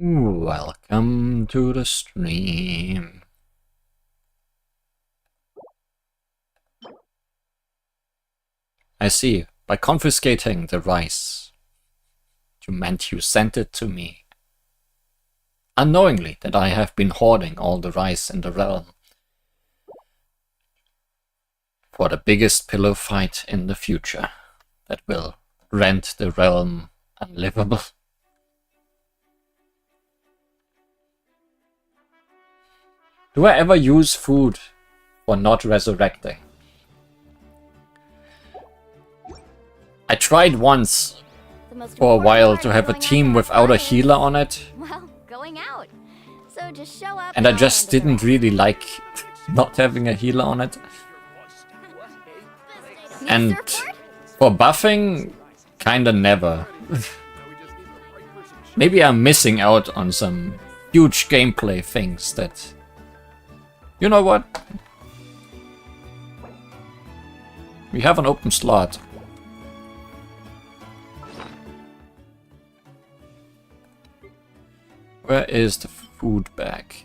Welcome to the stream. I see. By confiscating the rice, you meant you sent it to me. Unknowingly that I have been hoarding all the rice in the realm for the biggest pillow fight in the future that will rend the realm unlivable. Do I ever use food for not resurrecting? I tried once for a while to have a team without a healer on it. Well, going out. So just show up And I just didn't really like not having a healer on it. And for buffing, kinda never. Maybe I'm missing out on some huge gameplay things that... You know what? We have an open slot. Where is the food bag?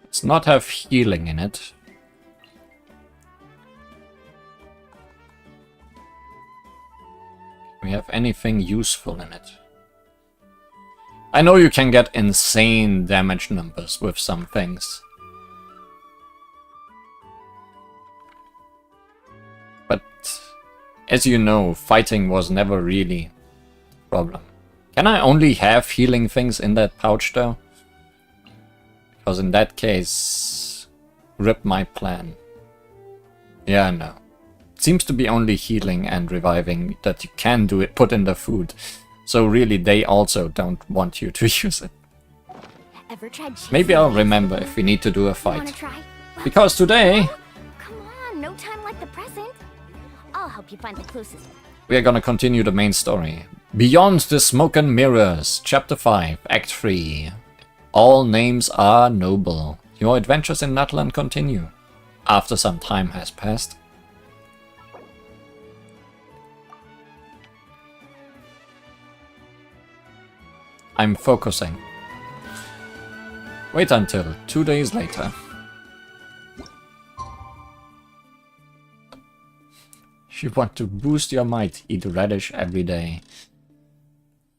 Let's not have healing in it. Do we have anything useful in it? I know you can get insane damage numbers with some things. But as you know, fighting was never really a problem. Can I only have healing things in that pouch though? Because in that case, rip my plan. Yeah, no. Seems to be only healing and reviving that you can do it, put in the food. So really, they also don't want you to use it. Maybe I'll remember if we need to do a fight. Because today... Come on, no time like the present. I'll help you find the closest. We are gonna continue the main story. Beyond the Smoke and Mirrors, Chapter 5, Act 3. All names are noble. Your adventures in Natlan continue. After some time has passed. I'm focusing. Wait until 2 days later. If you want to boost your might, eat radish every day.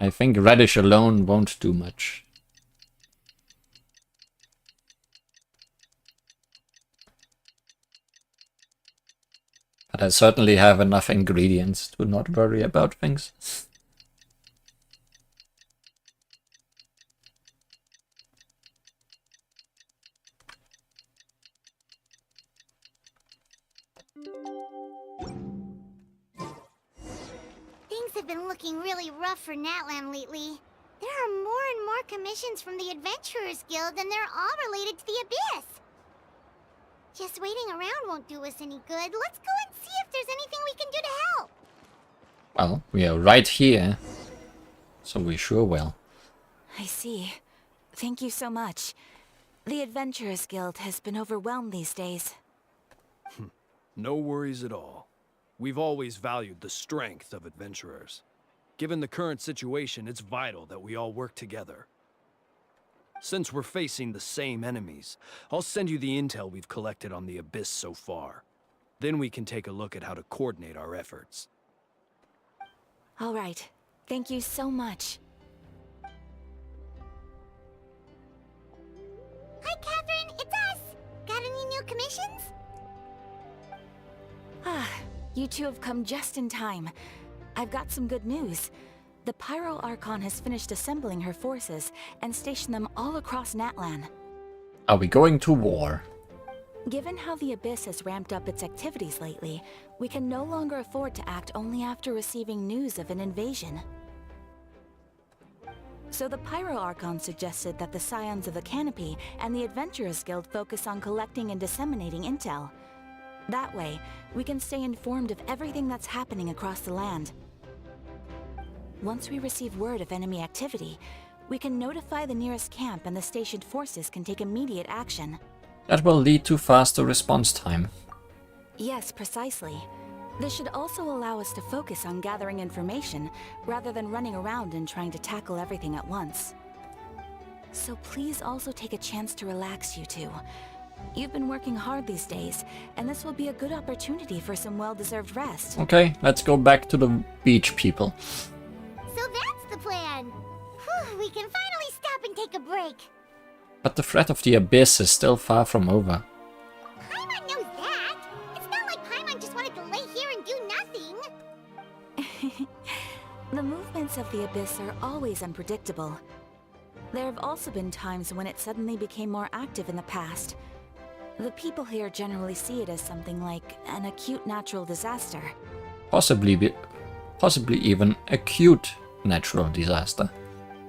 I think radish alone won't do much. But I certainly have enough ingredients to not worry about things. Have been looking really rough for Natlan lately. There are more and more commissions from the Adventurers Guild, and they're all related to the Abyss. Just waiting around won't do us any good. Let's go and see if there's anything we can do to help. Well, we are right here, so we sure will. I see. Thank you so much. The Adventurers Guild has been overwhelmed these days. No worries at all. We've always valued the strength of adventurers. Given the current situation, it's vital that we all work together. Since we're facing the same enemies, I'll send you the intel we've collected on the Abyss so far. Then we can take a look at how to coordinate our efforts. All right. Thank you so much. Hi, Catherine. It's us. Got any new commissions? Ah. You two have come just in time. I've got some good news. The Pyro Archon has finished assembling her forces and stationed them all across Natlan. Are we going to war? Given how the Abyss has ramped up its activities lately, we can no longer afford to act only after receiving news of an invasion. So the Pyro Archon suggested that the Scions of the Canopy and the Adventurers Guild focus on collecting and disseminating intel. That way, we can stay informed of everything that's happening across the land. Once we receive word of enemy activity, We can notify the nearest camp and the stationed forces can take immediate action. That will lead to faster response time. Yes, precisely. This should also allow us to focus on gathering information rather than running around and trying to tackle everything at once. So please also take a chance to relax, you two. You've been working hard these days, and this will be a good opportunity for some well-deserved rest. Okay, let's go back to the beach, people. So that's the plan. Whew, we can finally stop and take a break. But the threat of the abyss is still far from over. Paimon knows that. It's not like Paimon just wanted to lay here and do nothing. The movements of the abyss are always unpredictable. There have also been times when it suddenly became more active in the past. The people here generally see it as something like an acute natural disaster. Possibly even acute natural disaster.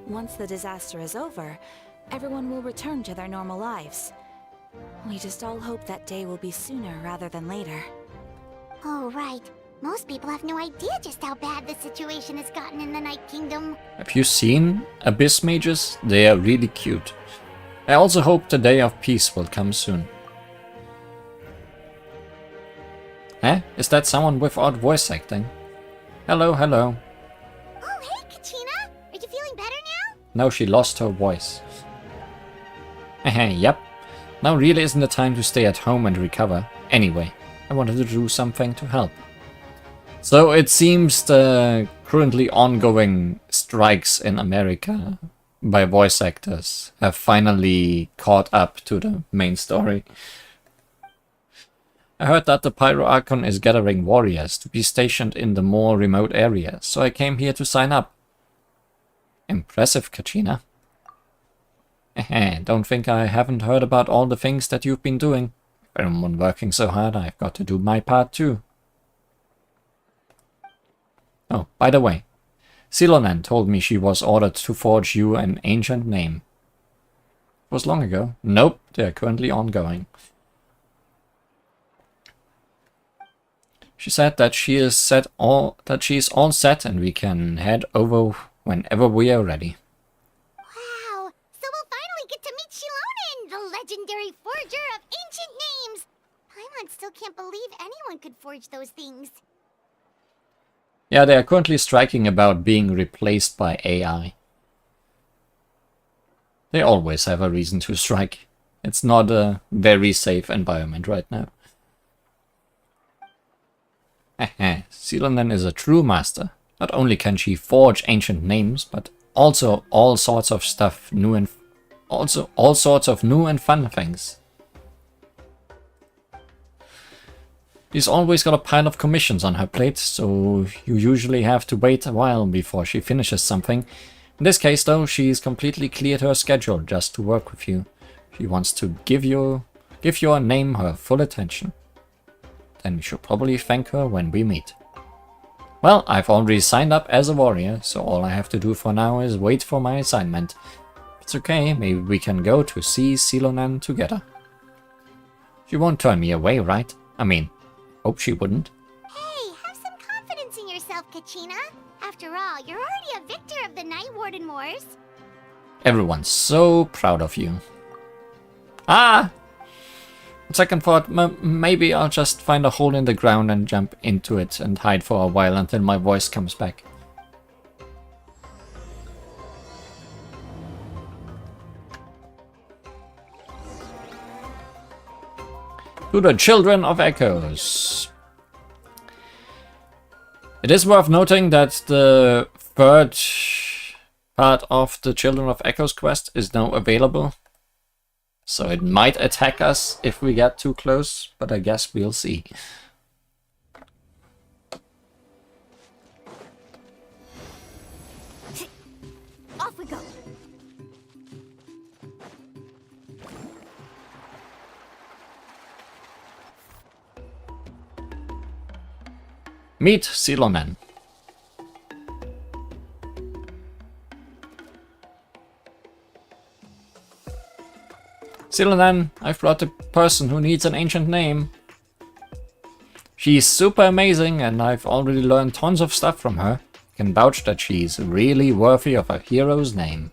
Once the disaster is over, everyone will return to their normal lives. We just all hope that day will be sooner rather than later. Oh, right. Most people have no idea just how bad the situation has gotten in the Night Kingdom. Have you seen abyss mages? They are really cute. I also hope the day of peace will come soon. Eh? Is that someone without voice acting? Hello, hello. Oh, hey, Kachina! Are you feeling better now? No, she lost her voice. Yep. Now really isn't the time to stay at home and recover. Anyway, I wanted to do something to help. So it seems the currently ongoing strikes in America by voice actors have finally caught up to the main story. I heard that the Pyro Archon is gathering warriors to be stationed in the more remote areas, so I came here to sign up. Impressive, Kachina. Don't think I haven't heard about all the things that you've been doing. If I'm working so hard, I've got to do my part too. Oh, by the way, Silonan told me she was ordered to forge you an ancient name. It was long ago. Nope, they are currently ongoing. She said that she is all set and we can head over whenever we are ready. Wow! So we'll finally get to meet Shilonen, the legendary forger of ancient names! Paimon still can't believe anyone could forge those things. Yeah, they are currently striking about being replaced by AI. They always have a reason to strike. It's not a very safe environment right now. Silonen is a true master. Not only can she forge ancient names, but also all sorts of stuff new and all sorts of new and fun things. She's always got a pile of commissions on her plate, so you usually have to wait a while before she finishes something. In this case, though, she's completely cleared her schedule just to work with you. She wants to give your name her full attention. Then we should probably thank her when we meet. Well, I've already signed up as a warrior, so all I have to do for now is wait for my assignment. It's okay, maybe we can go to see Silonan together. She won't turn me away, right? I mean, hope she wouldn't. Hey, have some confidence in yourself, Kachina. After all, you're already a victor of the Night Warden Wars. Everyone's so proud of you. Ah! Second thought, maybe I'll just find a hole in the ground and jump into it and hide for a while until my voice comes back. To the Children of Echoes. It is worth noting that the third part of the Children of Echoes quest is now available. So it might attack us if we get too close, but I guess we'll see. Off we go. Meet Silonen. Silonen, I've brought the person who needs an ancient name. She's super amazing and I've already learned tons of stuff from her. I can vouch that she's really worthy of a hero's name.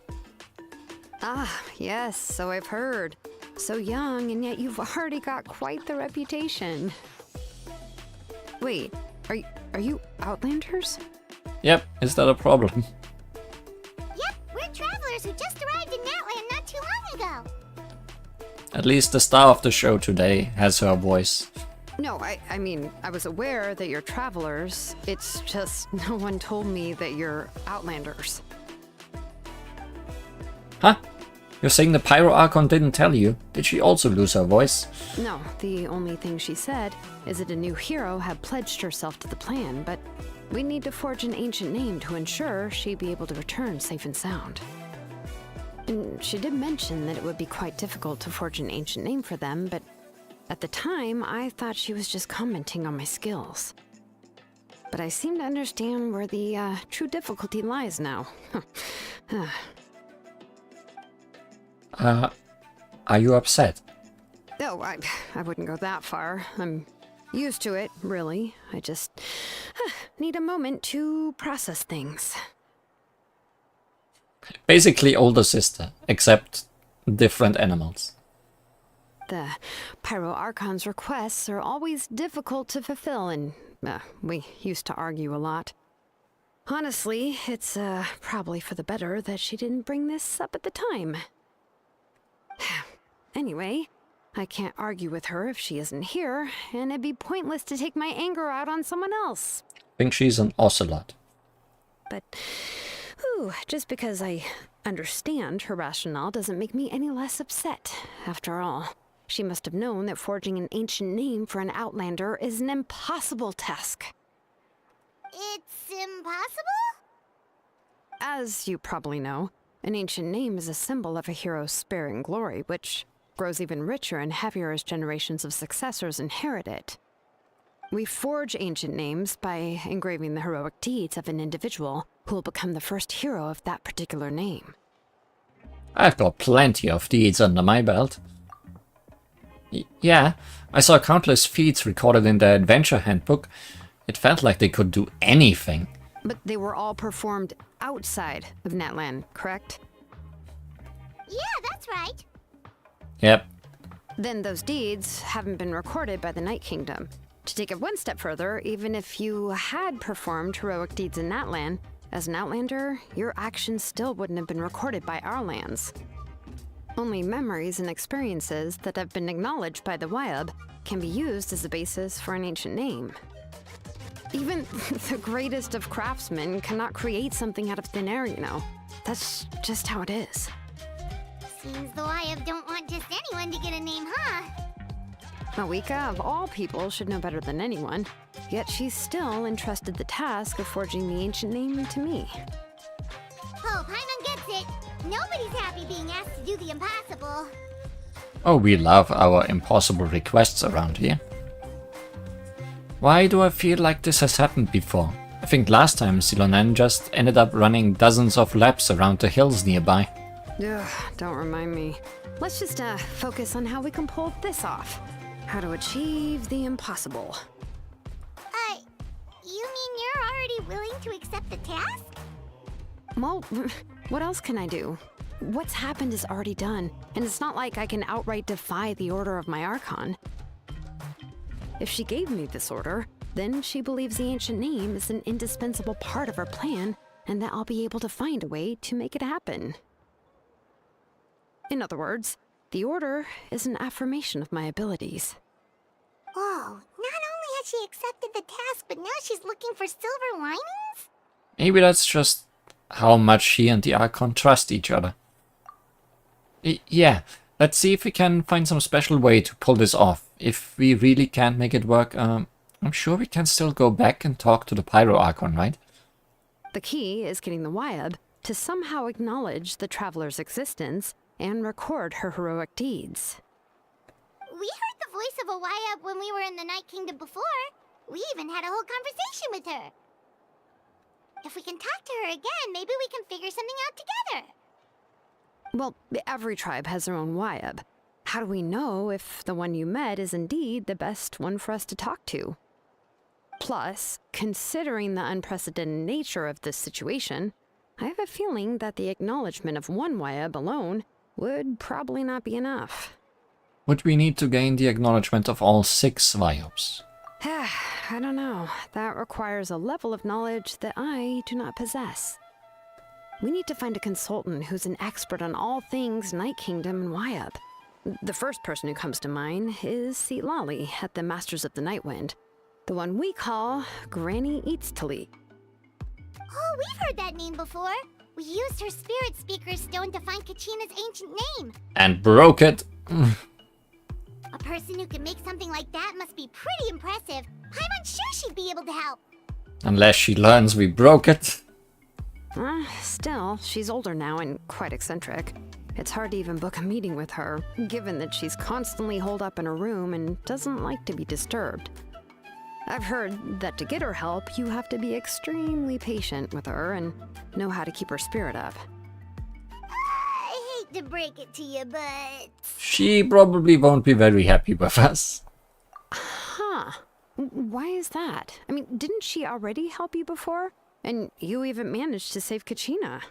Ah, yes, so I've heard. So young, and yet you've already got quite the reputation. Wait, are you Outlanders? Yep, is that a problem? Yep, we're travelers who just arrived in Natlan not too long ago. At least the star of the show today has her voice. No, I mean, I was aware that you're travelers. It's just no one told me that you're Outlanders. Huh? You're saying the Pyro Archon didn't tell you? Did she also lose her voice? No, the only thing she said is that a new hero had pledged herself to the plan, but we need to forge an ancient name to ensure she'd be able to return safe and sound. And she did mention that it would be quite difficult to forge an ancient name for them, but at the time, I thought she was just commenting on my skills. But I seem to understand where the true difficulty lies now. Are you upset? Oh, I wouldn't go that far. I'm used to it, really. I just need a moment to process things. Basically older sister, except different animals. The Pyro Archon's requests are always difficult to fulfill, and we used to argue a lot. Honestly, it's probably for the better that she didn't bring this up at the time. Anyway, I can't argue with her if she isn't here, and it'd be pointless to take my anger out on someone else. I think she's an ocelot. But, just because I understand her rationale doesn't make me any less upset. After all, she must have known that forging an ancient name for an Outlander is an impossible task. It's impossible? As you probably know, an ancient name is a symbol of a hero's spirit and glory, which grows even richer and heavier as generations of successors inherit it. We forge ancient names by engraving the heroic deeds of an individual who will become the first hero of that particular name. I've got plenty of deeds under my belt. Yeah, I saw countless feats recorded in the adventure handbook. It felt like they could do anything. But they were all performed outside of Natlan, correct? Yeah, that's right. Yep. Then those deeds haven't been recorded by the Night Kingdom. To take it one step further, even if you had performed heroic deeds in Natlan, as an Outlander, your actions still wouldn't have been recorded by our lands. Only memories and experiences that have been acknowledged by the Wyab can be used as a basis for an ancient name. Even the greatest of craftsmen cannot create something out of thin air, you know. That's just how it is. Seems the Wyab don't want just anyone to get a name, huh? Mawika, of all people, should know better than anyone, yet she's still entrusted the task of forging the ancient name to me. Oh, Paimon gets it. Nobody's happy being asked to do the impossible. Oh, we love our impossible requests around here. Why do I feel like this has happened before? I think last time Silonan just ended up running dozens of laps around the hills nearby. Ugh, don't remind me. Let's just focus on how we can pull this off. How to achieve the impossible. You mean you're already willing to accept the task? Well, what else can I do? What's happened is already done, and it's not like I can outright defy the order of my Archon. If she gave me this order, then she believes the ancient name is an indispensable part of her plan, and that I'll be able to find a way to make it happen. In other words, the order is an affirmation of my abilities. Whoa, not only has she accepted the task, but now she's looking for silver linings? Maybe that's just how much she and the Archon trust each other. Yeah, let's see if we can find some special way to pull this off. If we really can't make it work, I'm sure we can still go back and talk to the Pyro Archon, right? The key is getting the Wyab to somehow acknowledge the traveler's existence and record her heroic deeds. We heard the voice of a Wyab when we were in the Night Kingdom before. We even had a whole conversation with her. If we can talk to her again, maybe we can figure something out together. Well, every tribe has their own Wyab. How do we know if the one you met is indeed the best one for us to talk to? Plus, considering the unprecedented nature of this situation, I have a feeling that the acknowledgement of one Wyab alone would probably not be enough. Would we need to gain the acknowledgement of all 6 Viops? I don't know. That requires a level of knowledge that I do not possess. We need to find a consultant who's an expert on all things Night Kingdom and Wyup. The first person who comes to mind is Lali at the Masters of the Nightwind. The one we call Granny Eatstali. Oh, we've heard that name before. We used her spirit speaker stone to find Kachina's ancient name. And broke it. A person who can make something like that must be pretty impressive. I'm unsure she'd be able to help. Unless she learns we broke it. Still, she's older now and quite eccentric. It's hard to even book a meeting with her, given that she's constantly holed up in her room and doesn't like to be disturbed. I've heard that to get her help, you have to be extremely patient with her and know how to keep her spirit up. I hate to break it to you, but... She probably won't be very happy with us. Huh. Why is that? I mean, didn't she already help you before? And you even managed to save Kachina.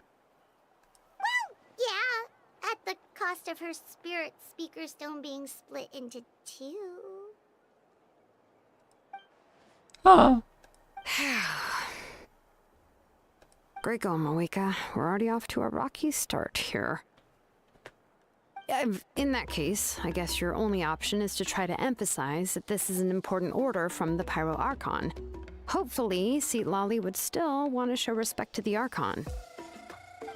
Well, yeah. At the cost of her spirit speaker stone being split into 2. Ah. Great going, Moeka. We're already off to a rocky start here. In that case, I guess your only option is to try to emphasize that this is an important order from the Pyro Archon. Hopefully, Lali would still want to show respect to the Archon.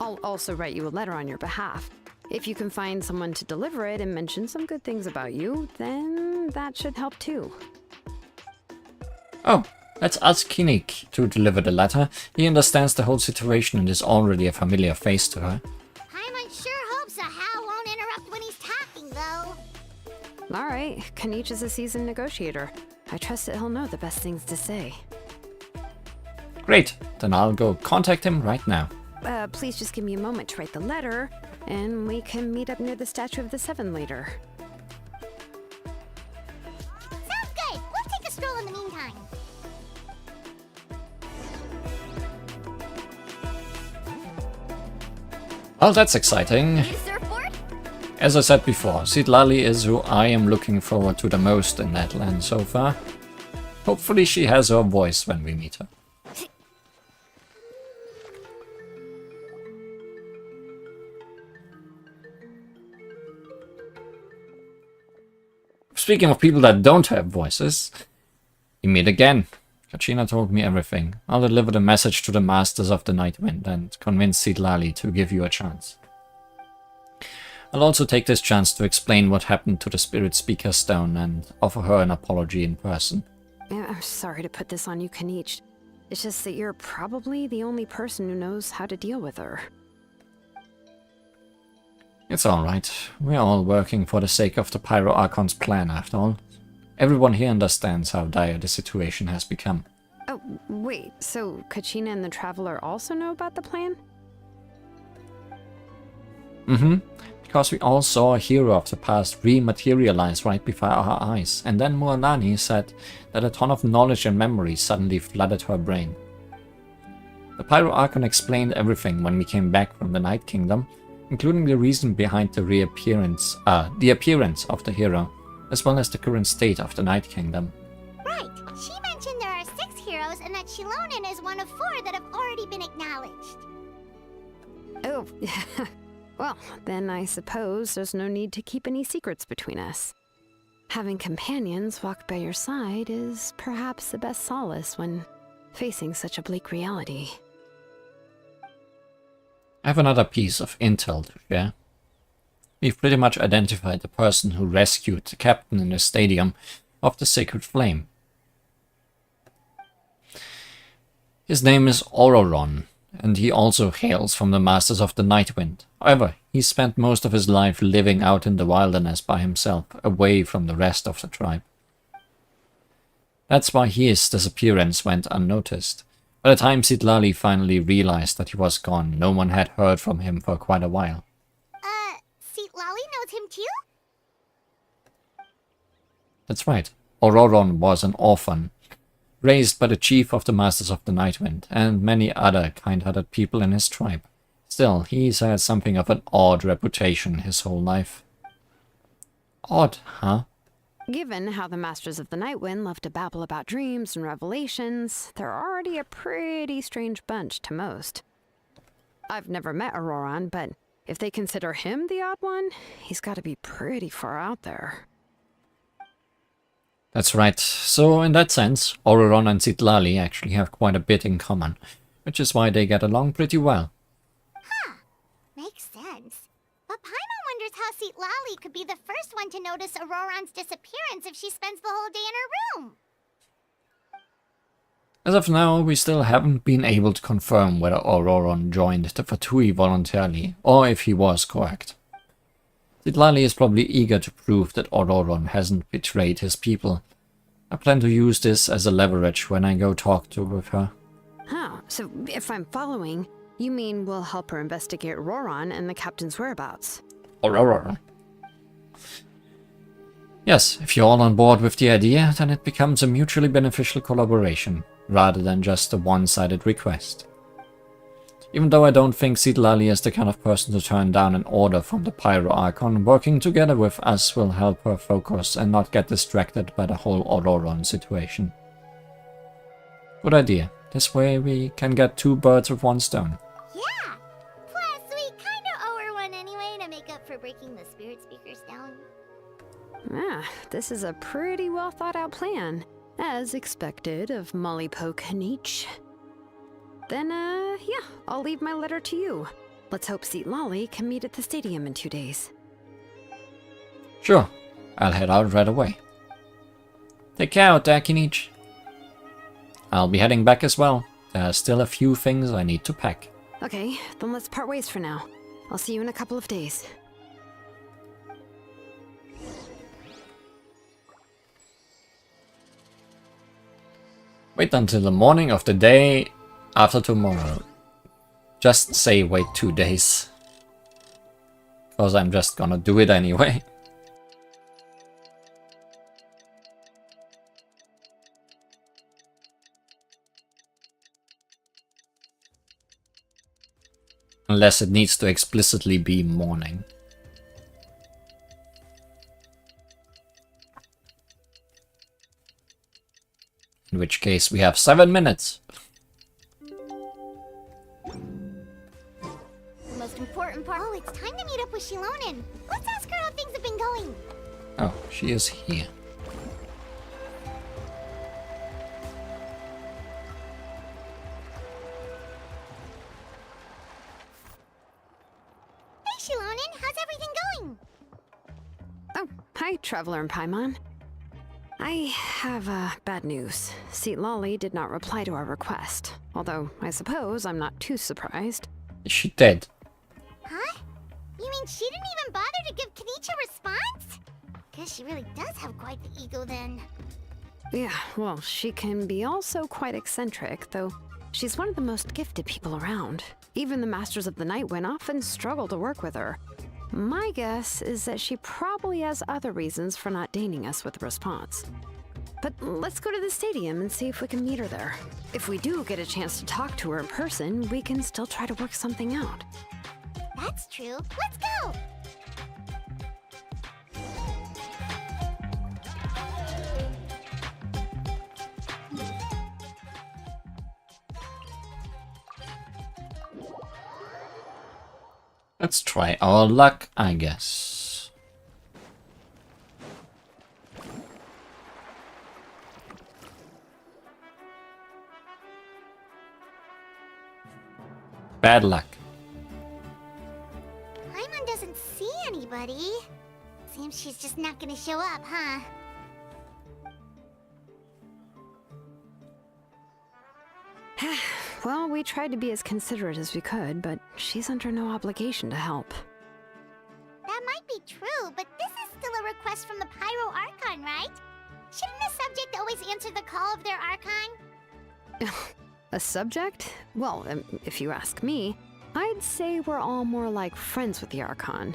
I'll also write you a letter on your behalf. If you can find someone to deliver it and mention some good things about you, then that should help too. Oh, let's ask Kinnick to deliver the letter. He understands the whole situation and is already a familiar face to her. Paimon sure hopes a Hal won't interrupt when he's talking, though. Alright, Kinnick is a seasoned negotiator. I trust that he'll know the best things to say. Great, then I'll go contact him right now. Please just give me a moment to write the letter, and we can meet up near the Statue of the Seven later. Sounds good. We'll take a stroll in the meantime. Well, that's exciting. Need a surfboard? As I said before, Lali is who I am looking forward to the most in Natlan so far. Hopefully she has her voice when we meet her. Speaking of people that don't have voices, we meet again. Kachina told me everything. I'll deliver the message to the Masters of the Nightwind and convince Lali to give you a chance. I'll also take this chance to explain what happened to the Spirit Speaker Stone and offer her an apology in person. I'm sorry to put this on you, Kinnick. It's just that you're probably the only person who knows how to deal with her. It's alright. We're all working for the sake of the Pyro Archon's plan, after all. Everyone here understands how dire the situation has become. Oh, wait, so Kachina and the Traveler also know about the plan? Because we all saw a hero of the past rematerialize right before our eyes, and then Mualani said that a ton of knowledge and memory suddenly flooded her brain. The Pyro Archon explained everything when we came back from the Night Kingdom, including the reason behind the appearance of the hero, as well as the current state of the Night Kingdom. Right. She mentioned there are 6 heroes and that Shilonen is one of 4 that have already been acknowledged. Oh, well, then I suppose there's no need to keep any secrets between us. Having companions walk by your side is perhaps the best solace when facing such a bleak reality. I have another piece of intel to share. We've pretty much identified the person who rescued the captain in the stadium of the Sacred Flame. His name is Auroron, and he also hails from the Masters of the Nightwind. However, he spent most of his life living out in the wilderness by himself, away from the rest of the tribe. That's why his disappearance went unnoticed. By the time Lali finally realized that he was gone, no one had heard from him for quite a while. Lali knows him too? That's right. Auroron was an orphan, raised by the chief of the Masters of the Nightwind and many other kind-hearted people in his tribe. Still, he's had something of an odd reputation his whole life. Odd, huh? Given how the Masters of the Nightwind love to babble about dreams and revelations, they're already a pretty strange bunch to most. I've never met Auroron, but if they consider him the odd one, he's got to be pretty far out there. That's right. So in that sense, Auroron and Citlali actually have quite a bit in common, which is why they get along pretty well. Makes sense. But Paimon wonders how Citlali could be the first one to notice Auroron's disappearance if she spends the whole day in her room. As of now, we still haven't been able to confirm whether Auroron joined the Fatui voluntarily, or if he was correct. Citlali is probably eager to prove that Auroron hasn't betrayed his people. I plan to use this as a leverage when I go talk with her. Huh, so if I'm following, you mean we'll help her investigate Auroron and the captain's whereabouts? Auroron. Yes, if you're all on board with the idea, then it becomes a mutually beneficial collaboration, rather than just a one-sided request. Even though I don't think Citlali is the kind of person to turn down an order from the Pyro Archon, working together with us will help her focus and not get distracted by the whole Auroron situation. Good idea. This way we can get 2 birds with 1 stone. Yeah! Plus, we kinda owe her one anyway to make up for breaking the spirit speakers down. Ah, this is a pretty well thought out plan, as expected of Molly Poke Nietzsche. Then, yeah, I'll leave my letter to you. Let's hope Citlali can meet at the stadium in 2 days. Sure, I'll head out right away. Take care out there, Kinich. I'll be heading back as well. There are still a few things I need to pack. Okay, then let's part ways for now. I'll see you in a couple of days. Wait until the morning of the day after tomorrow. Just say wait 2 days. Because I'm just gonna do it anyway. Unless it needs to explicitly be morning. In which case we have 7 minutes. The most important part. Oh, it's time to meet up with Shilonen. Let's ask her how things have been going. Oh, she is here. Hey, Shilonen, how's everything going? Oh, hi, Traveler and Paimon. I have bad news. Citlali did not reply to our request, although I suppose I'm not too surprised. Is she dead? Huh? You mean she didn't even bother to give Kenichi a response? Guess she really does have quite the ego then. Yeah, well, she can be also quite eccentric, though she's one of the most gifted people around. Even the Masters of the Nightwind often struggle to work with her. My guess is that she probably has other reasons for not deigning us with a response. But let's go to the stadium and see if we can meet her there. If we do get a chance to talk to her in person, we can still try to work something out. That's true. Let's go! Let's try our luck, I guess. Bad luck. Paimon doesn't see anybody. Seems she's just not gonna show up, huh? Well, we tried to be as considerate as we could, but she's under no obligation to help. That might be true, but this is still a request from the Pyro Archon, right? Shouldn't the subject always answer the call of their Archon? A subject? Well, if you ask me, I'd say we're all more like friends with the Archon.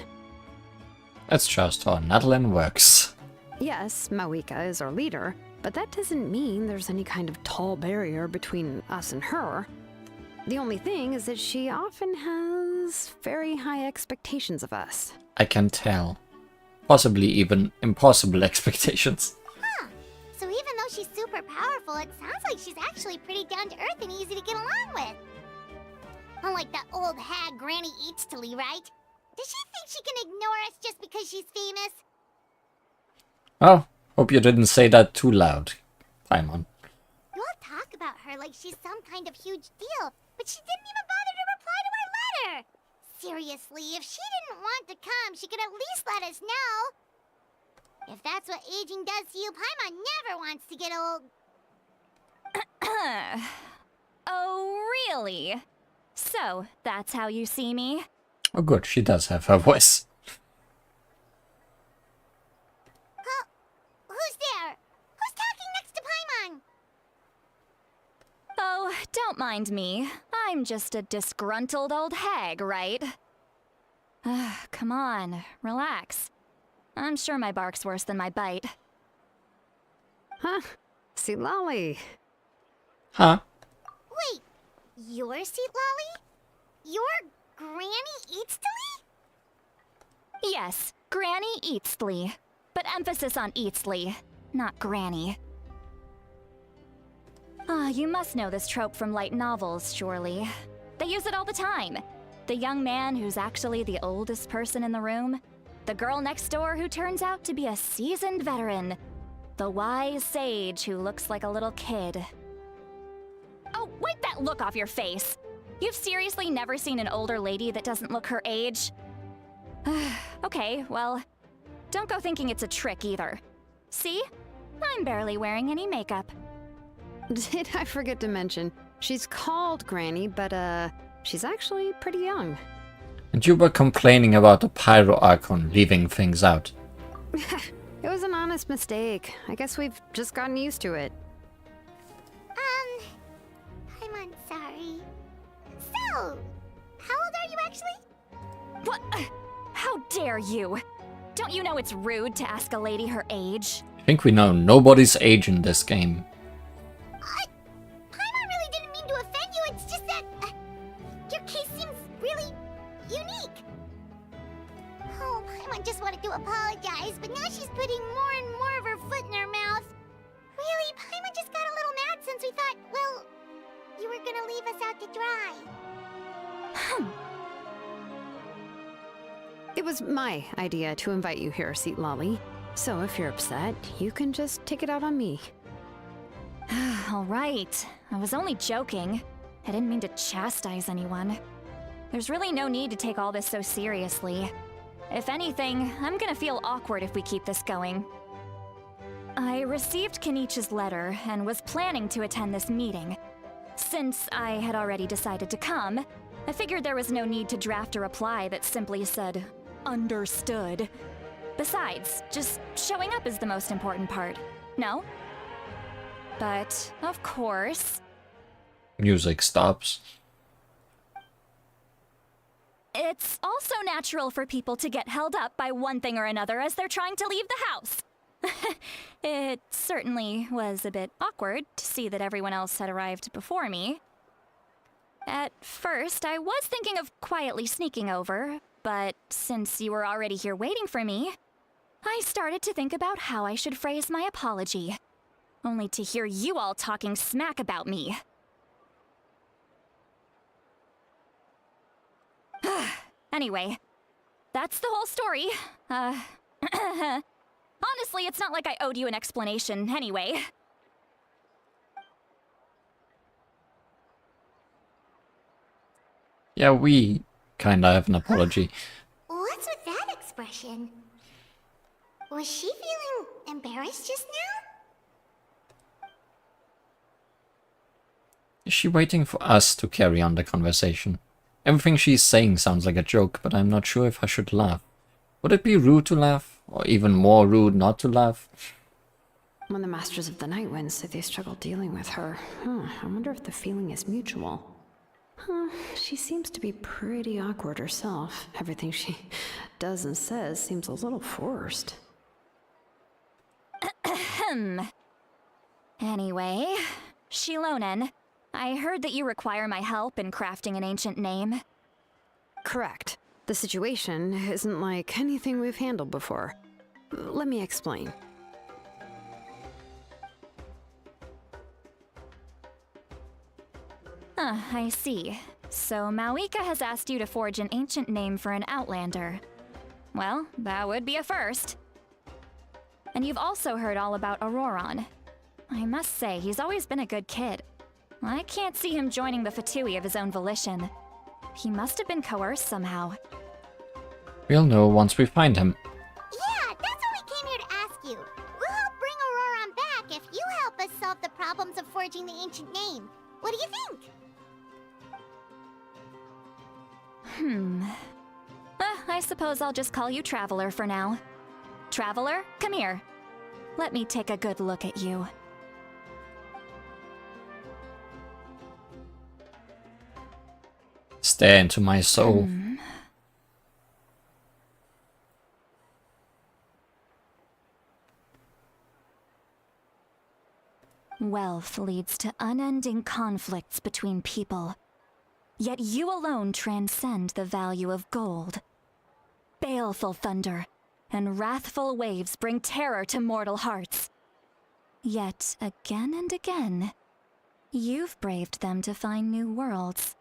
That's just how Natlan works. Yes, Mawika is our leader, but that doesn't mean there's any kind of tall barrier between us and her. The only thing is that she often has very high expectations of us. I can tell. Possibly even impossible expectations. Huh. So even though she's super powerful, it sounds like she's actually pretty down to earth and easy to get along with. Unlike that old hag Granny Eatstily, right? Does she think she can ignore us just because she's famous? Oh, hope you didn't say that too loud, Paimon. You all talk about her like she's some kind of huge deal, but she didn't even bother to reply to our letter. Seriously, if she didn't want to come, she could at least let us know. If that's what aging does to you, Paimon never wants to get old. Oh, really? So, that's how you see me? Oh good, she does have her voice. Huh? Who's there? Who's talking next to Paimon? Oh, don't mind me. I'm just a disgruntled old hag, right? Come on, relax. I'm sure my bark's worse than my bite. Huh? See, Lolly. Huh? Wait, you're Seat Lolly? You're Granny Eatstily? Yes, Granny Eatstly. But emphasis on Eatstly, not Granny. You must know this trope from light novels, surely. They use it all the time. The young man who's actually the oldest person in the room. The girl next door who turns out to be a seasoned veteran. The wise sage who looks like a little kid. Oh, wipe that look off your face! You've seriously never seen an older lady that doesn't look her age? Okay, well, don't go thinking it's a trick either. See? I'm barely wearing any makeup. Did I forget to mention, she's called Granny, but she's actually pretty young. And you were complaining about the Pyro Archon leaving things out. It was an honest mistake. I guess we've just gotten used to it. I'm sorry. So, how old are you actually? What? How dare you? Don't you know it's rude to ask a lady her age? I think we know nobody's age in this game. Paimon really didn't mean to offend you, it's just that your case seems really unique. Oh, Paimon just wanted to apologize, but now she's putting more and more of her foot in her mouth. Really, Paimon just got a little mad since we thought, well, you were gonna leave us out to dry. It was my idea to invite you here, Seat Lolly. So if you're upset, you can just take it out on me. All right. I was only joking. I didn't mean to chastise anyone. There's really no need to take all this so seriously. If anything, I'm gonna feel awkward if we keep this going. I received Kenichi's letter and was planning to attend this meeting. Since I had already decided to come, I figured there was no need to draft a reply that simply said, "Understood." Besides, just showing up is the most important part, no? But, of course... Music stops. It's also natural for people to get held up by one thing or another as they're trying to leave the house. It certainly was a bit awkward to see that everyone else had arrived before me. At first, I was thinking of quietly sneaking over, but since you were already here waiting for me, I started to think about how I should phrase my apology, only to hear you all talking smack about me. Anyway, that's the whole story. Honestly, it's not like I owed you an explanation anyway. Yeah, we kinda have an apology. What's with that expression? Was she feeling embarrassed just now? Is she waiting for us to carry on the conversation? Everything she's saying sounds like a joke, but I'm not sure if I should laugh. Would it be rude to laugh? Or even more rude not to laugh? When the Masters of the Night Wind say they struggle dealing with her, I wonder if the feeling is mutual. She seems to be pretty awkward herself. Everything she does and says seems a little forced. Anyway, Shilonen, I heard that you require my help in crafting an ancient name. Correct. The situation isn't like anything we've handled before. Let me explain. I see. So Mawika has asked you to forge an ancient name for an outlander. Well, that would be a first. And you've also heard all about Auroron. I must say, he's always been a good kid. I can't see him joining the Fatui of his own volition. He must have been coerced somehow. We'll know once we find him. Yeah, that's what we came here to ask you. We'll help bring Auroron back if you help us solve the problems of forging the ancient name. What do you think? I suppose I'll just call you Traveler for now. Traveler, come here. Let me take a good look at you. Stare into my soul. Wealth leads to unending conflicts between people. Yet you alone transcend the value of gold. Baleful thunder and wrathful waves bring terror to mortal hearts. Yet again and again, you've braved them to find new worlds.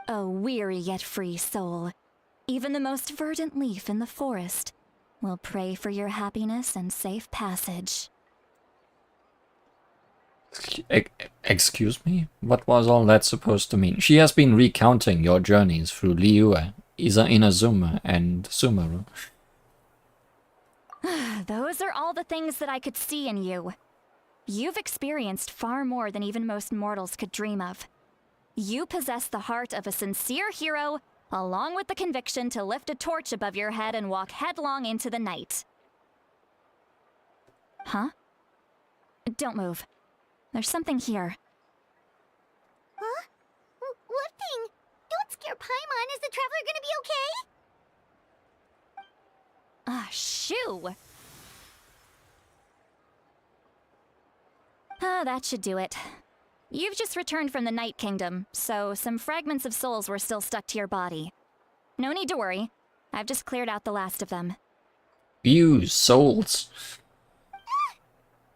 A weary yet free soul, even the most verdant leaf in the forest will pray for your happiness and safe passage. Excuse me? What was all that supposed to mean? She has been recounting your journeys through Liyue, Inazuma, and Sumeru. Those are all the things that I could see in you. You've experienced far more than even most mortals could dream of. You possess the heart of a sincere hero, along with the conviction to lift a torch above your head and walk headlong into the night. Huh? Don't move. There's something here. Huh? What thing? Don't scare Paimon. Is the Traveler gonna be okay? Shoo! That should do it. You've just returned from the Night Kingdom, so some fragments of souls were still stuck to your body. No need to worry. I've just cleared out the last of them. Ew, souls.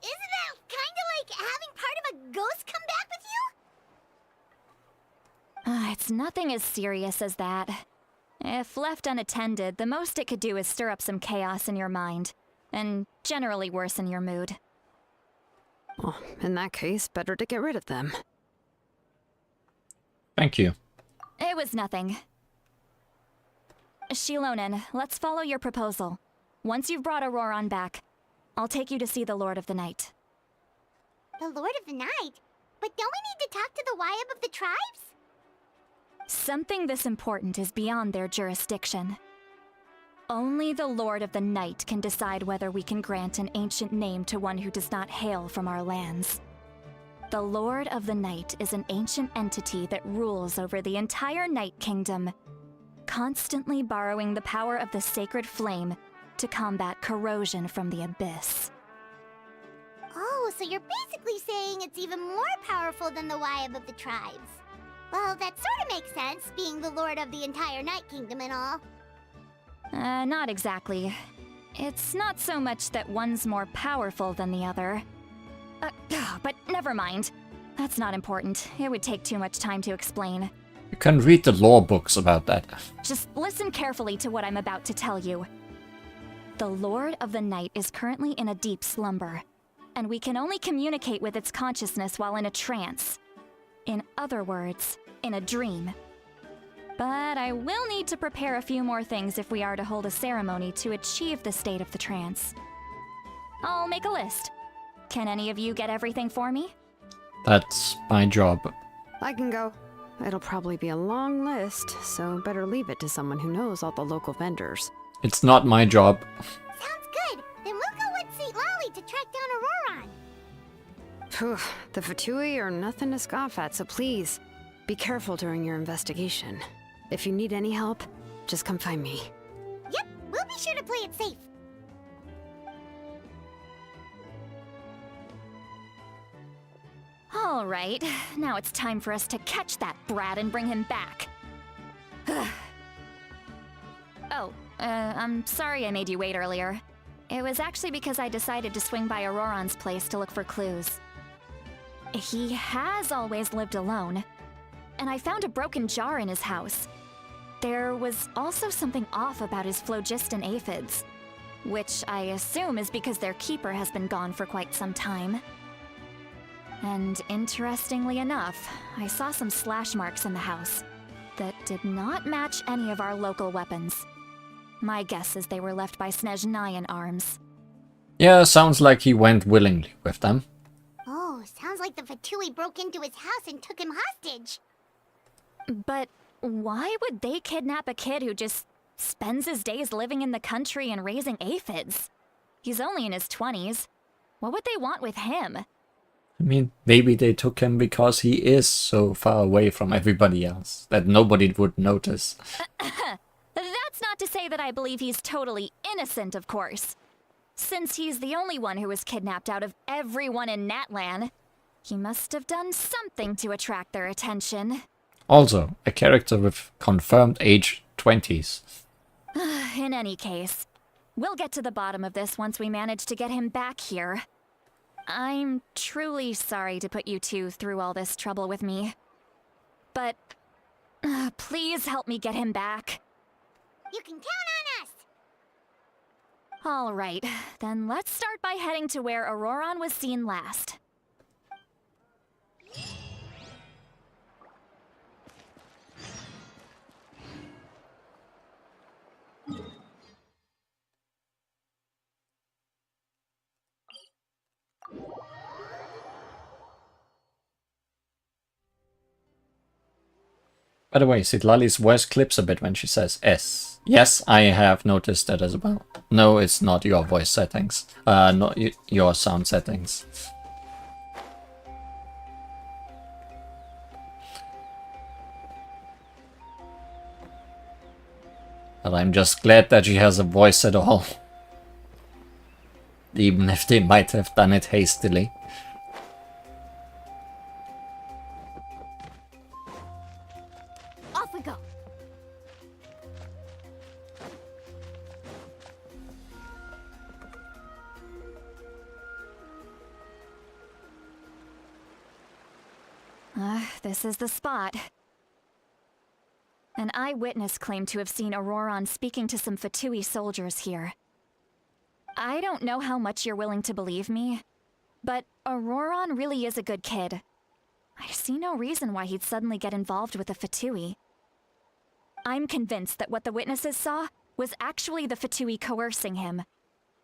Isn't that kinda like having part of a ghost come back with you? It's nothing as serious as that. If left unattended, the most it could do is stir up some chaos in your mind, and generally worsen your mood. Well, in that case, better to get rid of them. Thank you. It was nothing. Shilonen, let's follow your proposal. Once you've brought Auroron back, I'll take you to see the Lord of the Night. The Lord of the Night? But don't we need to talk to the Wyab of the tribes? Something this important is beyond their jurisdiction. Only the Lord of the Night can decide whether we can grant an ancient name to one who does not hail from our lands. The Lord of the Night is an ancient entity that rules over the entire Night Kingdom, constantly borrowing the power of the sacred flame to combat corrosion from the abyss. Oh, so you're basically saying it's even more powerful than the Wyab of the tribes. Well, that sort of makes sense, being the lord of the entire Night Kingdom and all. Not exactly. It's not so much that one's more powerful than the other. But never mind. That's not important. It would take too much time to explain. You can read the law books about that. Just listen carefully to what I'm about to tell you. The Lord of the Night is currently in a deep slumber, and we can only communicate with its consciousness while in a trance. In other words, in a dream. But I will need to prepare a few more things if we are to hold a ceremony to achieve the state of the trance. I'll make a list. Can any of you get everything for me? That's my job. I can go. It'll probably be a long list, so better leave it to someone who knows all the local vendors. It's not my job. Sounds good. Then we'll go with St. Lolly to track down Auroron. Phew, the Fatui are nothing to scoff at, so please, be careful during your investigation. If you need any help, just come find me. Yep, we'll be sure to play it safe. Alright, now it's time for us to catch that brat and bring him back. I'm sorry I made you wait earlier. It was actually because I decided to swing by Auroron's place to look for clues. He has always lived alone, and I found a broken jar in his house. There was also something off about his phlogiston aphids, which I assume is because their keeper has been gone for quite some time. And interestingly enough, I saw some slash marks in the house that did not match any of our local weapons. My guess is they were left by Snezhnayan arms. Yeah, sounds like he went willingly with them. Oh, sounds like the Fatui broke into his house and took him hostage. But why would they kidnap a kid who just spends his days living in the country and raising aphids? He's only in his 20s. What would they want with him? I mean, maybe they took him because he is so far away from everybody else that nobody would notice. That's not to say that I believe he's totally innocent, of course. Since he's the only one who was kidnapped out of everyone in Natlan, he must have done something to attract their attention. Also, a character with confirmed age 20s. In any case, we'll get to the bottom of this once we manage to get him back here. I'm truly sorry to put you two through all this trouble with me. But please help me get him back. You can count on us! Alright, then let's start by heading to where Auroron was seen last. By the way, Citlali's voice clips a bit when she says S. Yes, I have noticed that as well. No, it's not your voice settings. Not your sound settings. But I'm just glad that she has a voice at all. Even if they might have done it hastily. Off we go! This is the spot. An eyewitness claimed to have seen Auroron speaking to some Fatui soldiers here. I don't know how much you're willing to believe me, but Auroron really is a good kid. I see no reason why he'd suddenly get involved with the Fatui. I'm convinced that what the witnesses saw was actually the Fatui coercing him,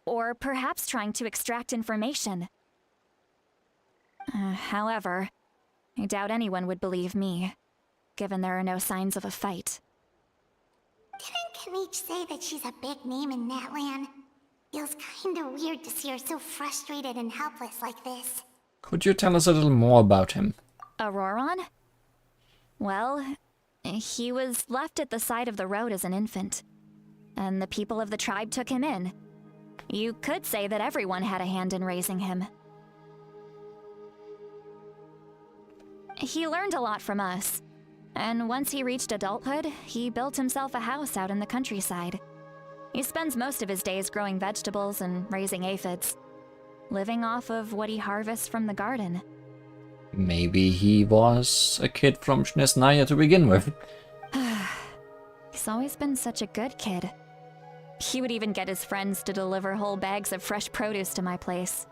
or perhaps trying to extract information. However, I doubt anyone would believe me, given there are no signs of a fight. Didn't Kanich say that she's a big name in Natlan? Feels kinda weird to see her so frustrated and helpless like this. Could you tell us a little more about him? Auroron? Well, he was left at the side of the road as an infant, and the people of the tribe took him in. You could say that everyone had a hand in raising him. He learned a lot from us, and once he reached adulthood, he built himself a house out in the countryside. He spends most of his days growing vegetables and raising aphids, living off of what he harvests from the garden. Maybe he was a kid from Snezhnaya to begin with. He's always been such a good kid. He would even get his friends to deliver whole bags of fresh produce to my place.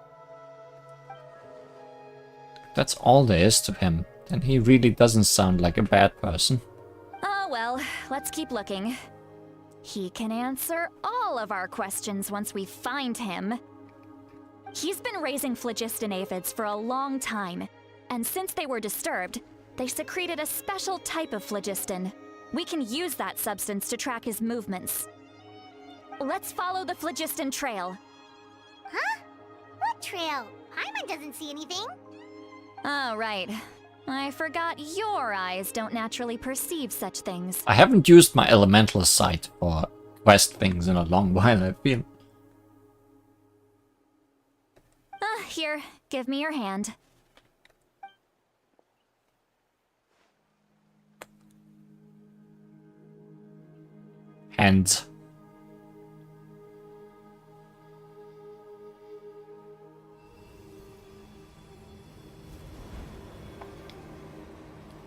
That's all there is to him. Then he really doesn't sound like a bad person. Oh well, let's keep looking. He can answer all of our questions once we find him. He's been raising phlogiston aphids for a long time, and since they were disturbed, they secreted a special type of phlogiston. We can use that substance to track his movements. Let's follow the phlogiston trail. Huh? What trail? Paimon doesn't see anything. Oh, right. I forgot your eyes don't naturally perceive such things. I haven't used my elemental sight for quest things in a long while, I feel. Here, give me your hand. hand.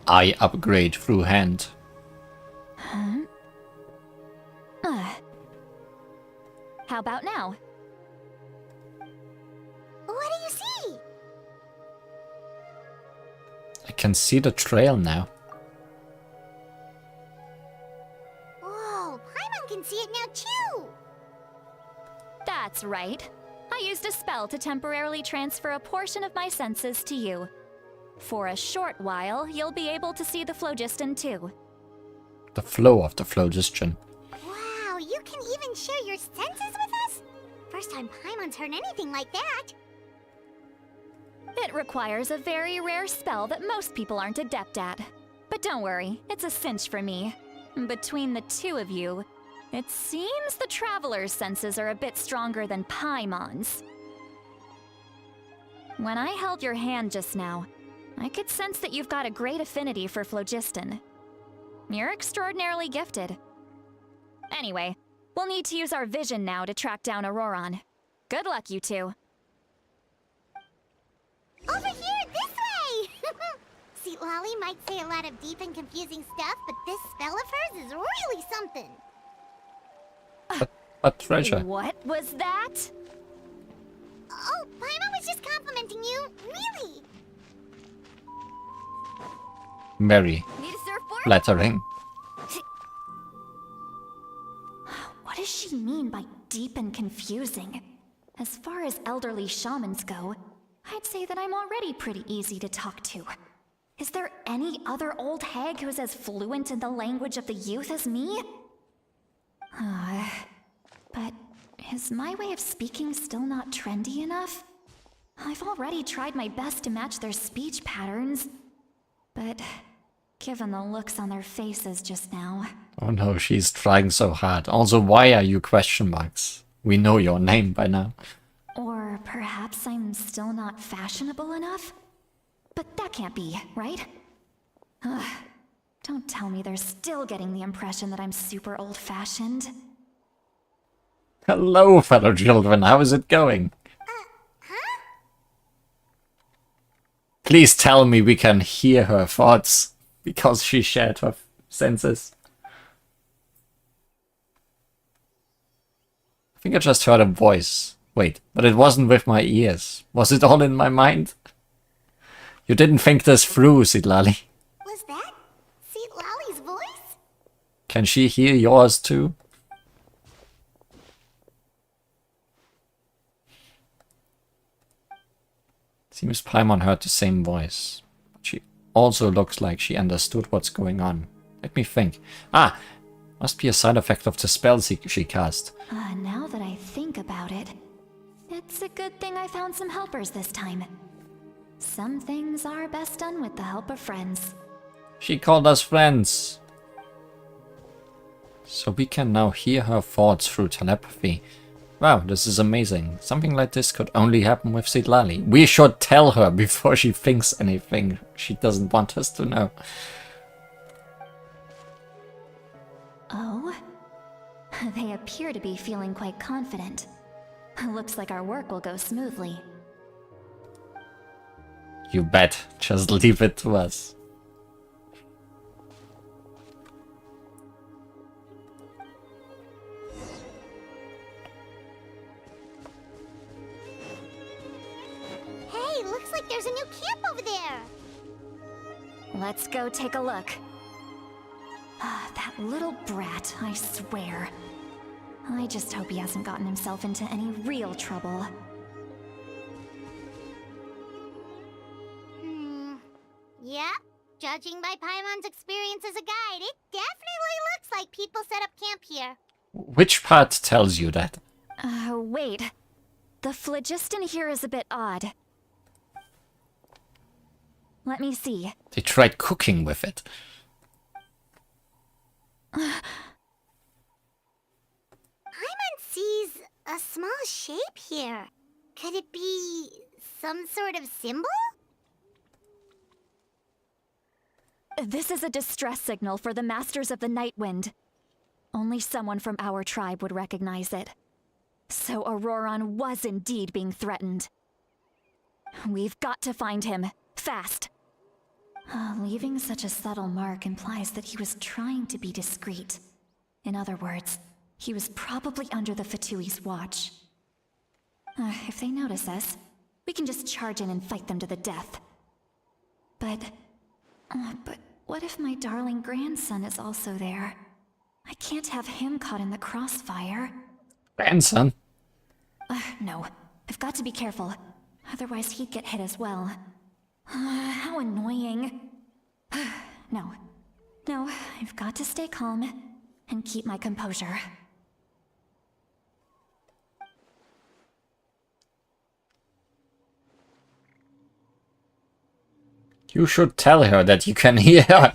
I upgrade through hand. Huh? How about now? What do you see? I can see the trail now. Whoa, Paimon can see it now too! That's right. I used a spell to temporarily transfer a portion of my senses to you. For a short while, you'll be able to see the phlogiston too. The flow of the phlogiston. Wow, you can even share your senses with us? First time Paimon's heard anything like that. It requires a very rare spell that most people aren't adept at. But don't worry, it's a cinch for me. Between the two of you, it seems the Traveler's senses are a bit stronger than Paimon's. When I held your hand just now, I could sense that you've got a great affinity for phlogiston. You're extraordinarily gifted. Anyway, we'll need to use our vision now to track down Auroron. Good luck, you two. Over here, this way! Seat Lolly might say a lot of deep and confusing stuff, but this spell of hers is really something. What treasure? What was that? Oh, Paimon was just complimenting you, really. Very Need a surfboard? flattering. What does she mean by deep and confusing? As far as elderly shamans go, I'd say that I'm already pretty easy to talk to. Is there any other old hag who's as fluent in the language of the youth as me? But is my way of speaking still not trendy enough? I've already tried my best to match their speech patterns. But given the looks on their faces just now... Oh no, she's trying so hard. Also, why are you question marks? We know your name by now. Or perhaps I'm still not fashionable enough? But that can't be, right? Ugh. Don't tell me they're still getting the impression that I'm super old-fashioned. Hello, fellow children. How is it going? Please tell me we can hear her thoughts, because she shared her senses. I think I just heard a voice. Wait, but it wasn't with my ears. Was it all in my mind? You didn't think this through, Sidlali. Was that Seat Lolly's voice? Can she hear yours too? Seems Paimon heard the same voice. But she also looks like she understood what's going on. Let me think. Ah! Must be a side effect of the spell she cast. Now that I think about it, it's a good thing I found some helpers this time. Some things are best done with the help of friends. She called us friends. So we can now hear her thoughts through telepathy. Wow, this is amazing. Something like this could only happen with Sidlali. We should tell her before she thinks anything she doesn't want us to know. Oh? They appear to be feeling quite confident. Looks like our work will go smoothly. You bet. Just leave it to us. Hey, looks like there's a new camp over there. Let's go take a look. That little brat, I swear. I just hope he hasn't gotten himself into any real trouble. Yep. Judging by Paimon's experience as a guide, it definitely looks like people set up camp here. Which part tells you that? Wait. The phlogiston here is a bit odd. Let me see. They tried cooking with it. Paimon sees a small shape here. Could it be some sort of symbol? This is a distress signal for the Masters of the Night Wind. Only someone from our tribe would recognize it. So Auroron was indeed being threatened. We've got to find him, fast. Leaving such a subtle mark implies that he was trying to be discreet. In other words, he was probably under the Fatui's watch. If they notice us, we can just charge in and fight them to the death. But what if my darling grandson is also there? I can't have him caught in the crossfire. Grandson? No, I've got to be careful. Otherwise he'd get hit as well. How annoying. No, I've got to stay calm and keep my composure. You should tell her that you can hear her.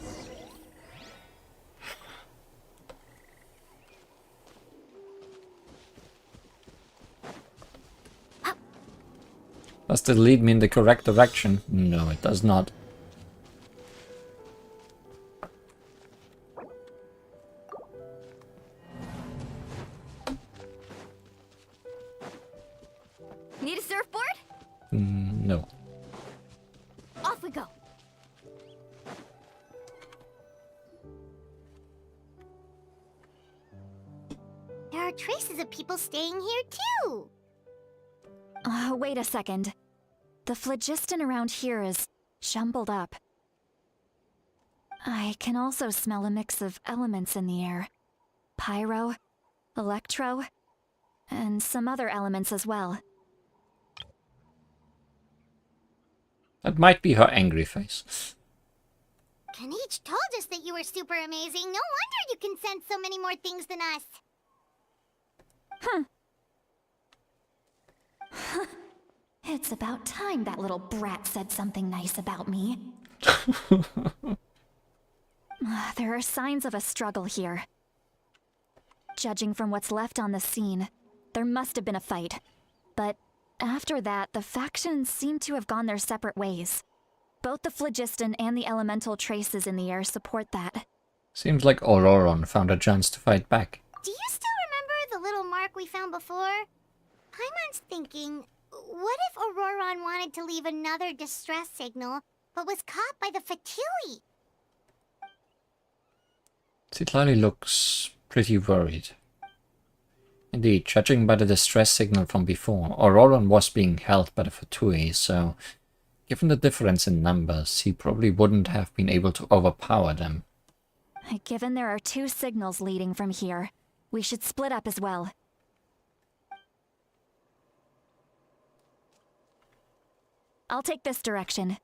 Does that lead me in the correct direction? No, it does not. Need a surfboard? No. Off we go. There are traces of people staying here too. Wait a second. The phlogiston around here is jumbled up. I can also smell a mix of elements in the air. Pyro, electro, and some other elements as well. That might be her angry face. Kanich told us that you were super amazing. No wonder you can sense so many more things than us. It's about time that little brat said something nice about me. There are signs of a struggle here. Judging from what's left on the scene, there must have been a fight. But after that, the factions seem to have gone their separate ways. Both the phlogiston and the elemental traces in the air support that. Seems like Auroron found a chance to fight back. Do you still remember the little mark we found before? Paimon's thinking, what if Auroron wanted to leave another distress signal, but was caught by the Fatui? Citlali looks pretty worried. Indeed, judging by the distress signal from before, Auroron was being held by the Fatui, so given the difference in numbers, he probably wouldn't have been able to overpower them. Given there are 2 signals leading from here, we should split up as well. I'll take this direction,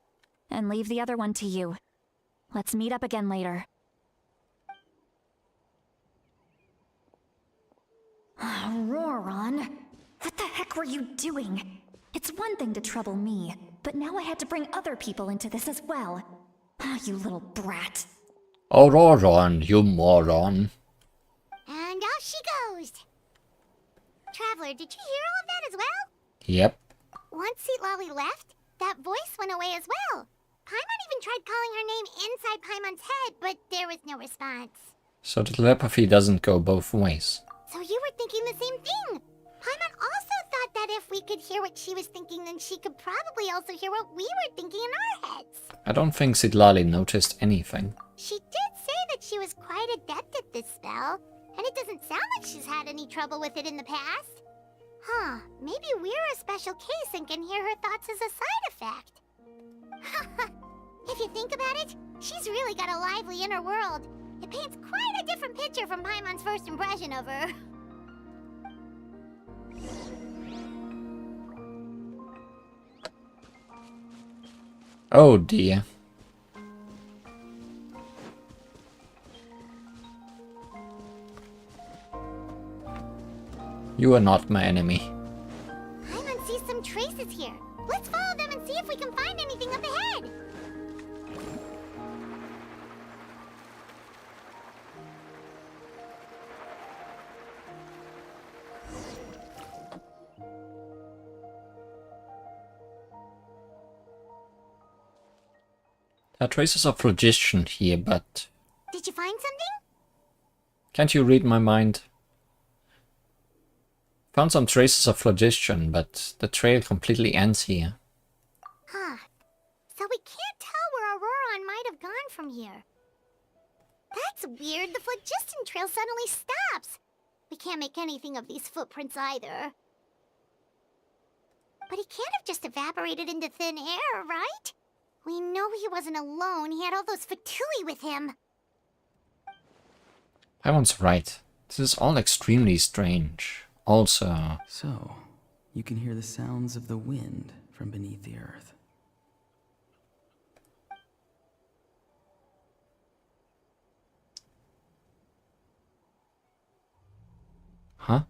and leave the other one to you. Let's meet up again later. Auroron, what the heck were you doing? It's one thing to trouble me, but now I had to bring other people into this as well. You little brat. Auroron, you moron. And off she goes. Traveler, did you hear all of that as well? Yep. Once Citlali left, that voice went away as well. Paimon even tried calling her name inside Paimon's head, but there was no response. So the telepathy doesn't go both ways. So you were thinking the same thing. Paimon also thought that if we could hear what she was thinking, then she could probably also hear what we were thinking in our heads. I don't think Citlali noticed anything. She did say that she was quite adept at this spell, and it doesn't sound like she's had any trouble with it in the past. Huh, maybe we're a special case and can hear her thoughts as a side effect. If you think about it, she's really got a lively inner world. It paints quite a different picture from Paimon's first impression of her. Oh dear. You are not my enemy. Paimon sees some traces here. Let's follow them and see if we can find anything up ahead. There are traces of phlogiston here, but Did you find something? Can't you read my mind? Found some traces of phlogiston, but the trail completely ends here. Huh. So we can't tell where Auroron might have gone from here. That's weird. The phlogiston trail suddenly stops. We can't make anything of these footprints either. But he can't have just evaporated into thin air, right? We know he wasn't alone. He had all those Fatui with him. Paimon's right. This is all extremely strange. Also... So, you can hear the sounds of the wind from beneath the earth. Huh?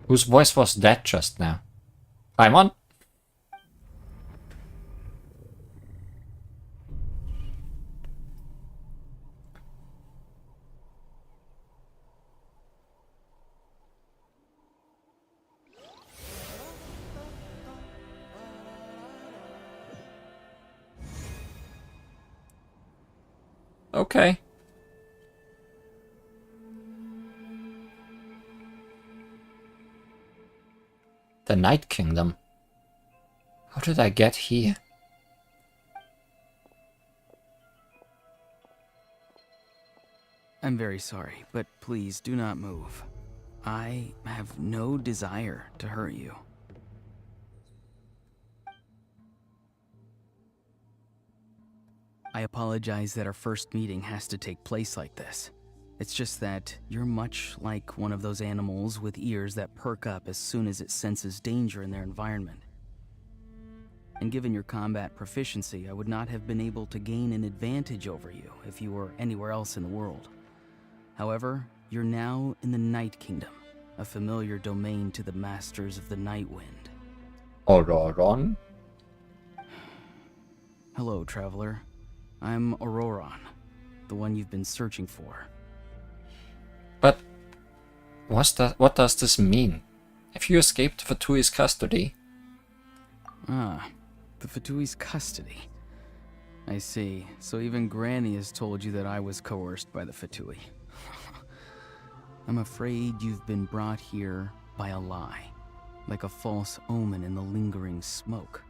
Whose voice was that just now? Paimon? Okay. The Night Kingdom. How did I get here? I'm very sorry, but please do not move. I have no desire to hurt you. I apologize that our first meeting has to take place like this. It's just that you're much like one of those animals with ears that perk up as soon as it senses danger in their environment. And given your combat proficiency, I would not have been able to gain an advantage over you if you were anywhere else in the world. However, you're now in the Night Kingdom, a familiar domain to the Masters of the Night Wind. Auroron? Hello, traveler. I'm Auroron, the one you've been searching for. But what does this mean? Have you escaped Fatui's custody? Ah, the Fatui's custody. I see. So even Granny has told you that I was coerced by the Fatui. I'm afraid you've been brought here by a lie, like a false omen in the lingering smoke.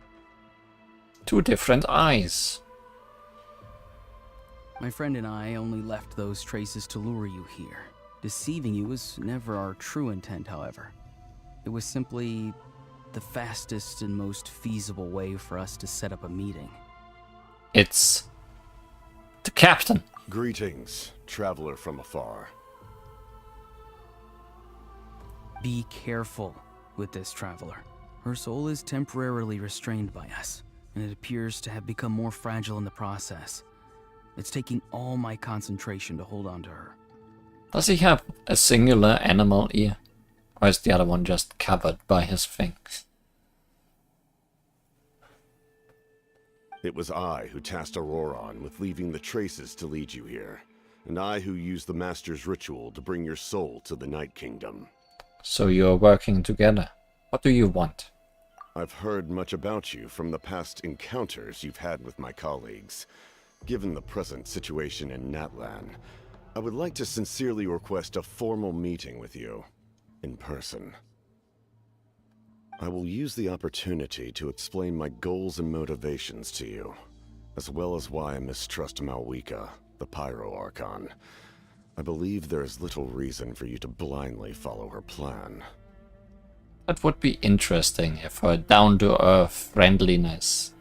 Two different eyes. My friend and I only left those traces to lure you here. Deceiving you was never our true intent, however. It was simply the fastest and most feasible way for us to set up a meeting. It's the captain. Greetings, traveler from afar. Be careful with this traveler. Her soul is temporarily restrained by us, and it appears to have become more fragile in the process. It's taking all my concentration to hold on to her. Does he have a singular animal ear? Or is the other one just covered by his fangs? It was I who tasked Auroron with leaving the traces to lead you here, and I who used the Master's ritual to bring your soul to the Night Kingdom. So you're working together. What do you want? I've heard much about you from the past encounters you've had with my colleagues. Given the present situation in Natlan, I would like to sincerely request a formal meeting with you, in person. I will use the opportunity to explain my goals and motivations to you, as well as why I mistrust Malwika, the Pyro Archon. I believe there is little reason for you to blindly follow her plan. That would be interesting if her down-to-earth friendliness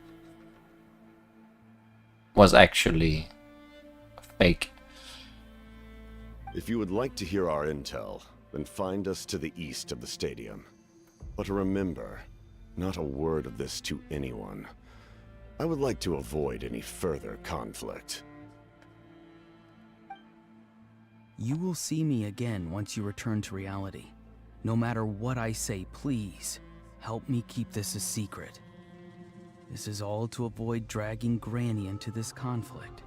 was actually fake. If you would like to hear our intel, then find us to the east of the stadium. But remember, not a word of this to anyone. I would like to avoid any further conflict. You will see me again once you return to reality. No matter what I say, please, help me keep this a secret. This is all to avoid dragging Granny into this conflict.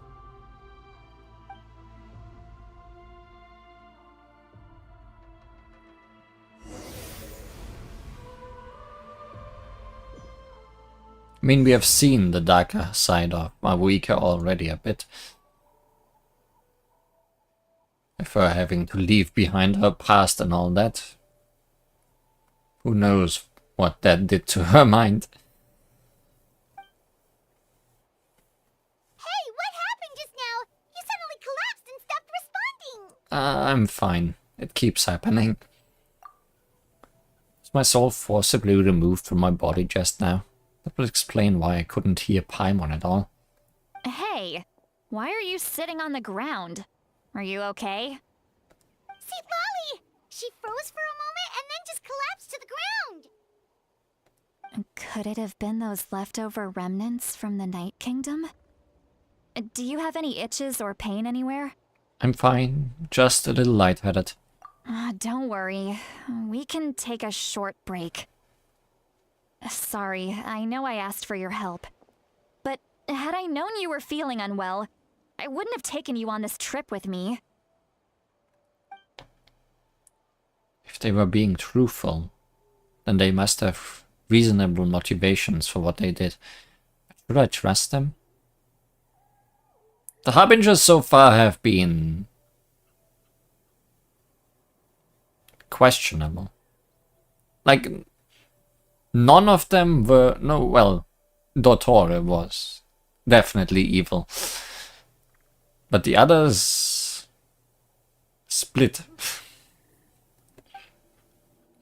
I mean, we have seen the darker side of Malwika already a bit. With her having to leave behind her past and all that. Who knows what that did to her mind. Hey, what happened just now? You suddenly collapsed and stopped responding. I'm fine. It keeps happening. Was my soul forcibly removed from my body just now? That would explain why I couldn't hear Paimon at all. Hey, why are you sitting on the ground? Are you okay? See, Lolly! She froze for a moment and then just collapsed to the ground. Could it have been those leftover remnants from the Night Kingdom? Do you have any itches or pain anywhere? I'm fine, just a little lightheaded. Don't worry. We can take a short break. Sorry, I know I asked for your help. But had I known you were feeling unwell, I wouldn't have taken you on this trip with me. If they were being truthful, then they must have reasonable motivations for what they did. Should I trust them? The Harbingers so far have been questionable. Like, none of them were... No, well, Dottore was definitely evil. But the others... split.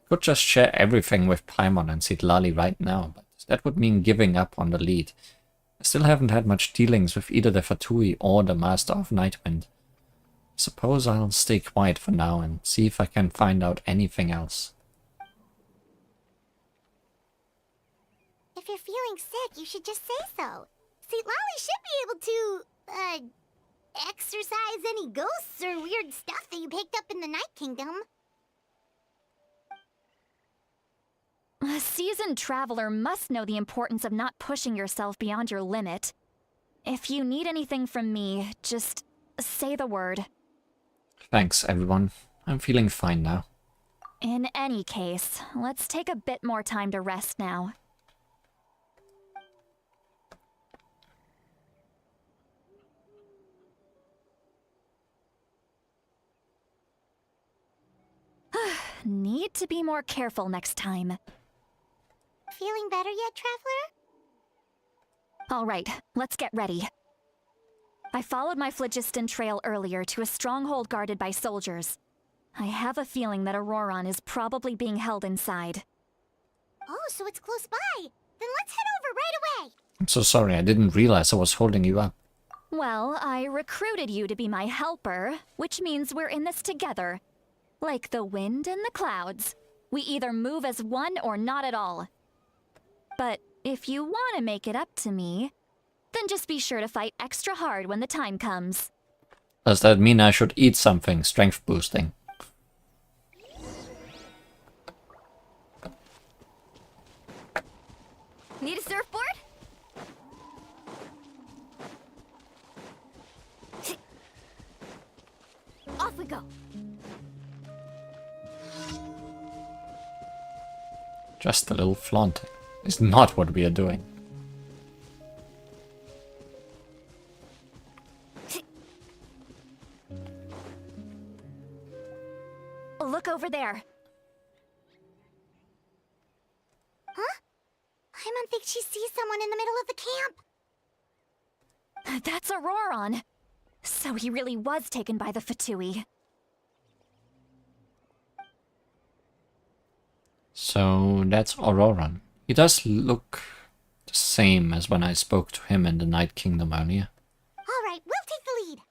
Could just share everything with Paimon and Citlali right now, but that would mean giving up on the lead. I still haven't had much dealings with either the Fatui or the Master of Nightwind. Suppose I'll stay quiet for now and see if I can find out anything else. If you're feeling sick, you should just say so. See, Lolly should be able to, exorcise any ghosts or weird stuff that you picked up in the Night Kingdom. A seasoned traveler must know the importance of not pushing yourself beyond your limit. If you need anything from me, just say the word. Thanks, everyone. I'm feeling fine now. In any case, let's take a bit more time to rest now. Need to be more careful next time. Feeling better yet, Traveler? Alright, let's get ready. I followed my phlogiston trail earlier to a stronghold guarded by soldiers. I have a feeling that Auroron is probably being held inside. Oh, so it's close by. Then let's head over right away. I'm so sorry, I didn't realize I was holding you up. Well, I recruited you to be my helper, which means we're in this together. Like the wind and the clouds. We either move as one or not at all. But if you want to make it up to me, then just be sure to fight extra hard when the time comes. Does that mean I should eat something strength boosting? Need a surfboard? Off we go. Just a little flaunting. Is not what we are doing. Look over there. Huh? Paimon thinks she sees someone in the middle of the camp. That's Auroron. So he really was taken by the Fatui. So that's Auroron. He does look the same as when I spoke to him in the Night Kingdom earlier. All right, we'll take the lead.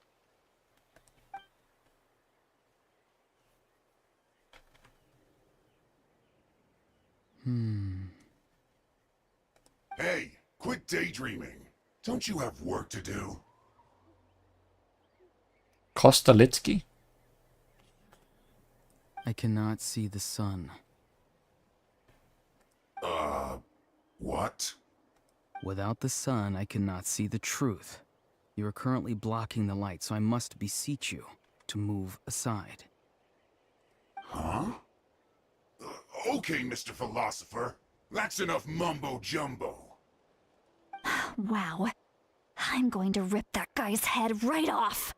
Hey, quit daydreaming. Don't you have work to do? Kostalitsky? I cannot see the sun. What? Without the sun, I cannot see the truth. You are currently blocking the light, so I must beseech you to move aside. Huh? Okay, Mr. Philosopher. That's enough mumbo-jumbo. Wow. I'm going to rip that guy's head right off.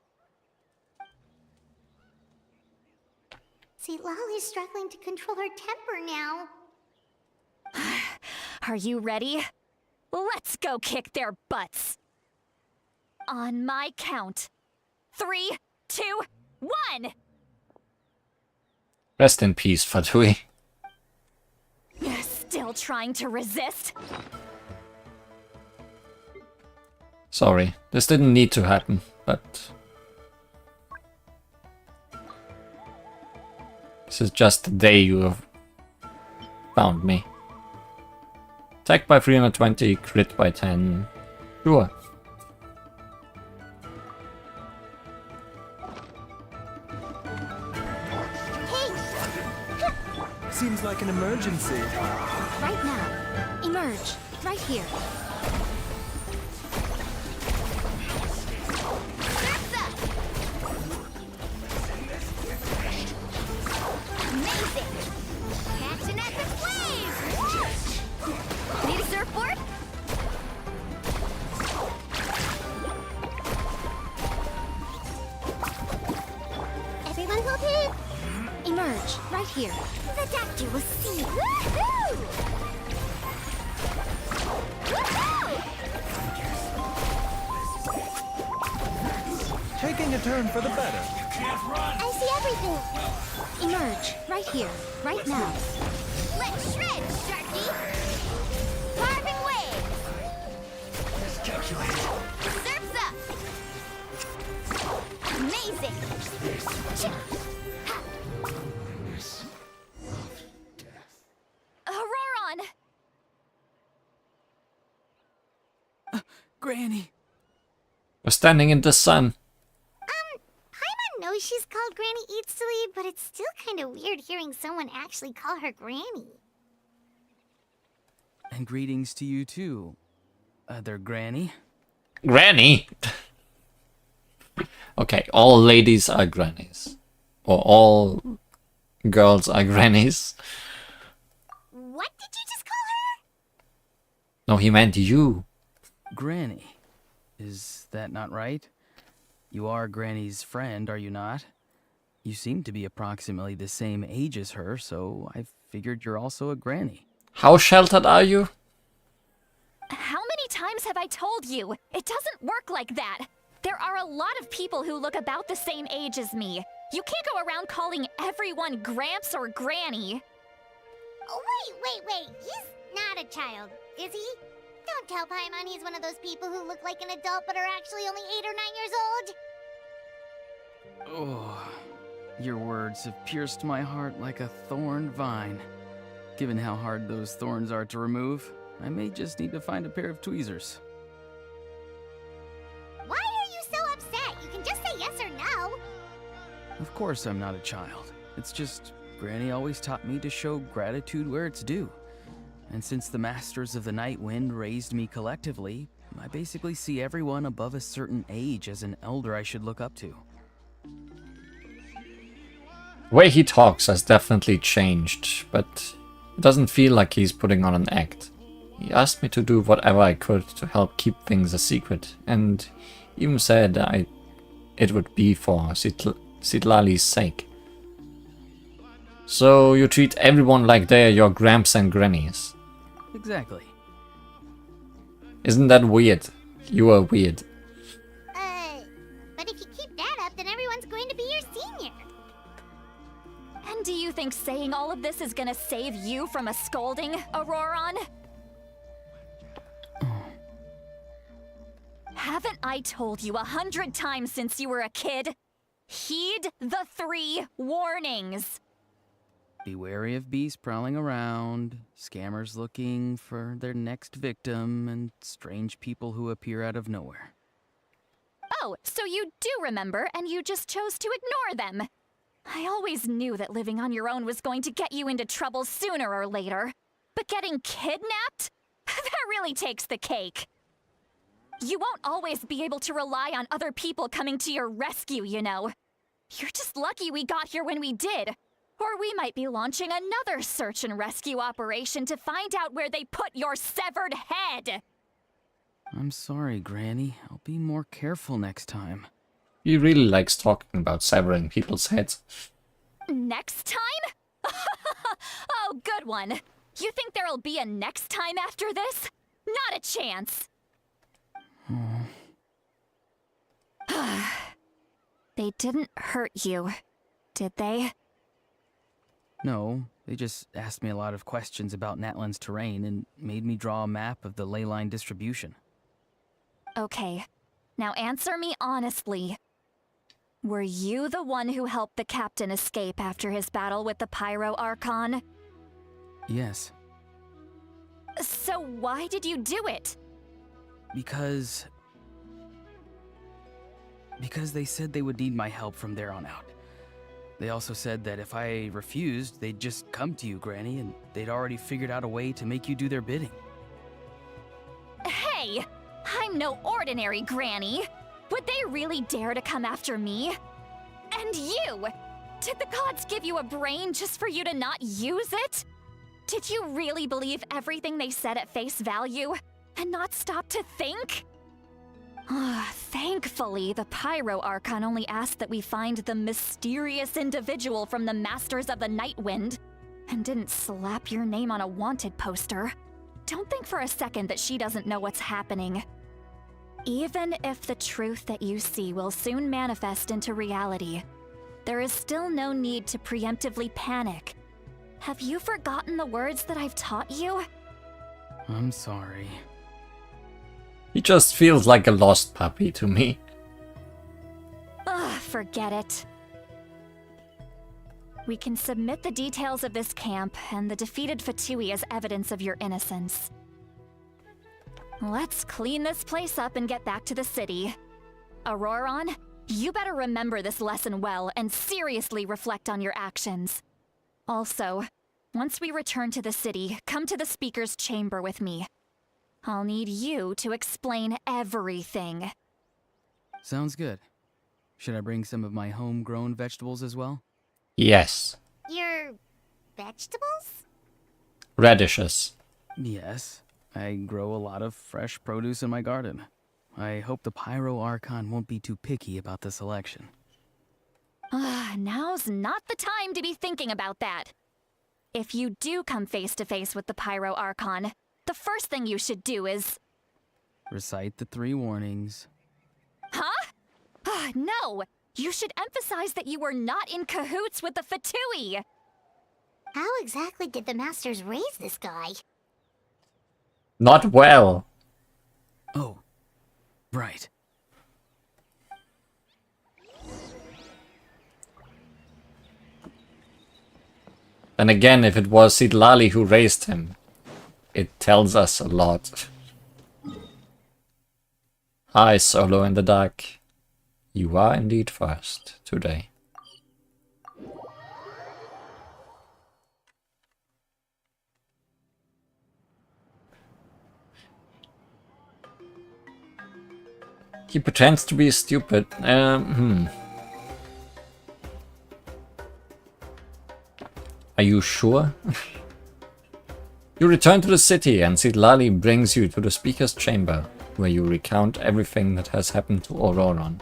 St. Lolly's struggling to control her temper now. Are you ready? Let's go kick their butts. On my count. 3, 2, 1! Rest in peace, Fatui. Still trying to resist? Sorry, this didn't need to happen, but... This is just the day you have found me. Attack by 320, crit by 10. Sure. Seems like an emergency. Right now. Emerge. Right here. Amazing! Catching at the flames! Need a surfboard? Everyone hold it! Emerge. Right here. The doctor will see. Woohoo! Taking a turn for the better. I see everything. Emerge. Right here. Right now. Let's shred, Sharky! Carving waves! Surf's up! Amazing! Auroron! Granny! We're standing in the sun. Paimon knows she's called Granny Eatsley, but it's still kind of weird hearing someone actually call her Granny. And greetings to you too, other Granny. Granny? Okay, all ladies are grannies. Or all girls are grannies. What did you just call her? No, he meant you. Granny. Is that not right? You are Granny's friend, are you not? You seem to be approximately the same age as her, so I figured you're also a Granny. How sheltered are you? How many times have I told you? It doesn't work like that. There are a lot of people who look about the same age as me. You can't go around calling everyone Gramps or Granny. Oh, wait. He's not a child, is he? Don't tell Paimon he's one of those people who look like an adult but are actually only 8 or 9 years old. Oh, your words have pierced my heart like a thorn vine. Given how hard those thorns are to remove, I may just need to find a pair of tweezers. Why are you so upset? You can just say yes or no. Of course I'm not a child. It's just Granny always taught me to show gratitude where it's due. And since the Masters of the Night Wind raised me collectively, I basically see everyone above a certain age as an elder I should look up to. The way he talks has definitely changed, but it doesn't feel like he's putting on an act. He asked me to do whatever I could to help keep things a secret, and even said it would be for Citlali's sake. So you treat everyone like they're your gramps and grannies. Exactly. Isn't that weird? You are weird. But if you keep that up, then everyone's going to be your senior. And do you think saying all of this is gonna save you from a scolding, Auroron? Haven't I told you 100 times since you were a kid? Heed the 3 warnings. Be wary of beasts prowling around, scammers looking for their next victim, and strange people who appear out of nowhere. Oh, so you do remember, and you just chose to ignore them. I always knew that living on your own was going to get you into trouble sooner or later. But getting kidnapped? That really takes the cake. You won't always be able to rely on other people coming to your rescue, you know. You're just lucky we got here when we did. Or we might be launching another search and rescue operation to find out where they put your severed head. I'm sorry, Granny. I'll be more careful next time. He really likes talking about severing people's heads. Next time? Oh, good one. You think there'll be a next time after this? Not a chance. They didn't hurt you, did they? No, they just asked me a lot of questions about Natlan's terrain and made me draw a map of the ley line distribution. Okay, now answer me honestly. Were you the one who helped the captain escape after his battle with the Pyro Archon? Yes. So why did you do it? Because they said they would need my help from there on out. They also said that if I refused, they'd just come to you, Granny, and they'd already figured out a way to make you do their bidding. Hey! I'm no ordinary Granny! Would they really dare to come after me? And you! Did the gods give you a brain just for you to not use it? Did you really believe everything they said at face value, and not stop to think? Thankfully, the Pyro Archon only asked that we find the mysterious individual from the Masters of the Night Wind, and didn't slap your name on a wanted poster. Don't think for a second that she doesn't know what's happening. Even if the truth that you see will soon manifest into reality, there is still no need to preemptively panic. Have you forgotten the words that I've taught you? I'm sorry. He just feels like a lost puppy to me. Ugh, forget it. We can submit the details of this camp and the defeated Fatui as evidence of your innocence. Let's clean this place up and get back to the city. Auroron, you better remember this lesson well and seriously reflect on your actions. Also, once we return to the city, come to the speaker's chamber with me. I'll need you to explain everything. Sounds good. Should I bring some of my homegrown vegetables as well? Yes. Your vegetables? Radishes. Yes. I grow a lot of fresh produce in my garden. I hope the Pyro Archon won't be too picky about the selection. Now's not the time to be thinking about that. If you do come face to face with the Pyro Archon, the first thing you should do is... Recite the 3 warnings. Huh? No! You should emphasize that you were not in cahoots with the Fatui! How exactly did the Masters raise this guy? Not well. Oh, right. And again, if it was Sidlali who raised him, it tells us a lot. Hi, Solo in the Dark. You are indeed first today. He pretends to be stupid. Are you sure? You return to the city and Sidlali brings you to the speaker's chamber, where you recount everything that has happened to Auroron.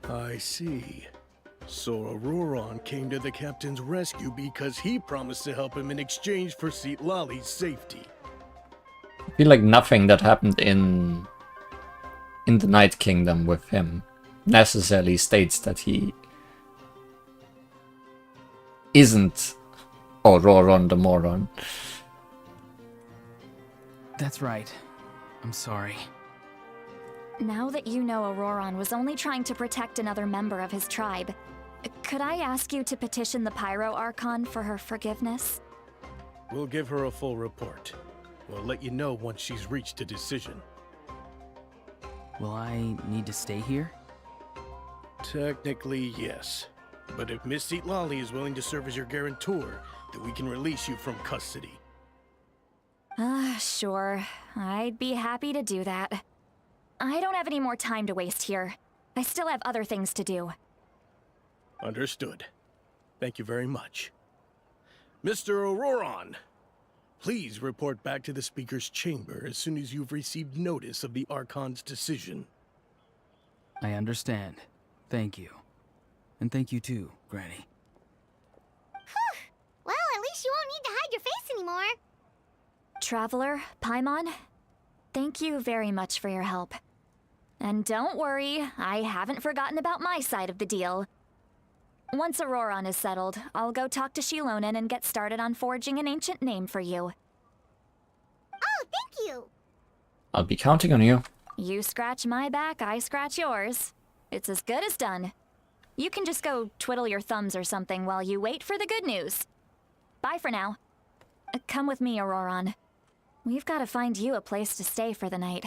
I see. So Auroron came to the captain's rescue because he promised to help him in exchange for Sidlali's safety. I feel like nothing that happened in the Night Kingdom with him necessarily states that he isn't Auroron the Moron. That's right. I'm sorry. Now that you know Auroron was only trying to protect another member of his tribe, could I ask you to petition the Pyro Archon for her forgiveness? We'll give her a full report. We'll let you know once she's reached a decision. Will I need to stay here? Technically, yes. But if Miss Sidlali is willing to serve as your guarantor, then we can release you from custody. Sure. I'd be happy to do that. I don't have any more time to waste here. I still have other things to do. Understood. Thank you very much. Mr. Auroron, please report back to the speaker's chamber as soon as you've received notice of the Archon's decision. I understand. Thank you. And thank you too, Granny. Well, at least you won't need to hide your face anymore. Traveler, Paimon, thank you very much for your help. And don't worry, I haven't forgotten about my side of the deal. Once Auroron is settled, I'll go talk to Shilonen and get started on forging an ancient name for you. Oh, thank you. I'll be counting on you. You scratch my back, I scratch yours. It's as good as done. You can just go twiddle your thumbs or something while you wait for the good news. Bye for now. Come with me, Auroron. We've got to find you a place to stay for the night.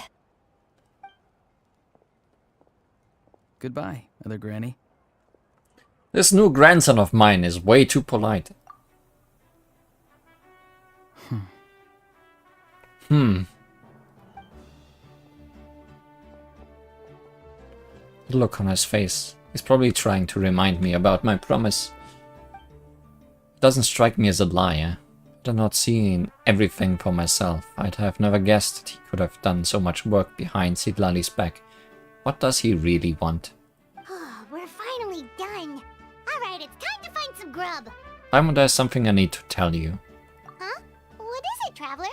Goodbye, Other Granny. This new grandson of mine is way too polite. The look on his face. He's probably trying to remind me about my promise. It doesn't strike me as a liar. After not seeing everything for myself, I'd have never guessed that he could have done so much work behind Sidlali's back. What does he really want? We're finally done. Alright, it's time to find some grub. Paimon, there's something I need to tell you. Huh? What is it, Traveler?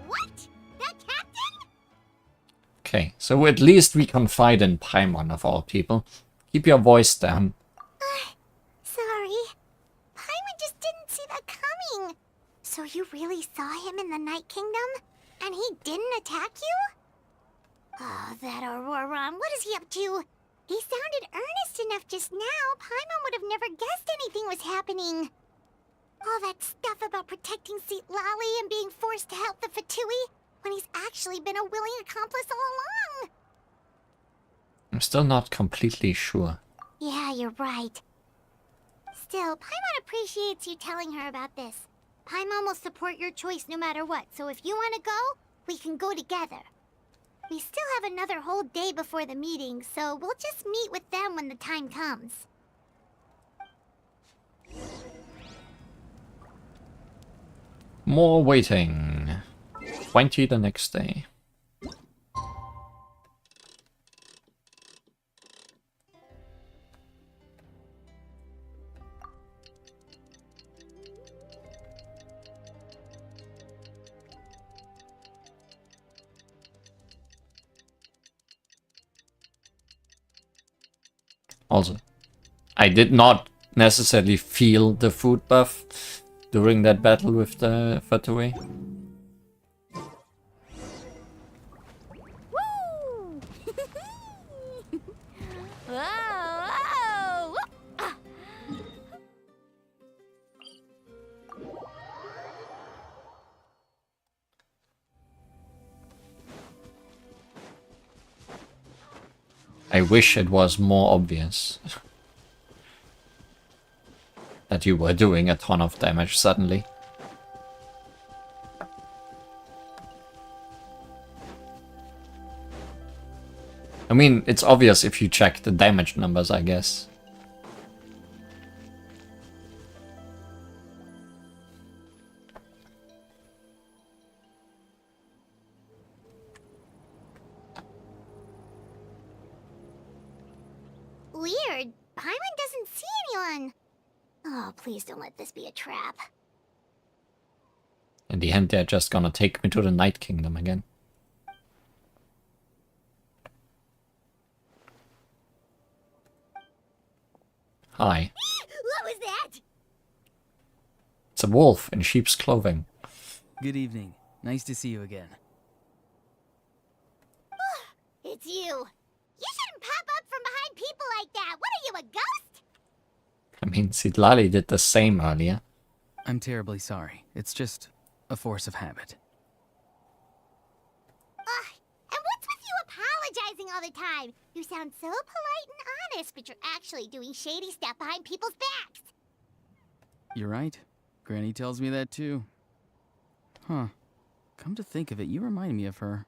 What? That captain? Okay, so at least we confide in Paimon of all people. Keep your voice down. Sorry. Paimon just didn't see that coming. So you really saw him in the Night Kingdom? And he didn't attack you? Oh, that Auroron, what is he up to? He sounded earnest enough just now. Paimon would have never guessed anything was happening. All that stuff about protecting Lali and being forced to help the Fatui, when he's actually been a willing accomplice all along. I'm still not completely sure. Yeah, you're right. Still, Paimon appreciates you telling her about this. Paimon will support your choice no matter what, so if you want to go, we can go together. We still have another whole day before the meeting, so we'll just meet with them when the time comes. More waiting. 20 the next day. Also, I did not necessarily feel the food buff during that battle with the Fatui. Woo! Whoa! I wish it was more obvious that you were doing a ton of damage suddenly. I mean, it's obvious if you check the damage numbers, I guess. Weird. Paimon doesn't see anyone. Oh, please don't let this be a trap. In the end, they're just gonna take me to the Night Kingdom again. Hi. What was that? It's a wolf in sheep's clothing. Good evening. Nice to see you again. It's you. You shouldn't pop up from behind people like that. What are you, a ghost? I mean, Sidlali did the same earlier. I'm terribly sorry. It's just a force of habit. And what's with you apologizing all the time? You sound so polite and honest, but you're actually doing shady stuff behind people's backs. You're right. Granny tells me that too. Huh. Come to think of it, you remind me of her.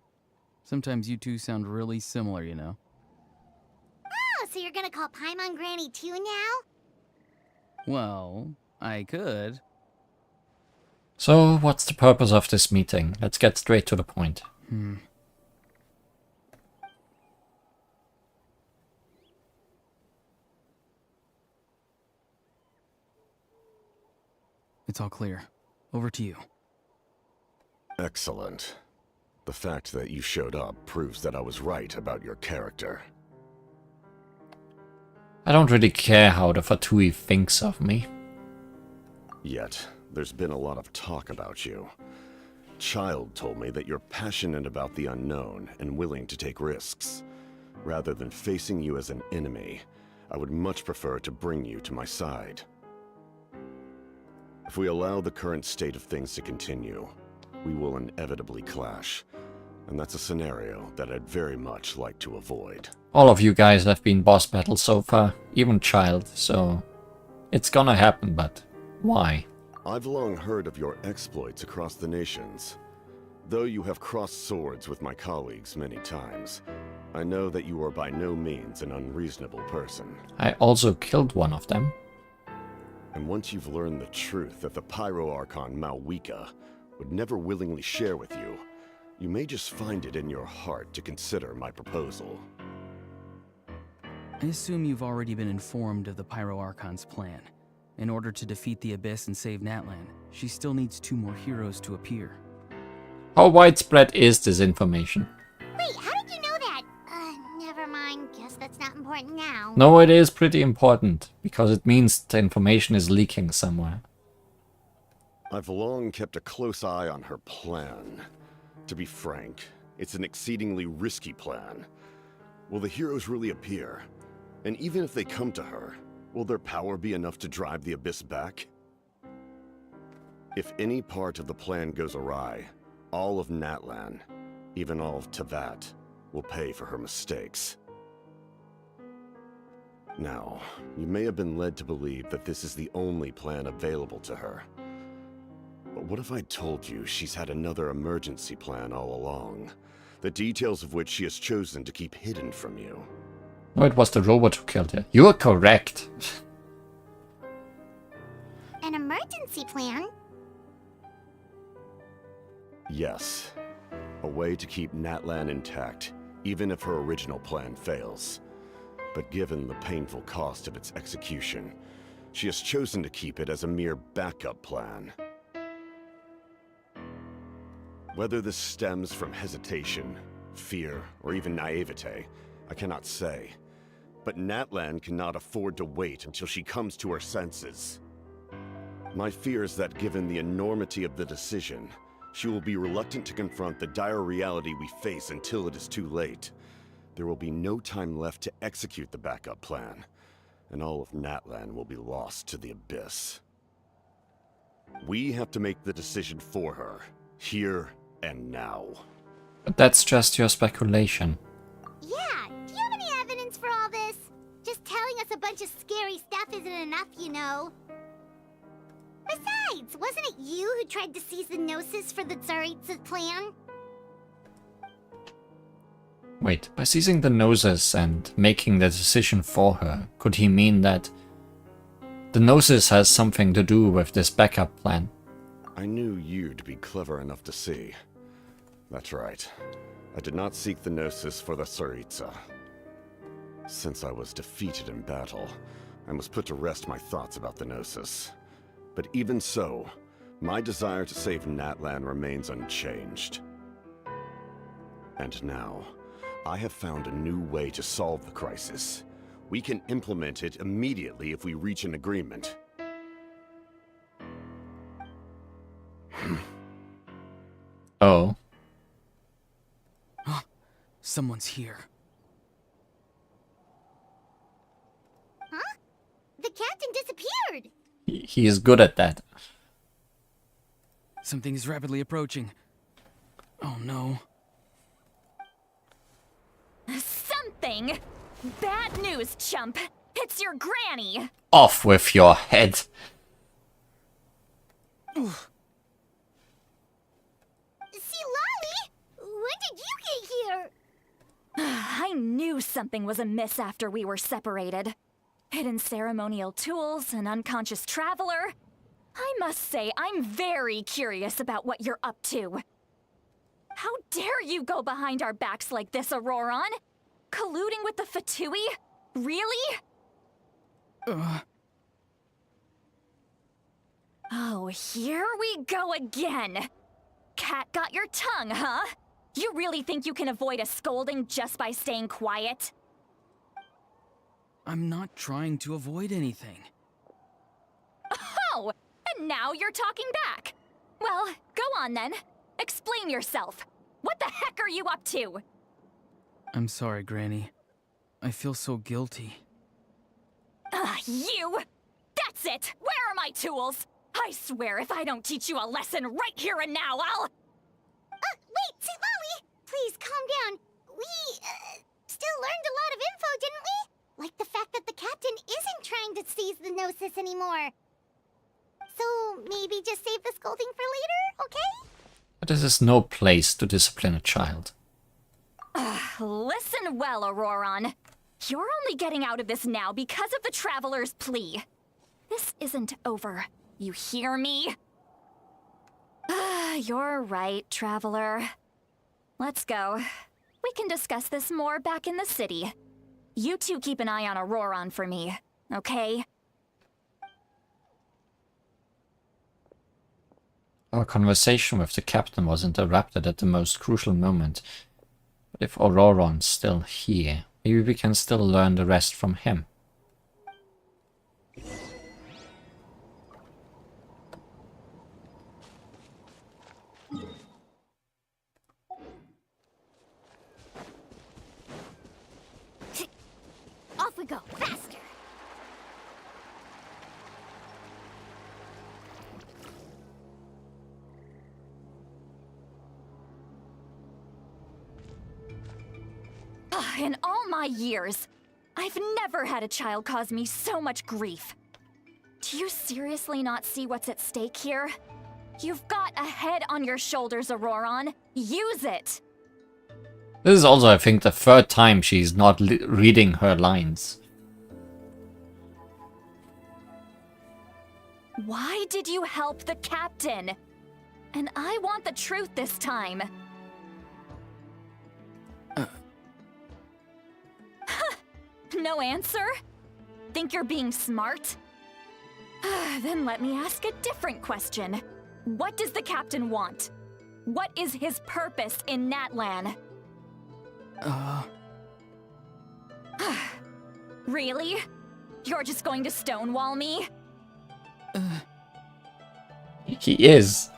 Sometimes you two sound really similar, you know. Oh, so you're gonna call Paimon Granny too now? Well, I could. So, what's the purpose of this meeting? Let's get straight to the point. It's all clear. Over to you. Excellent. The fact that you showed up proves that I was right about your character. I don't really care how the Fatui thinks of me. Yet, there's been a lot of talk about you. Child told me that you're passionate about the unknown and willing to take risks. Rather than facing you as an enemy, I would much prefer to bring you to my side. If we allow the current state of things to continue, we will inevitably clash. And that's a scenario that I'd very much like to avoid. All of you guys have been boss battles so far, even Child, so it's gonna happen, but why? I've long heard of your exploits across the nations. Though you have crossed swords with my colleagues many times, I know that you are by no means an unreasonable person. I also killed one of them. And once you've learned the truth that the Pyro Archon Malwika would never willingly share with you, you may just find it in your heart to consider my proposal. I assume you've already been informed of the Pyro Archon's plan. In order to defeat the Abyss and save Natlan, she still needs 2 more heroes to appear. How widespread is this information? Wait, how did you know that? Never mind. Guess that's not important now. No, it is pretty important, because it means the information is leaking somewhere. I've long kept a close eye on her plan. To be frank, it's an exceedingly risky plan. Will the heroes really appear? And even if they come to her, will their power be enough to drive the Abyss back? If any part of the plan goes awry, all of Natlan, even all of Tevat, will pay for her mistakes. Now, you may have been led to believe that this is the only plan available to her. But what if I told you she's had another emergency plan all along, the details of which she has chosen to keep hidden from you? No, it was the robot who killed her. You are correct. An emergency plan? Yes. A way to keep Natlan intact, even if her original plan fails. But given the painful cost of its execution, she has chosen to keep it as a mere backup plan. Whether this stems from hesitation, fear, or even naivete, I cannot say. But Natlan cannot afford to wait until she comes to her senses. My fear is that given the enormity of the decision, she will be reluctant to confront the dire reality we face until it is too late. There will be no time left to execute the backup plan, and all of Natlan will be lost to the Abyss. We have to make the decision for her, here and now. But that's just your speculation. Yeah, do you have any evidence for all this? Just telling us a bunch of scary stuff isn't enough, you know. Besides, wasn't it you who tried to seize the Gnosis for the Tsaritsa's plan? Wait, by seizing the Gnosis and making the decision for her, could he mean that the Gnosis has something to do with this backup plan? I knew you'd be clever enough to see. That's right. I did not seek the Gnosis for the Tsaritsa. Since I was defeated in battle, I must put to rest my thoughts about the Gnosis. But even so, my desire to save Natlan remains unchanged. And now, I have found a new way to solve the crisis. We can implement it immediately if we reach an agreement. Oh. Someone's here. Huh? The captain disappeared! He is good at that. Something is rapidly approaching. Oh no. Something? Bad news, chump. It's your granny. Off with your head. See, Lolly? When did you get here? I knew something was amiss after we were separated. Hidden ceremonial tools, an unconscious traveler. I must say, I'm very curious about what you're up to. How dare you go behind our backs like this, Auroron? Colluding with the Fatui? Really? Oh, here we go again. Cat got your tongue, huh? You really think you can avoid a scolding just by staying quiet? I'm not trying to avoid anything. Oh, and now you're talking back. Well, go on then. Explain yourself. What the heck are you up to? I'm sorry, Granny. I feel so guilty. You! That's it! Where are my tools? I swear if I don't teach you a lesson right here and now, I'll... Wait, Lolly! Please, calm down. We, still learned a lot of info, didn't we? Like the fact that the captain isn't trying to seize the Gnosis anymore. So, maybe just save the scolding for later, okay? But this is no place to discipline a child. Listen well, Auroron. You're only getting out of this now because of the Traveler's plea. This isn't over. You hear me? You're right, Traveler. Let's go. We can discuss this more back in the city. You two keep an eye on Auroron for me, okay? Our conversation with the captain was interrupted at the most crucial moment. But if Auroron's still here, maybe we can still learn the rest from him. Off we go, faster! In all my years, I've never had a child cause me so much grief. Do you seriously not see what's at stake here? You've got a head on your shoulders, Auroron. Use it! This is also, I think, the third time she's not reading her lines. Why did you help the captain? And I want the truth this time. No answer? Think you're being smart? Then let me ask a different question. What does the captain want? What is his purpose in Natlan? Really? You're just going to stonewall me? He is.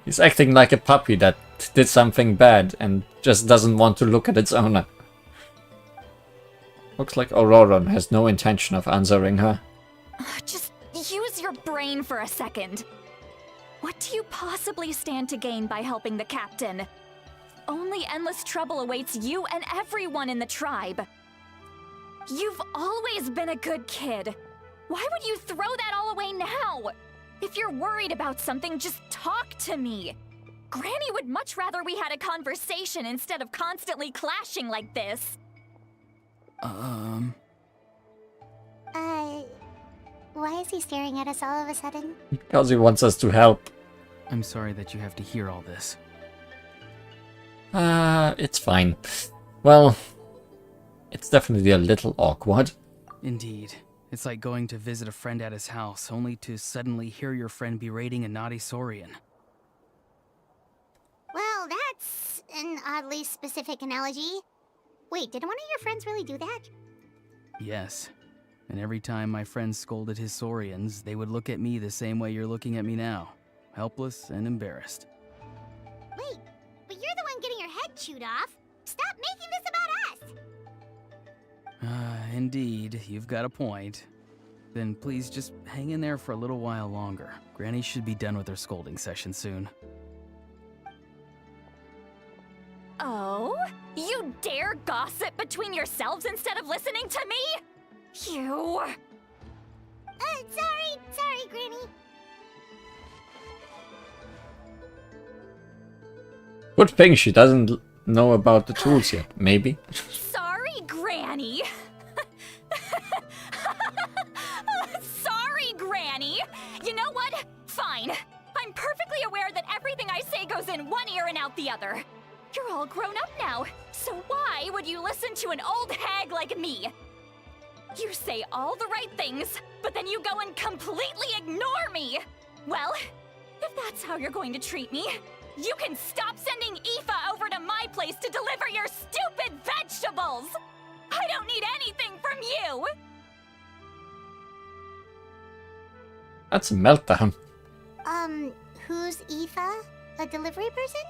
He's acting like a puppy that did something bad and just doesn't want to look at its owner. Looks like Auroron has no intention of answering her. Just use your brain for a second. What do you possibly stand to gain by helping the captain? Only endless trouble awaits you and everyone in the tribe. You've always been a good kid. Why would you throw that all away now? If you're worried about something, just talk to me. Granny would much rather we had a conversation instead of constantly clashing like this. Why is he staring at us all of a sudden? Because he wants us to help. I'm sorry that you have to hear all this. It's fine. Well, it's definitely a little awkward. Indeed. It's like going to visit a friend at his house, only to suddenly hear your friend berating a naughty Saurian. Well, that's an oddly specific analogy. Wait, did one of your friends really do that? Yes. And every time my friend scolded his Saurians, they would look at me the same way you're looking at me now. Helpless and embarrassed. Wait, but you're the one getting your head chewed off. Stop making this about us! Indeed, you've got a point. Then please just hang in there for a little while longer. Granny should be done with her scolding session soon. Oh? You dare gossip between yourselves instead of listening to me? You... Sorry, Granny. Good thing she doesn't know about the tools yet, maybe. Sorry, Granny. Sorry, Granny. You know what? Fine. I'm perfectly aware that everything I say goes in one ear and out the other. You're all grown up now, so why would you listen to an old hag like me? You say all the right things, but then you go and completely ignore me! Well, if that's how you're going to treat me, you can stop sending Aoife over to my place to deliver your stupid vegetables! I don't need anything from you! That's a meltdown. Who's Aoife? A delivery person?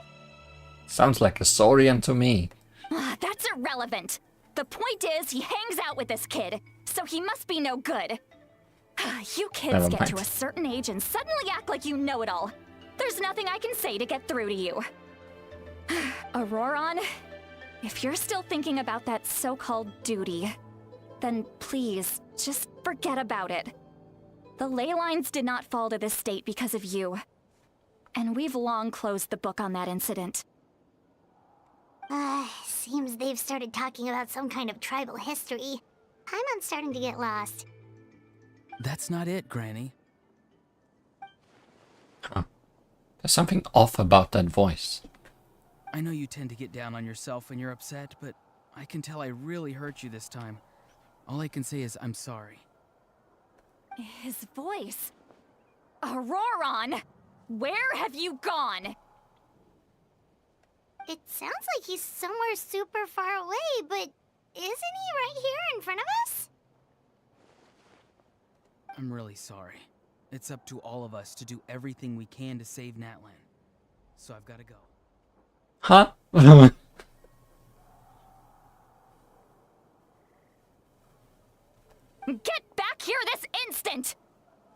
Sounds like a Saurian to me. That's irrelevant. The point is, he hangs out with this kid, so he must be no good. You kids Never get mind. to a certain age and suddenly act like you know it all. There's nothing I can say to get through to you. Auroron, if you're still thinking about that so-called duty, then please, just forget about it. The ley lines did not fall to this state because of you. And we've long closed the book on that incident. Seems they've started talking about some kind of tribal history. I'm starting to get lost. That's not it, Granny. There's something off about that voice. I know you tend to get down on yourself when you're upset, but I can tell I really hurt you this time. All I can say is I'm sorry. His voice. Auroron! Where have you gone? It sounds like he's somewhere super far away, but isn't he right here in front of us? I'm really sorry. It's up to all of us to do everything we can to save Natlan. So I've got to go. Huh? Get back here this instant!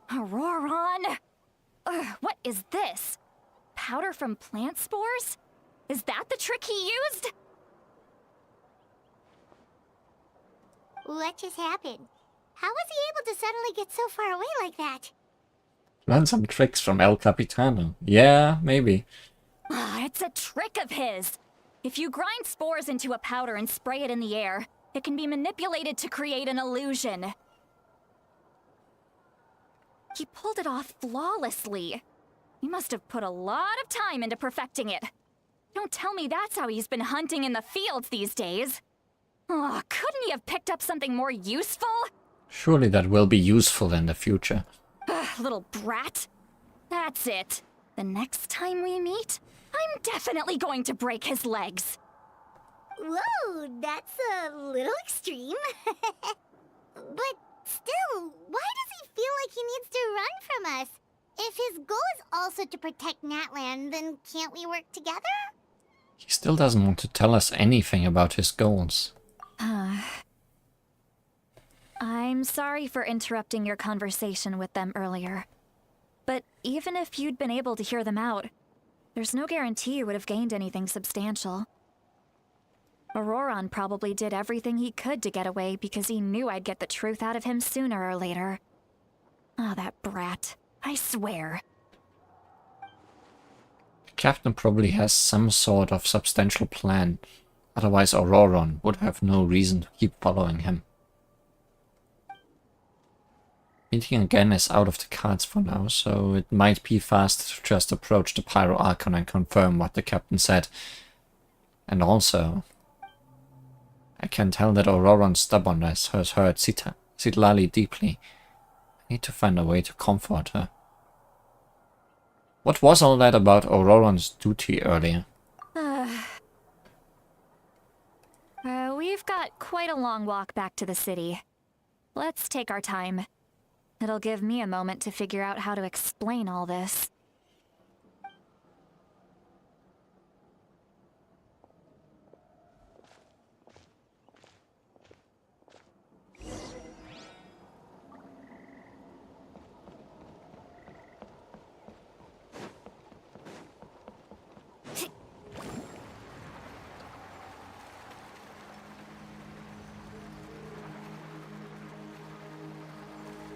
Auroron! What is this? Powder from plant spores? Is that the trick he used? What just happened? How was he able to suddenly get so far away like that? Learn some tricks from El Capitano. Yeah, maybe. It's a trick of his. If you grind spores into a powder and spray it in the air, it can be manipulated to create an illusion. He pulled it off flawlessly. He must have put a lot of time into perfecting it. Don't tell me that's how he's been hunting in the fields these days. Oh, couldn't he have picked up something more useful? Surely that will be useful in the future. Little brat. That's it. The next time we meet, I'm definitely going to break his legs. Whoa, that's a little extreme. But still, why does he feel like he needs to run from us? If his goal is also to protect Natlan, then can't we work together? He still doesn't want to tell us anything about his goals. I'm sorry for interrupting your conversation with them earlier. But even if you'd been able to hear them out, there's no guarantee you would have gained anything substantial. Auroron probably did everything he could to get away because he knew I'd get the truth out of him sooner or later. Ah, that brat. I swear. The captain probably has some sort of substantial plan. Otherwise Auroron would have no reason to keep following him. Meeting again is out of the cards for now, so it might be faster to just approach the Pyro Archon and confirm what the captain said. And also, I can tell that Auroron's stubbornness has hurt Citlali deeply. I need to find a way to comfort her. What was all that about Auroron's duty earlier? We've got quite a long walk back to the city. Let's take our time. It'll give me a moment to figure out how to explain all this.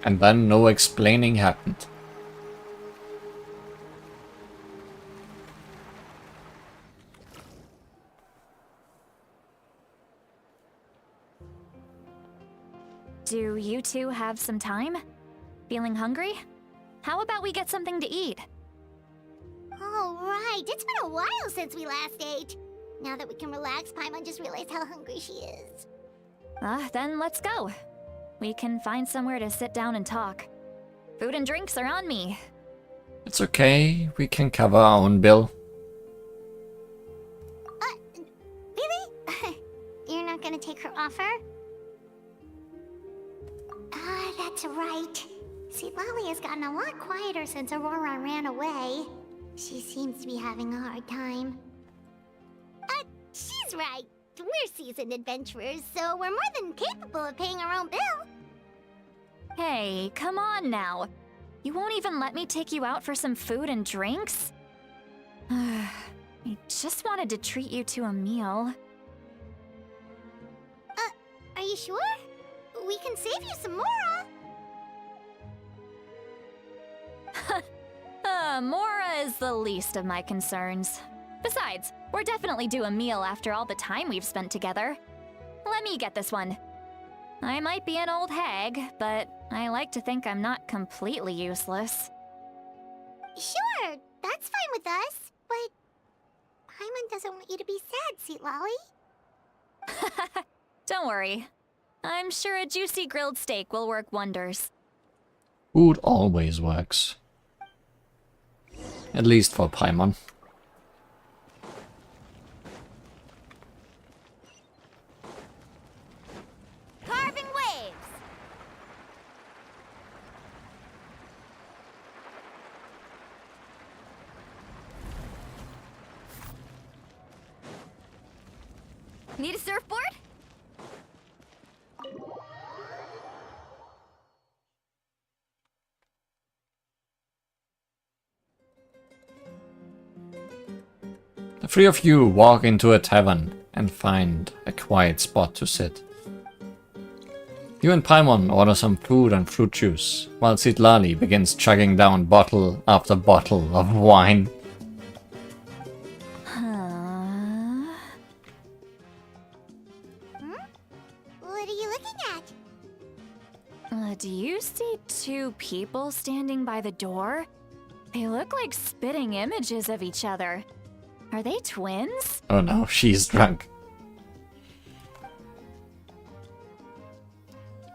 And then no explaining happened. Do you two have some time? Feeling hungry? How about we get something to eat? Oh, right. It's been a while since we last ate. Now that we can relax, Paimon just realized how hungry she is. Then let's go. we can find somewhere to sit down and talk. Food and drinks are on me. It's okay, we can cover our own bill. Really? You're not gonna take her offer? Ah, that's right. See, Lolly has gotten a lot quieter since Aurora ran away. She seems to be having a hard time. She's right. We're seasoned adventurers, so we're more than capable of paying our own bill. Hey, come on now. You won't even let me take you out for some food and drinks? I just wanted to treat you to a meal. Are you sure? We can save you some more, Mora is the least of my concerns. Besides, we're definitely due a meal after all the time we've spent together. Let me get this one. I might be an old hag, but I like to think I'm not completely useless. Sure, that's fine with us, but Paimon doesn't want you to be sad, Sweet Lolly. Don't worry. I'm sure a juicy grilled steak will work wonders. Food always works. At least for Paimon. Carving waves! Need a surfboard? The three of you walk into a tavern and find a quiet spot to sit. You and Paimon order some food and fruit juice, while Citlali begins chugging down bottle after bottle of wine. What are you looking at? Do you see two people standing by the door? They look like spitting images of each other. Are they twins? Oh no, she's drunk.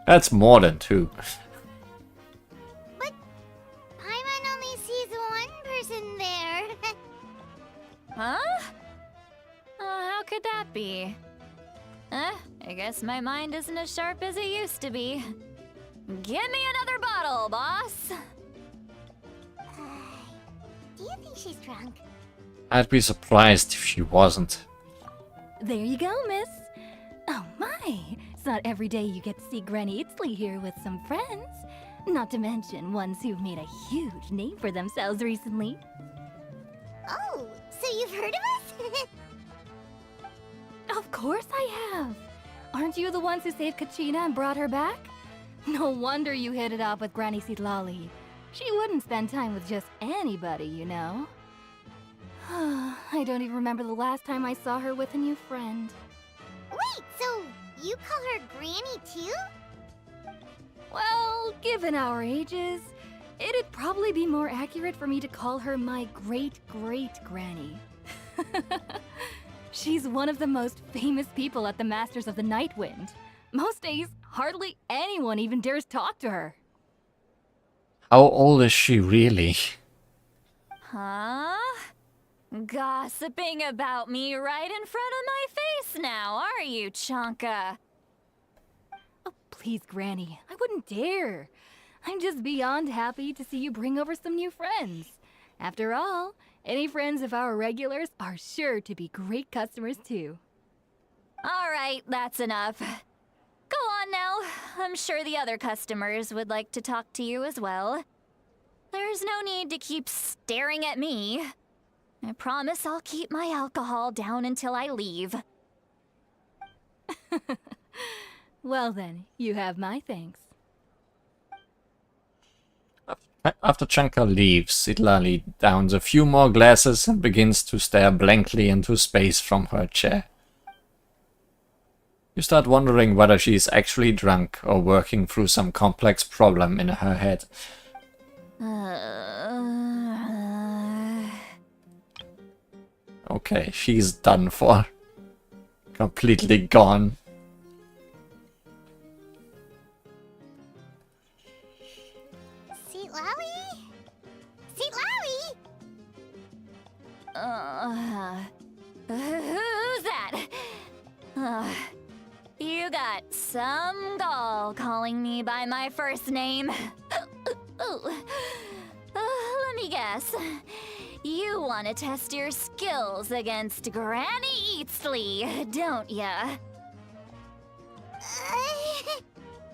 That's more than two. But Paimon only sees one person there. Huh? How could that be? I guess my mind isn't as sharp as it used to be. Give me another bottle, boss! Do you think she's drunk? I'd be surprised if she wasn't. There you go, miss. Oh my, it's not every day you get to see Granny Itzley here with some friends. Not to mention ones who've made a huge name for themselves recently. Oh, so you've heard of us? Of course I have. Aren't you the ones who saved Kachina and brought her back? No wonder you hit it off with Granny Citlali. She wouldn't spend time with just anybody, you know. I don't even remember the last time I saw her with a new friend. Wait, so you call her Granny too? Well, given our ages, it'd probably be more accurate for me to call her my great-great-granny. She's one of the most famous people at the Masters of the Night Wind. Most days, hardly anyone even dares talk to her. How old is she really? Huh? Gossiping about me right in front of my face now, are you, Chonka? Oh, please, Granny, I wouldn't dare. I'm just beyond happy to see you bring over some new friends. After all, any friends of our regulars are sure to be great customers too. All right, that's enough. Go on now. I'm sure the other customers would like to talk to you as well. There's no need to keep staring at me. I promise I'll keep my alcohol down until I leave. Well then, you have my thanks. After Chanka leaves, Citlali downs a few more glasses and begins to stare blankly into space from her chair. You start wondering whether she is actually drunk or working through some complex problem in her head. Okay, she's done for. Completely gone. Who's that? You got some gall calling me by my first name. Let me guess. You want to test your skills against Granny Eatsley, don't ya?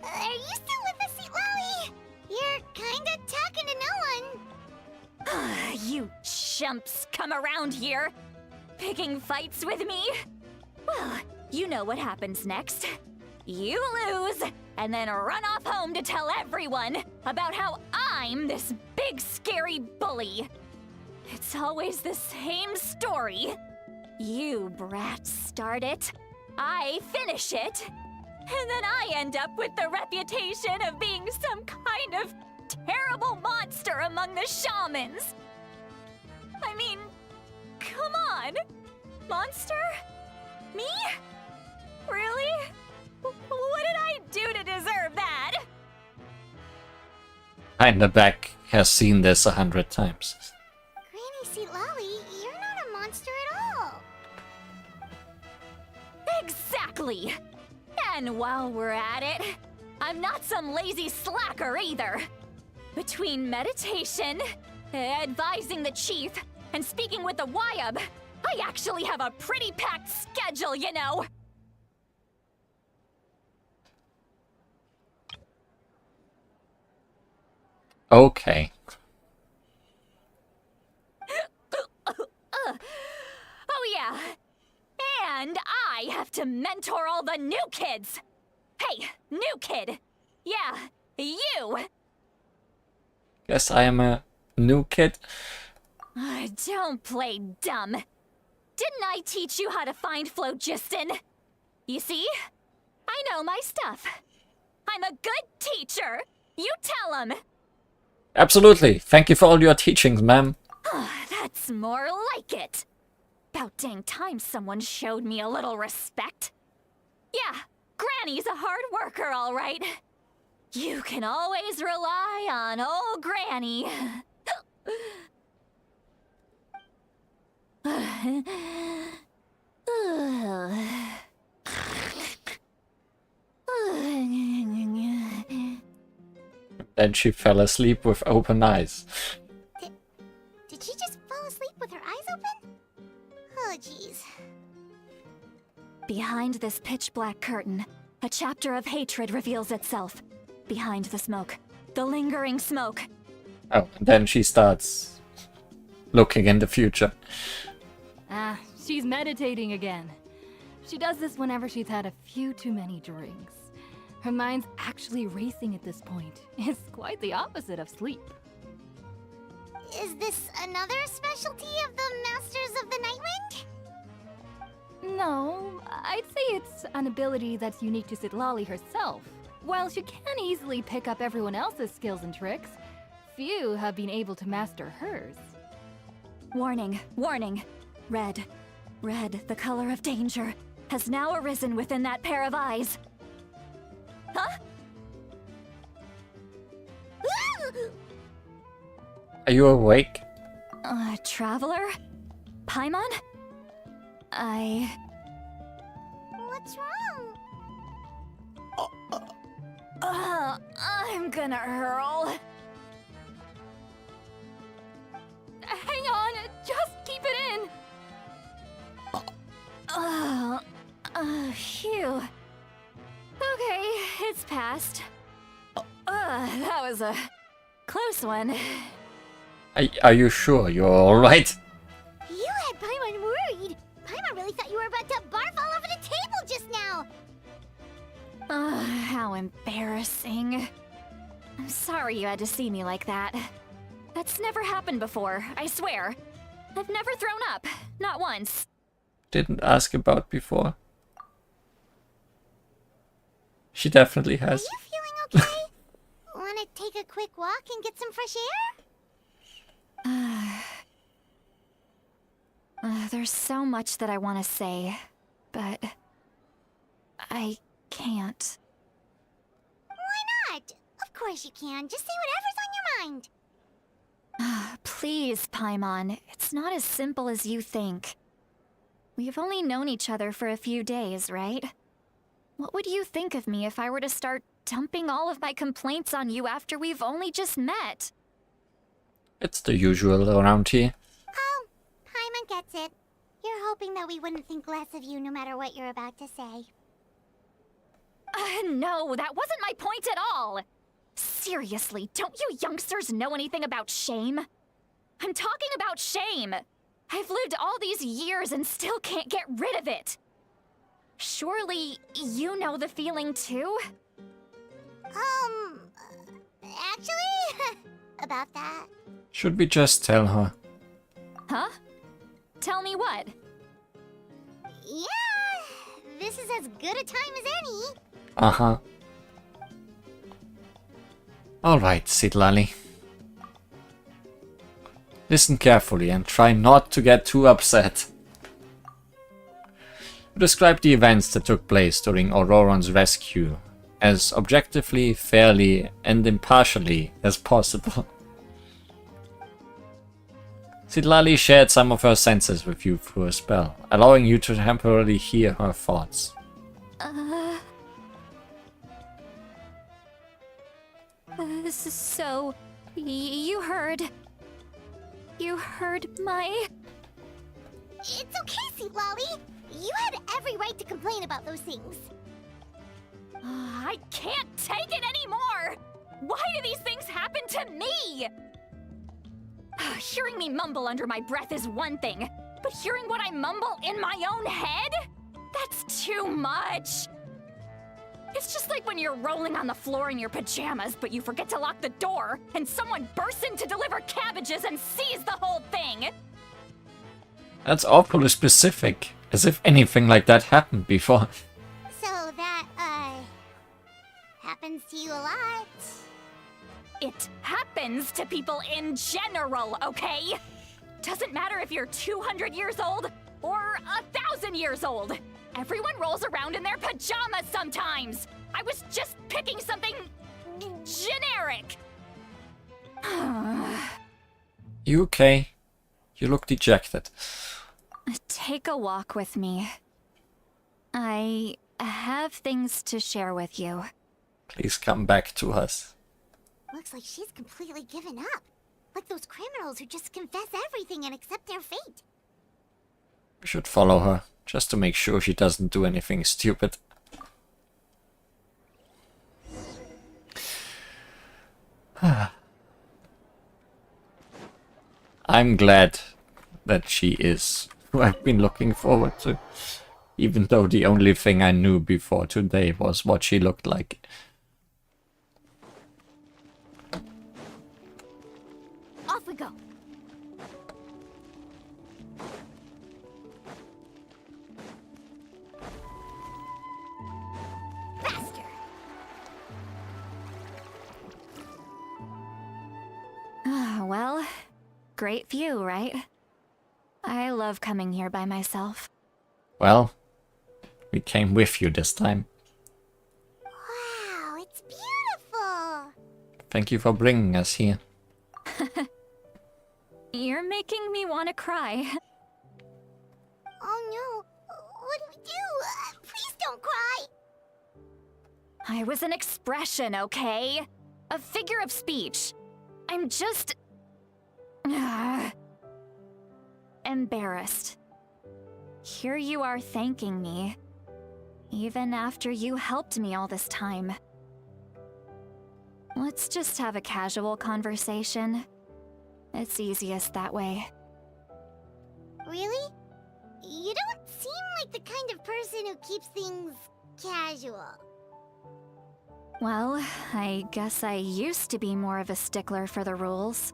Are you still with us, Lolly? You're kinda talking to no one. You chumps come around here, picking fights with me? Well, you know what happens next. You lose, and then run off home to tell everyone about how I'm this big scary bully. It's always the same story. You brats start it, I finish it, and then I end up with the reputation of being some kind of terrible monster among the shamans. I mean, come on. Monster? Me? Really? What did I do to deserve that? Kinda Back has seen this 100 times. Granny Seat Lolly, you're not a monster at all. Exactly! And while we're at it, I'm not some lazy slacker either. Between meditation, advising the chief, and speaking with the Wyab, I actually have a pretty packed schedule, you know! Okay. Oh yeah, and I have to mentor all the new kids! Hey, new kid! Yeah, you! Guess I am a new kid. Don't play dumb. Didn't I teach you how to find phlogiston? You see? I know my stuff. I'm a good teacher. You tell 'em. Absolutely. Thank you for all your teachings, ma'am. That's more like it. About dang time someone showed me a little respect. Yeah, Granny's a hard worker, all right. You can always rely on old Granny. Then she fell asleep with open eyes. Did she just fall asleep with her eyes open? Oh, jeez. Behind this pitch-black curtain, a chapter of hatred reveals itself. Behind the smoke, the lingering smoke. Oh, and then she starts looking in the future. She's meditating again. She does this whenever she's had a few too many drinks. Her mind's actually racing at this point. It's quite the opposite of sleep. Is this another specialty of the Masters of the Nightwind? No, I'd say it's an ability that's unique to Citlali herself. While she can easily pick up everyone else's skills and tricks, few have been able to master hers. Warning, warning. Red, the color of danger, has now arisen within that pair of eyes. Huh? Are you awake? Traveler? Paimon? What's wrong? I'm gonna hurl. Hang on, just keep it in! Phew. Okay, it's passed. That was a close one. Are you sure you're alright? You had Paimon worried. Paimon really thought you were about to barf all over the table just now. How embarrassing. I'm sorry you had to see me like that. That's never happened before, I swear. I've never thrown up, not once. Didn't ask about before. She definitely has. Are you feeling okay? Want to take a quick walk and get some fresh air? There's so much that I want to say, but I can't. Why not? Of course you can. Just say whatever's on your mind. Please, Paimon, it's not as simple as you think. We've only known each other for a few days, right? What would you think of me if I were to start dumping all of my complaints on you after we've only just met? It's the usual around here. Oh, Paimon gets it. You're hoping that we wouldn't think less of you no matter what you're about to say. No, that wasn't my point at all! Seriously, don't you youngsters know anything about shame? I'm talking about shame! I've lived all these years and still can't get rid of it! Surely, you know the feeling too? Actually, about that. Should we just tell her? Huh? Tell me what? Yeah, this is as good a time as any. Uh-huh. Alright, Citlali. Listen carefully and try not to get too upset. Describe the events that took place during Auroron's rescue as objectively, fairly, and impartially as possible. Citlali shared some of her senses with you through a spell, allowing you to temporarily hear her thoughts. So, you heard my... It's okay, Citlali. You had every right to complain about those things. I can't take it anymore! Why do these things happen to me? Hearing me mumble under my breath is one thing, but hearing what I mumble in my own head? That's too much! It's just like when you're rolling on the floor in your pajamas, but you forget to lock the door, and someone bursts in to deliver cabbages and sees the whole thing! That's awfully specific, as if anything like that happened before. So that, happens to you a lot. It happens to people in general, okay? Doesn't matter if you're 200 years old or 1,000 years old. Everyone rolls around in their pajamas sometimes. I was just picking something generic. You okay? You look dejected. Take a walk with me. I have things to share with you. Please come back to us. Looks like she's completely given up. Like those criminals who just confess everything and accept their fate. We should follow her, just to make sure she doesn't do anything stupid. I'm glad that she is who I've been looking forward to, even though the only thing I knew before today was what she looked like. Off we go. Faster. Well, great view, right? I love coming here by myself. Well, we came with you this time. Wow, it's beautiful. Thank you for bringing us here. You're making me want to cry. Oh no, what do we do? Please don't cry. I was an expression, okay? A figure of speech. I'm just... embarrassed. Here you are thanking me, even after you helped me all this time. Let's just have a casual conversation. It's easiest that way. Really? You don't seem like the kind of person who keeps things casual. Well, I guess I used to be more of a stickler for the rules.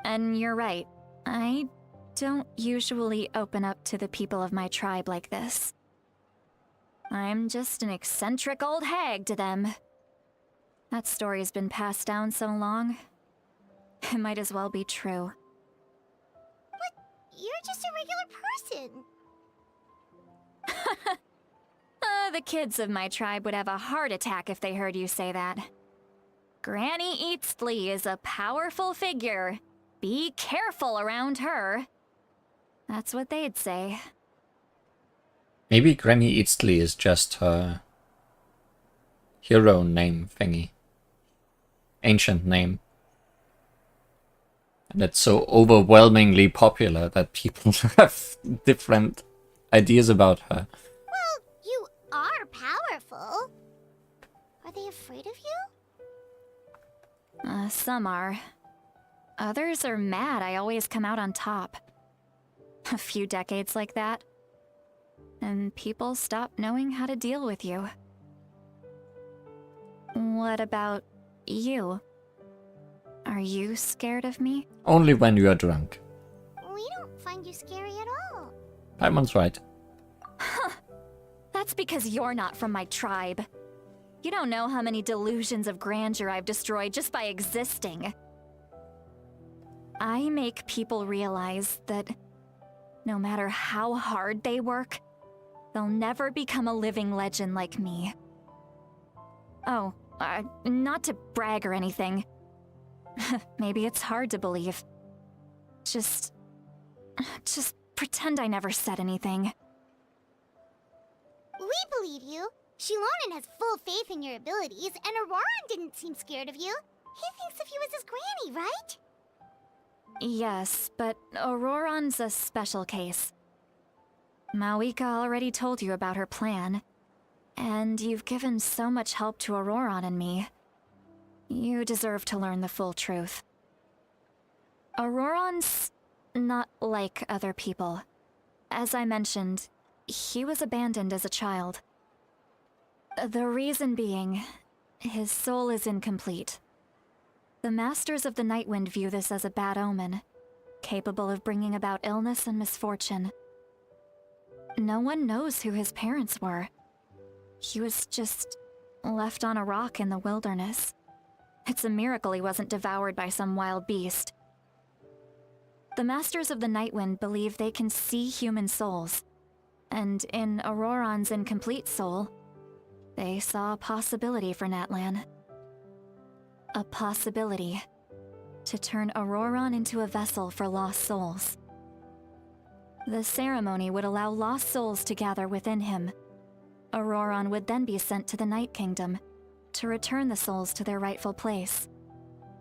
And you're right, I don't usually open up to the people of my tribe like this. I'm just an eccentric old hag to them. That story's been passed down so long, it might as well be true. But you're just a regular person. The kids of my tribe would have a heart attack if they heard you say that. Granny Eastley is a powerful figure. Be careful around her. That's what they'd say. Maybe Granny Eastley is just her hero name thingy. Ancient name. And it's so overwhelmingly popular that people have different ideas about her. Well, you are powerful. Are they afraid of you? Some are. Others are mad I always come out on top. A few decades like that, and people stop knowing how to deal with you. What about you? Are you scared of me? Only when you are drunk. We don't find you scary at all. Paimon's right. That's because you're not from my tribe. You don't know how many delusions of grandeur I've destroyed just by existing. I make people realize that no matter how hard they work, they'll never become a living legend like me. Oh, not to brag or anything. Maybe it's hard to believe. Just pretend I never said anything. We believe you. Shilonen has full faith in your abilities, and Auroran didn't seem scared of you. He thinks of you as his granny, right? Yes, but Auroran's a special case. Mawika already told you about her plan, and you've given so much help to Auroran and me. You deserve to learn the full truth. Auroran's not like other people. As I mentioned, he was abandoned as a child. The reason being, his soul is incomplete. The Masters of the Nightwind view this as a bad omen, capable of bringing about illness and misfortune. No one knows who his parents were. He was just left on a rock in the wilderness. It's a miracle he wasn't devoured by some wild beast. The Masters of the Nightwind believe they can see human souls, and in Auroran's incomplete soul, they saw a possibility for Natlan. A possibility to turn Auroran into a vessel for lost souls. The ceremony would allow lost souls to gather within him. Auroran would then be sent to the Night Kingdom to return the souls to their rightful place,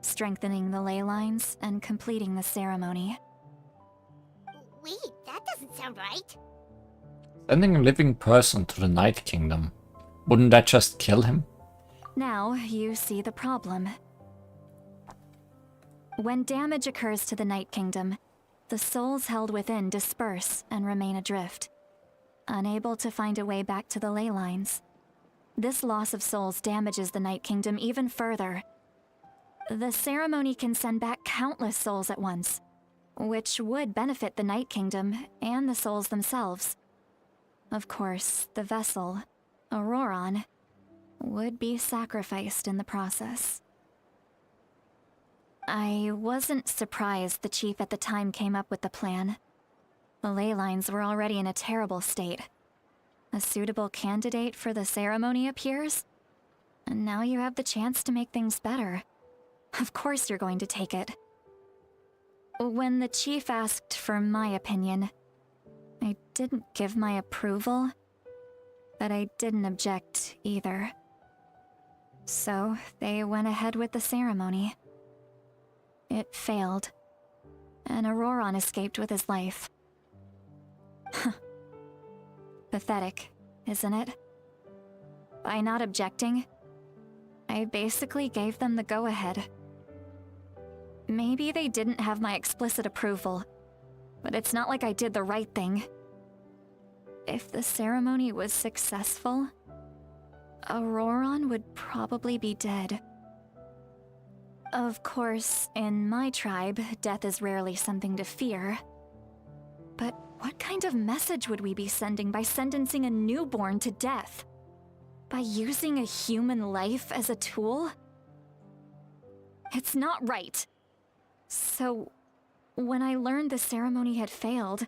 strengthening the ley lines and completing the ceremony. Wait, that doesn't sound right. Sending a living person to the Night Kingdom. Wouldn't that just kill him? Now you see the problem. When damage occurs to the Night Kingdom, the souls held within disperse and remain adrift, unable to find a way back to the ley lines. This loss of souls damages the Night Kingdom even further. The ceremony can send back countless souls at once, which would benefit the Night Kingdom and the souls themselves. Of course, the vessel, Auroran, would be sacrificed in the process. I wasn't surprised the chief at the time came up with the plan. The ley lines were already in a terrible state. A suitable candidate for the ceremony appears, and now you have the chance to make things better. Of course you're going to take it. When the chief asked for my opinion, I didn't give my approval, but I didn't object either. So they went ahead with the ceremony. It failed, and Auroran escaped with his life. Pathetic, isn't it? By not objecting, I basically gave them the go-ahead. Maybe they didn't have my explicit approval, but it's not like I did the right thing. If the ceremony was successful, Auroran would probably be dead. Of course, in my tribe, death is rarely something to fear. But what kind of message would we be sending by sentencing a newborn to death? By using a human life as a tool? It's not right. So, when I learned the ceremony had failed,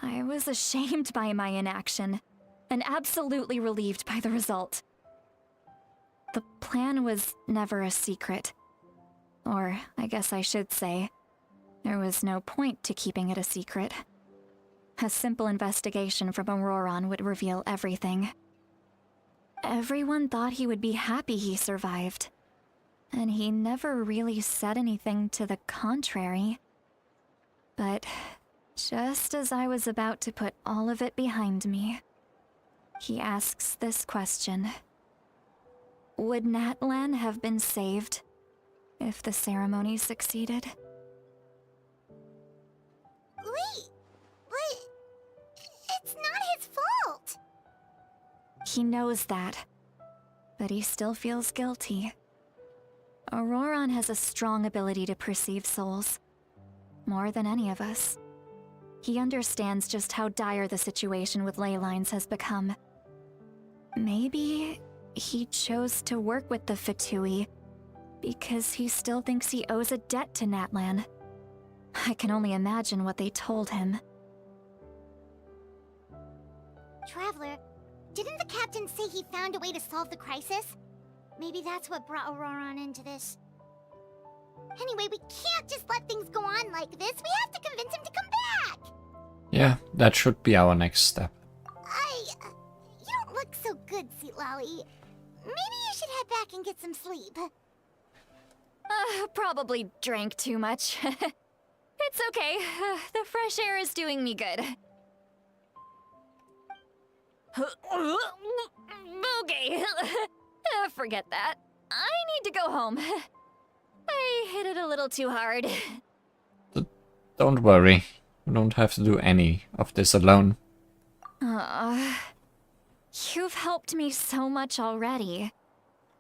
I was ashamed by my inaction, and absolutely relieved by the result. the plan was never a secret. Or, I guess I should say, there was no point to keeping it a secret. A simple investigation from Auroron would reveal everything. Everyone thought he would be happy he survived. And he never really said anything to the contrary. But just as I was about to put all of it behind me, he asks this question. Would Natlan have been saved if the ceremony succeeded? Wait, but it's not his fault. He knows that, but he still feels guilty. Auroron has a strong ability to perceive souls, more than any of us. He understands just how dire the situation with ley lines has become. Maybe he chose to work with the Fatui because he still thinks he owes a debt to Natlan. I can only imagine what they told him. Traveler, didn't the captain say he found a way to solve the crisis? Maybe that's what brought Auroron into this. Anyway, we can't just let things go on like this. We have to convince him to come back! Yeah, that should be our next step. You don't look so good, Lolly. Maybe you should head back and get some sleep. Probably drank too much. It's okay. The fresh air is doing me good. Okay. Forget that. I need to go home. I hit it a little too hard. Don't worry. You don't have to do any of this alone. You've helped me so much already.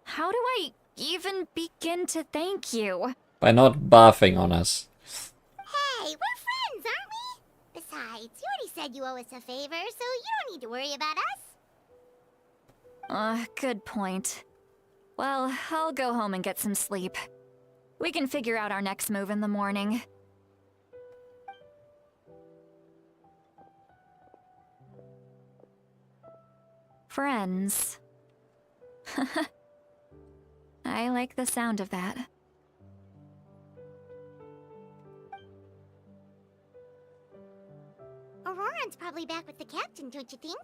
How do I even begin to thank you? By not barfing on us. Hey, we're friends, aren't we? Besides, you already said you owe us a favor, so you don't need to worry about us. Good point. Well, I'll go home and get some sleep. We can figure out our next move in the morning. Friends. I like the sound of that. Auroron's probably back with the captain, don't you think?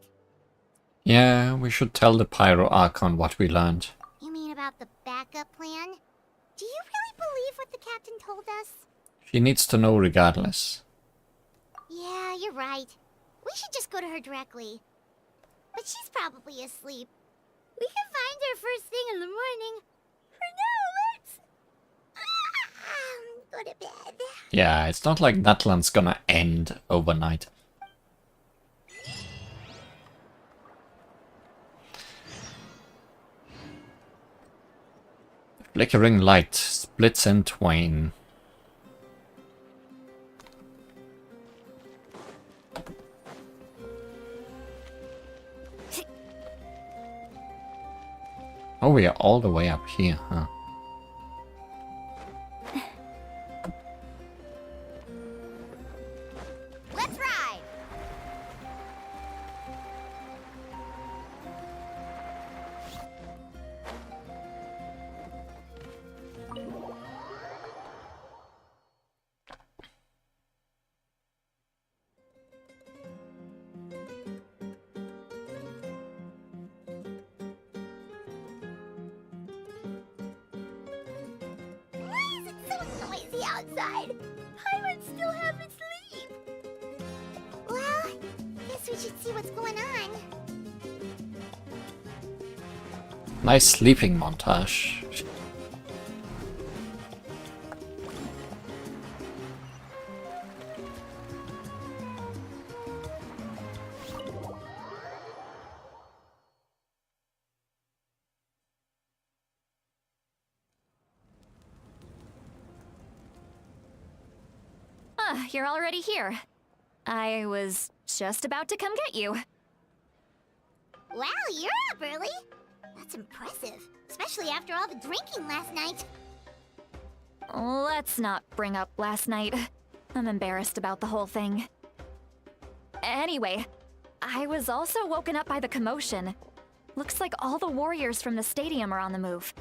Yeah, we should tell the Pyro Archon what we learned. You mean about the backup plan? Do you really believe what the captain told us? She needs to know regardless. Yeah, you're right. We should just go to her directly. But she's probably asleep. We can find her first thing in the morning. For now, let's go to bed. Yeah, it's not like Natlan's gonna end overnight. Flickering light splits in twain. Oh, we are all the way up here, huh? Let's ride! Outside. Paimon still haven't sleep. Well, guess we should see what's going on. Nice sleeping montage. You're already here. I was just about to come get you. Wow, you're up early. That's impressive, especially after all the drinking last night. Let's not bring up last night. I'm embarrassed about the whole thing. Anyway, I was also woken up by the commotion. Looks like all the warriors from the stadium are on the move.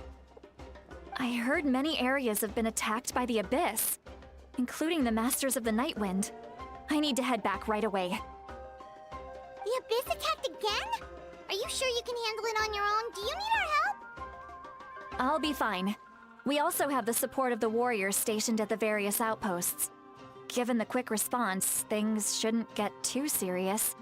I heard many areas have been attacked by the Abyss, including the Masters of the Nightwind. I need to head back right away. The Abyss attacked again? Are you sure you can handle it on your own? Do you need our help? I'll be fine. We also have the support of the warriors stationed at the various outposts. Given the quick response, things shouldn't get too serious.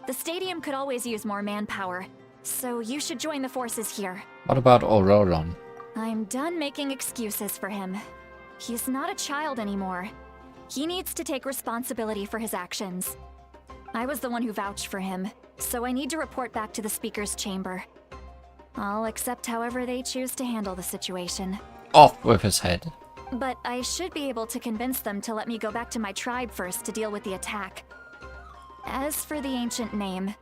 The stadium could always use more manpower, so you should join the forces here. What about Auroron? I'm done making excuses for him. He's not a child anymore. He needs to take responsibility for his actions. I was the one who vouched for him, so I need to report back to the Speaker's Chamber. I'll accept however they choose to handle the situation. Off with his head. But I should be able to convince them to let me go back to my tribe first to deal with the attack. As for the ancient name,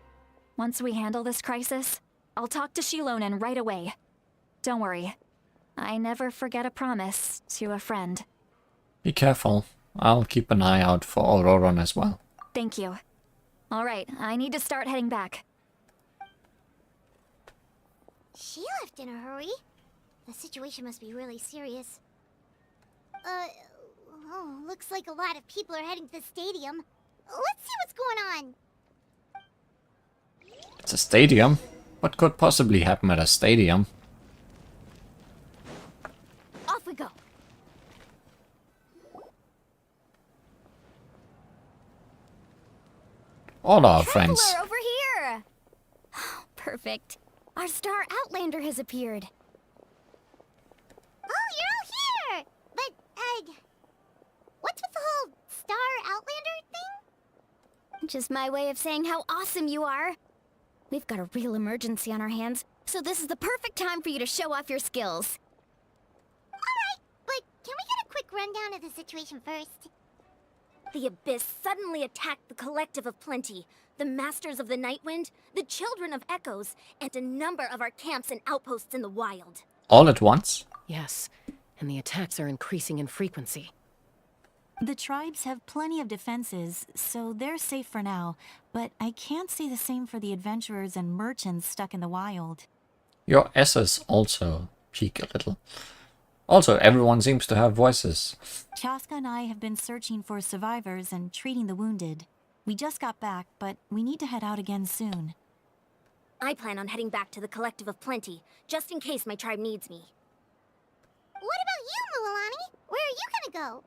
once we handle this crisis, I'll talk to Shilonen right away. Don't worry, I never forget a promise to a friend. Be careful. I'll keep an eye out for Auroron as well. Thank you. Alright, I need to start heading back. She left in a hurry. The situation must be really serious. Oh, looks like a lot of people are heading to the stadium. Let's see what's going on. It's a stadium? What could possibly happen at a stadium? Off we go. All our friends. Traveler, over here! Perfect. Our star Outlander has appeared. Oh, you're all here! But, what's with the whole Star Outlander thing? Just my way of saying how awesome you are. We've got a real emergency on our hands, so this is the perfect time for you to show off your skills. Alright, but can we get a quick rundown of the situation first? The Abyss suddenly attacked the Collective of Plenty, the Masters of the Nightwind, the Children of Echoes, and a number of our camps and outposts in the wild. All at once? Yes, and the attacks are increasing in frequency. The tribes have plenty of defenses, so they're safe for now, but I can't say the same for the adventurers and merchants stuck in the wild. Your S's also peak a little. Also, everyone seems to have voices. Chaska and I have been searching for survivors and treating the wounded. We just got back, but we need to head out again soon. I plan on heading back to the Collective of Plenty, just in case my tribe needs me. What about you, Mualani? Where are you gonna go?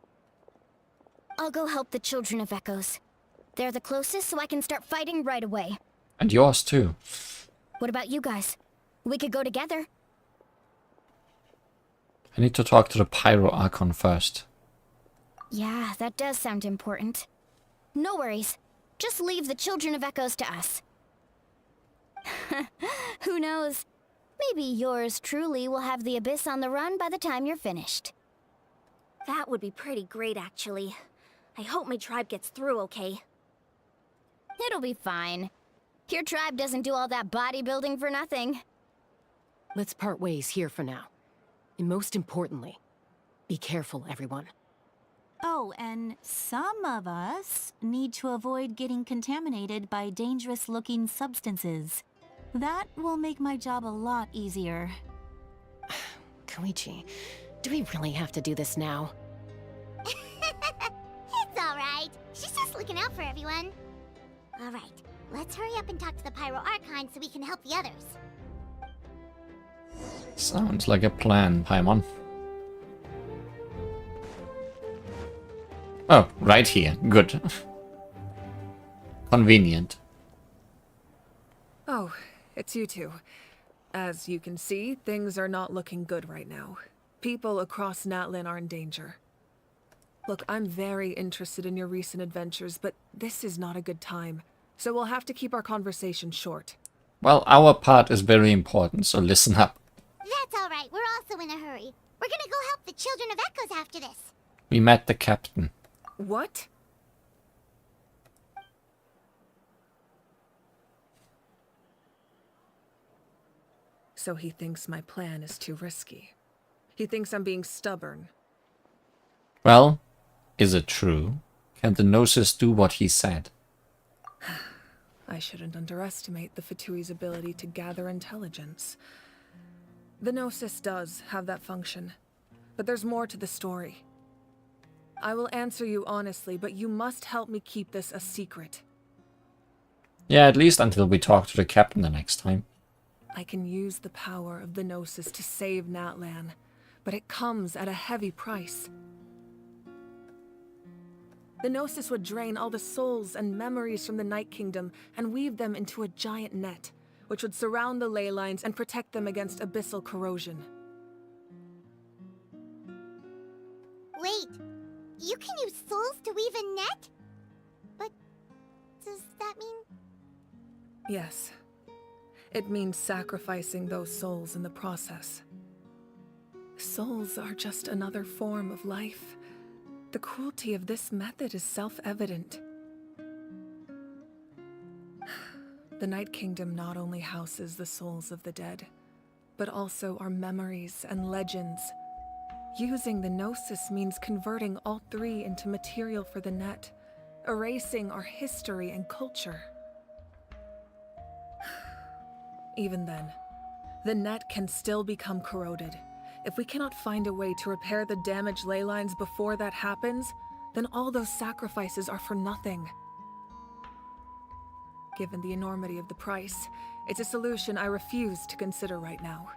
I'll go help the Children of Echoes. They're the closest, so I can start fighting right away. And yours too. What about you guys? We could go together. I need to talk to the Pyro Archon first. Yeah, that does sound important. No worries. Just leave the Children of Echoes to us. Who knows? Maybe yours truly will have the Abyss on the run by the time you're finished. That would be pretty great, actually. I hope my tribe gets through okay. It'll be fine. Your tribe doesn't do all that bodybuilding for nothing. Let's part ways here for now. And most importantly, be careful, everyone. Oh, and some of us need to avoid getting contaminated by dangerous-looking substances. That will make my job a lot easier. Koichi, do we really have to do this now? It's alright. She's just looking out for everyone. Alright, let's hurry up and talk to the Pyro Archon so we can help the others. Sounds like a plan, Paimon. Oh, right here. Good. Convenient. Oh, it's you two. As you can see, things are not looking good right now. People across Natlan are in danger. Look, I'm very interested in your recent adventures, but this is not a good time. So we'll have to keep our conversation short. Well, our part is very important, so listen up. That's alright, we're also in a hurry. We're gonna go help the Children of Echoes after this. We met the captain. What? So he thinks my plan is too risky. He thinks I'm being stubborn. Well, is it true? Can the Gnosis do what he said? I shouldn't underestimate the Fatui's ability to gather intelligence. The Gnosis does have that function, but there's more to the story. I will answer you honestly, but you must help me keep this a secret. Yeah, at least until we talk to the captain the next time. I can use the power of the Gnosis to save Natlan, but it comes at a heavy price. The Gnosis would drain all the souls and memories from the Night Kingdom and weave them into a giant net, which would surround the ley lines and protect them against abyssal corrosion. Wait, you can use souls to weave a net? But does that mean... Yes. It means sacrificing those souls in the process. Souls are just another form of life. The cruelty of this method is self-evident. The Night Kingdom not only houses the souls of the dead, but also our memories and legends. Using the Gnosis means converting all three into material for the net, erasing our history and culture. Even then, the net can still become corroded. If we cannot find a way to repair the damaged ley lines before that happens, then all those sacrifices are for nothing. Given the enormity of the price, it's a solution I refuse to consider right now.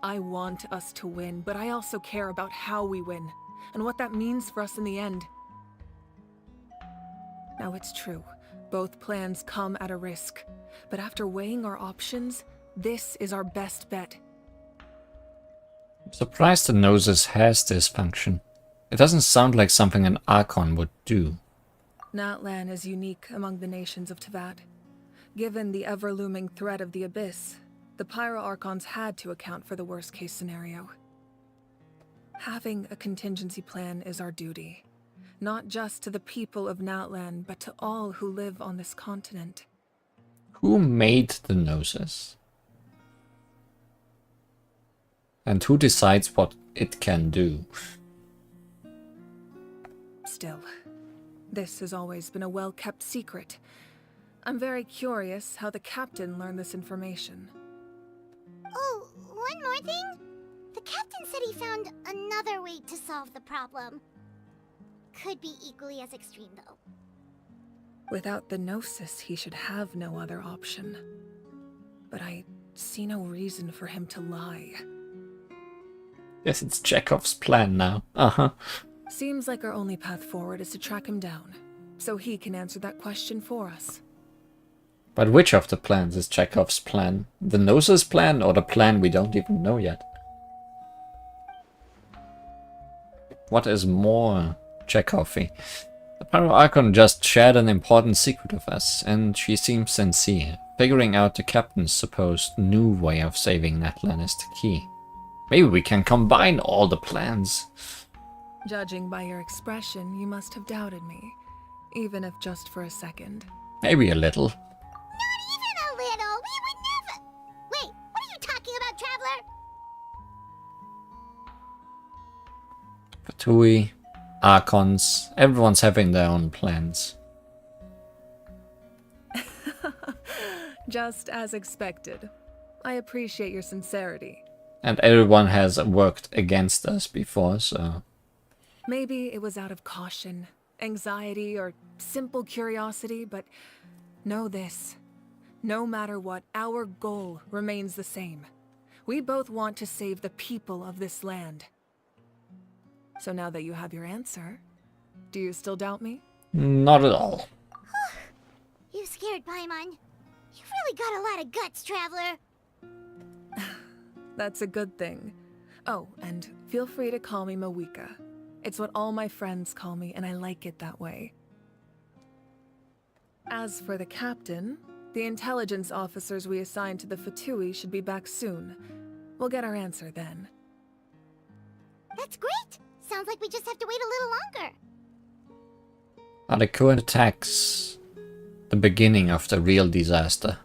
I want us to win, but I also care about how we win, and what that means for us in the end. Now it's true, both plans come at a risk, but after weighing our options, this is our best bet. I'm surprised the Gnosis has this function. It doesn't sound like something an Archon would do. Natlan is unique among the nations of Teyvat. Given the ever-looming threat of the Abyss, the Pyro-Archons had to account for the worst-case scenario. Having a contingency plan is our duty, not just to the people of Natlan, but to all who live on this continent. Who made the Gnosis? And who decides what it can do? Still, this has always been a well-kept secret. I'm very curious how the captain learned this information. Oh, one more thing? The captain said he found another way to solve the problem. Could be equally as extreme, though. Without the Gnosis, he should have no other option. But I see no reason for him to lie. Yes, it's Chekhov's plan now. Seems like our only path forward is to track him down, so he can answer that question for us. But which of the plans is Chekhov's plan? The Gnosis plan or the plan we don't even know yet? What is more Chekhov-y? The Pyro-Archon just shared an important secret with us, and she seems sincere. Figuring out the captain's supposed new way of saving Natlan is the key. Maybe we can combine all the plans. Judging by your expression, you must have doubted me, even if just for a second. Maybe a little. Not even a little! We would never... Wait, what are you talking about, Traveler? Fatui, Archons, everyone's having their own plans. Just as expected. I appreciate your sincerity. And everyone has worked against us before, so... Maybe it was out of caution, anxiety, or simple curiosity, but know this. No matter what, our goal remains the same. We both want to save the people of this land. So now that you have your answer, do you still doubt me? Not at all. You scared Paimon. You've really got a lot of guts, Traveler. That's a good thing. Oh, and feel free to call me Mawika. It's what all my friends call me, and I like it that way. As for the captain, the intelligence officers we assigned to the Fatui should be back soon. We'll get our answer then. That's great! Sounds like we just have to wait a little longer. Are the current attacks the beginning of the real disaster?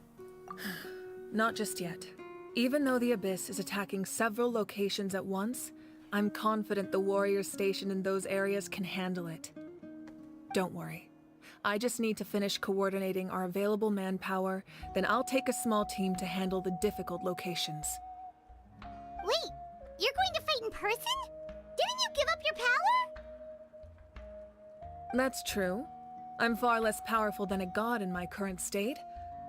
Not just yet. Even though the Abyss is attacking several locations at once, I'm confident the warriors stationed in those areas can handle it. Don't worry. I just need to finish coordinating our available manpower, then I'll take a small team to handle the difficult locations. Wait, you're going to fight in person? Didn't you give up your power? That's true. I'm far less powerful than a god in my current state.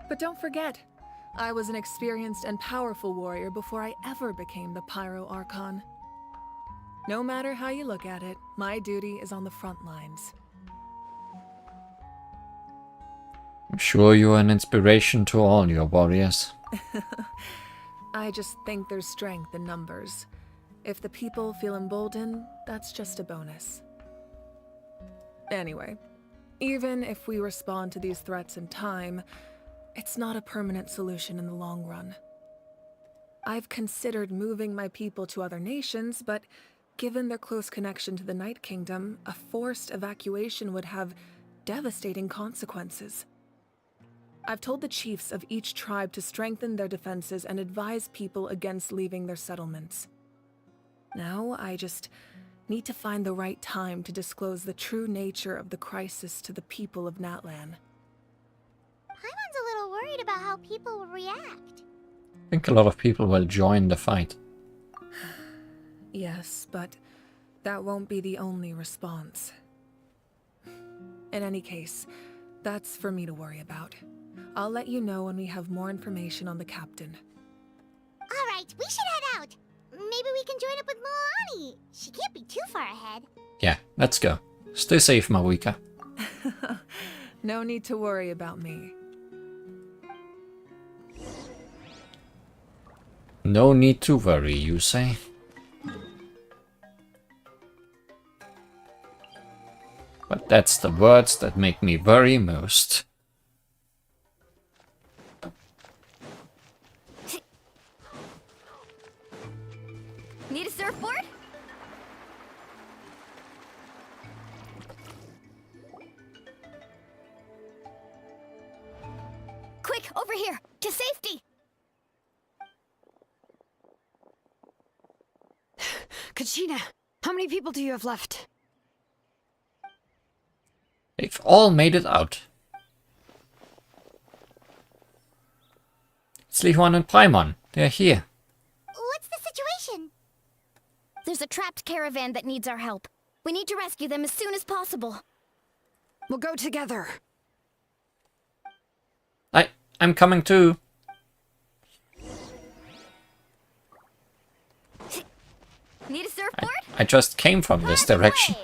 But don't forget, I was an experienced and powerful warrior before I ever became the Pyro Archon. No matter how you look at it, my duty is on the front lines. I'm sure you're an inspiration to all your warriors. I just think there's strength in numbers. If the people feel emboldened, that's just a bonus. Anyway, even if we respond to these threats in time, it's not a permanent solution in the long run. I've considered moving my people to other nations, but given their close connection to the Night Kingdom, a forced evacuation would have devastating consequences. I've told the chiefs of each tribe to strengthen their defenses and advise people against leaving their settlements. Now, I just need to find the right time to disclose the true nature of the crisis to the people of Natlan. Paimon's a little worried about how people will react. I think a lot of people will join the fight. Yes, but that won't be the only response. In any case, that's for me to worry about. I'll let you know when we have more information on the captain. Alright, we should head out. Maybe we can join up with Moani. She can't be too far ahead. Yeah, let's go. Stay safe, Marika. No need to worry about me. No need to worry, you say? But that's the words that make me worry most. Need a surfboard? Quick, over here! To safety! Kachina, how many people do you have left? They've all made it out. It's Lihuan and Paimon. They're here. What's the situation? There's a trapped caravan that needs our help. We need to rescue them as soon as possible. We'll go together. I'm coming too. Need a surfboard? I just came from this direction.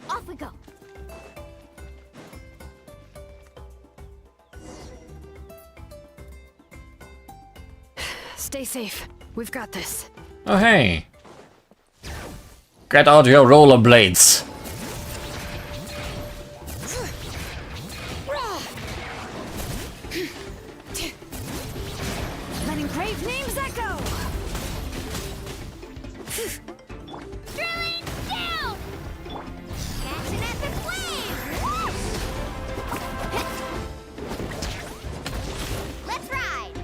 Off we go. Stay safe. We've got this. Oh hey. Get out your rollerblades. Letting brave names echo. Drilling down! Catching at the flame! Let's ride!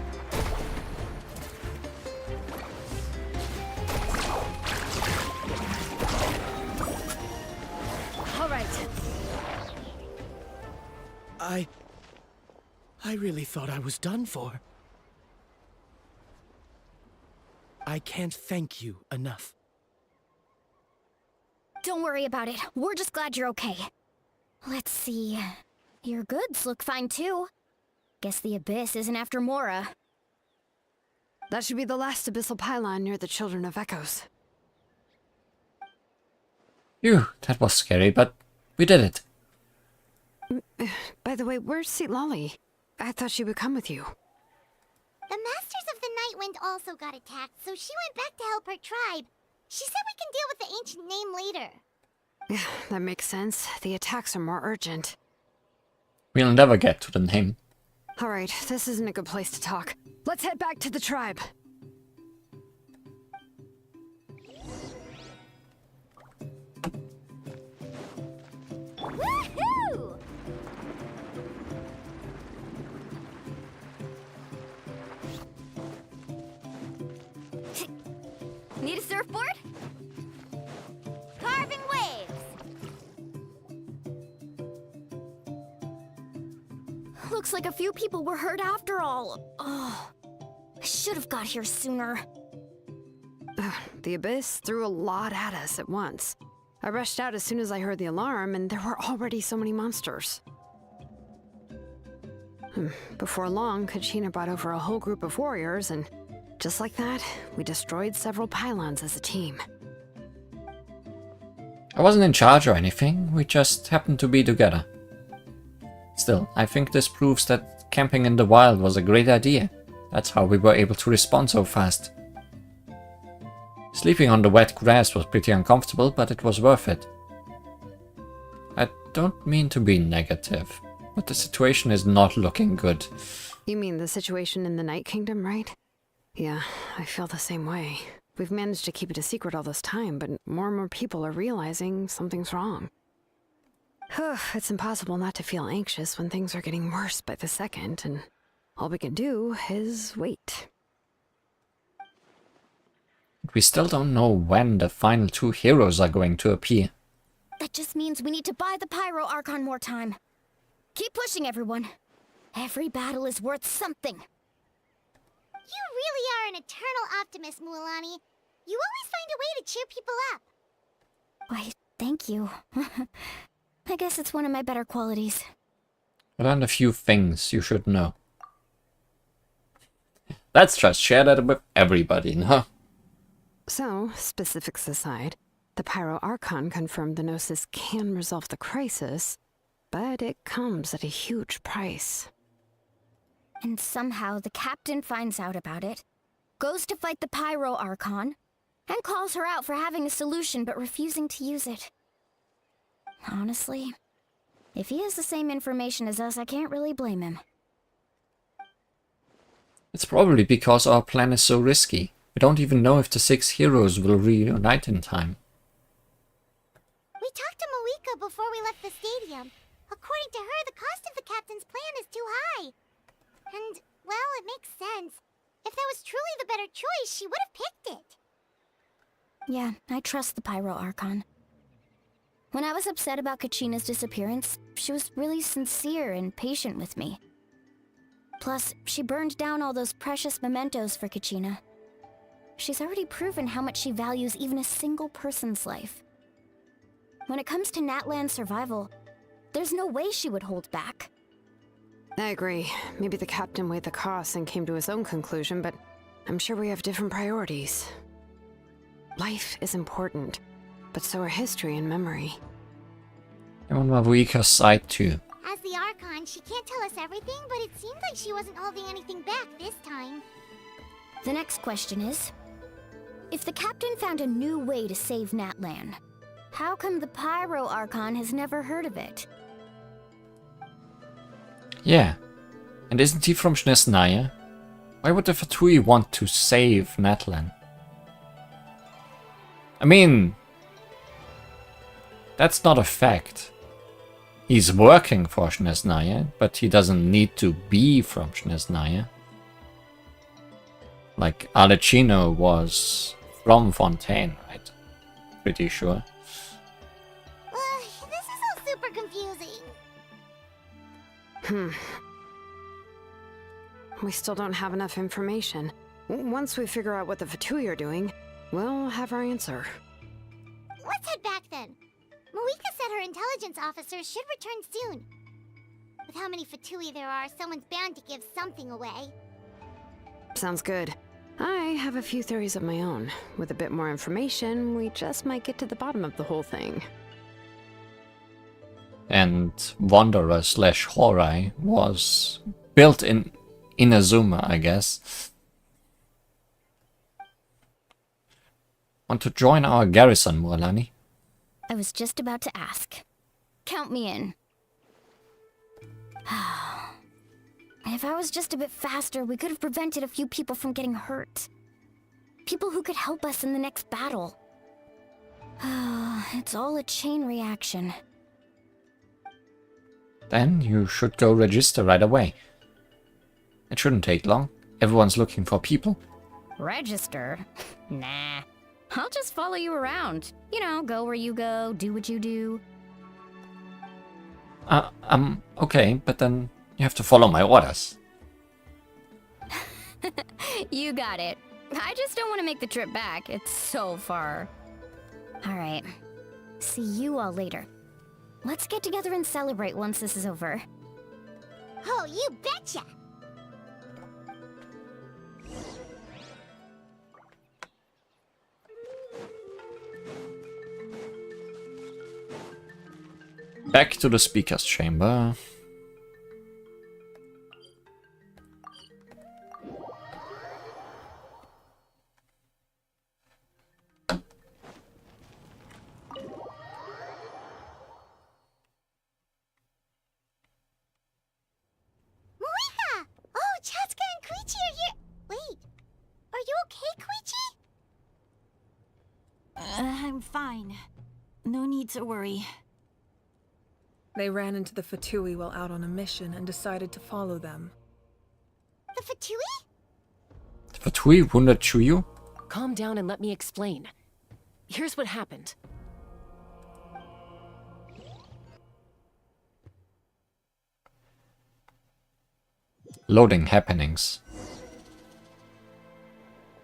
All right. I really thought I was done for. I can't thank you enough. Don't worry about it. We're just glad you're okay. Let's see. Your goods look fine too. Guess the Abyss isn't after Mora. That should be the last abyssal pylon near the Children of Echoes. Phew, that was scary, but we did it. By the way, where's Lolly? I thought she would come with you. The Masters of the Nightwind also got attacked, so she went back to help her tribe. She said we can deal with the ancient name later. Yeah, that makes sense. The attacks are more urgent. We'll never get to the name. Alright, this isn't a good place to talk. Let's head back to the tribe. Woohoo! Need a surfboard? Carving waves! Looks like a few people were hurt after all. Oh, I should have got here sooner. The Abyss threw a lot at us at once. I rushed out as soon as I heard the alarm, and there were already so many monsters. Before long, Kachina brought over a whole group of warriors, and just like that, we destroyed several pylons as a team. I wasn't in charge or anything, we just happened to be together. Still, I think this proves that camping in the wild was a great idea. That's how we were able to respond so fast. Sleeping on the wet grass was pretty uncomfortable, but it was worth it. I don't mean to be negative, but the situation is not looking good. You mean the situation in the Night Kingdom, right? Yeah, I feel the same way. We've managed to keep it a secret all this time, but more and more people are realizing something's wrong. It's impossible not to feel anxious when things are getting worse by the second, and all we can do is wait. We still don't know when the final two heroes are going to appear. That just means we need to buy the Pyro Archon more time. Keep pushing, everyone. Every battle is worth something. You really are an eternal optimist, Mualani. You always find a way to cheer people up. Why, thank you. I guess it's one of my better qualities. I learned a few things you should know. Let's just share that with everybody, no? So, specifics aside, the Pyro Archon confirmed the Gnosis can resolve the crisis, but it comes at a huge price. And somehow the captain finds out about it, goes to fight the Pyro Archon, and calls her out for having a solution but refusing to use it. Honestly, if he has the same information as us, I can't really blame him. It's probably because our plan is so risky. We don't even know if the 6 heroes will reunite in time. We talked to Moika before we left the stadium. According to her, the cost of the captain's plan is too high. And, well, it makes sense. If that was truly the better choice, she would have picked it. Yeah, I trust the Pyro Archon. When I was upset about Kachina's disappearance, she was really sincere and patient with me. Plus, she burned down all those precious mementos for Kachina. She's already proven how much she values even a single person's life. When it comes to Natlan's survival, there's no way she would hold back. I agree. Maybe the captain weighed the costs and came to his own conclusion, but I'm sure we have different priorities. Life is important, but so are history and memory. I'm on Mavuika's side too. As the Archon, she can't tell us everything, but it seems like she wasn't holding anything back this time. The next question is, if the captain found a new way to save Natlan, how come the Pyro Archon has never heard of it? Yeah. And isn't he from Snezhnaya? Why would the Fatui want to save Natlan? I mean, that's not a fact. He's working for Snezhnaya, but he doesn't need to be from Snezhnaya. Like, Alecino was from Fontaine, right? Pretty sure. This is all super confusing. We still don't have enough information. Once we figure out what the Fatui are doing, we'll have our answer. Let's head back then. Moika said her intelligence officers should return soon. With how many Fatui there are, someone's bound to give something away. Sounds good. I have a few theories of my own. With a bit more information, we just might get to the bottom of the whole thing. And Wanderer / Horai was built in Inazuma, I guess. Want to join our garrison, Mualani? I was just about to ask. Count me in. If I was just a bit faster, we could have prevented a few people from getting hurt. People who could help us in the next battle. It's all a chain reaction. Then you should go register right away. It shouldn't take long. Everyone's looking for people. Register? Nah. I'll just follow you around. You know, go where you go, do what you do. Okay, but then you have to follow my orders. You got it. I just don't want to make the trip back. It's so far. Alright. See you all later. Let's get together and celebrate once this is over. Oh, you betcha! Back to the speaker's chamber. Marika! Oh, Chatsuka and Koichi are here! Wait, are you okay, Koichi? I'm fine. No need to worry. They ran into the Fatui while out on a mission and decided to follow them. The Fatui? Fatui wounded Chuyu? Calm down and let me explain. Here's what happened. Loading happenings.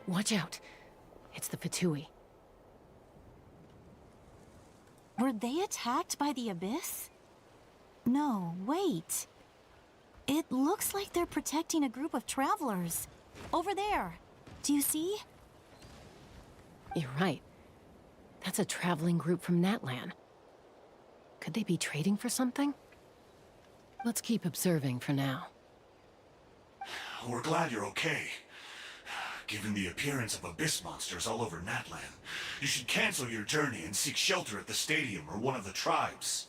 Watch out. It's the Fatui. Were they attacked by the Abyss? No, wait. It looks like they're protecting a group of travelers. Over there. Do you see? You're right. That's a traveling group from Natlan. Could they be trading for something? Let's keep observing for now. We're glad you're okay. Given the appearance of abyss monsters all over Natlan, you should cancel your journey and seek shelter at the stadium or one of the tribes.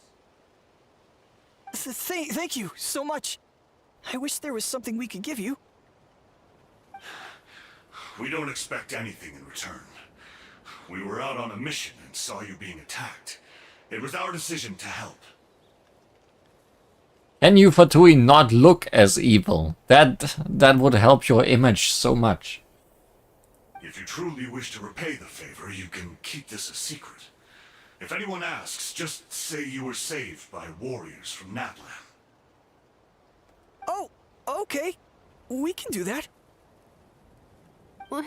Thank you so much. I wish there was something we could give you. We don't expect anything in return. We were out on a mission and saw you being attacked. It was our decision to help. Can you Fatui not look as evil? That would help your image so much. If you truly wish to repay the favor, you can keep this a secret. If anyone asks, just say you were saved by warriors from Natlan. Oh, okay. We can do that. But...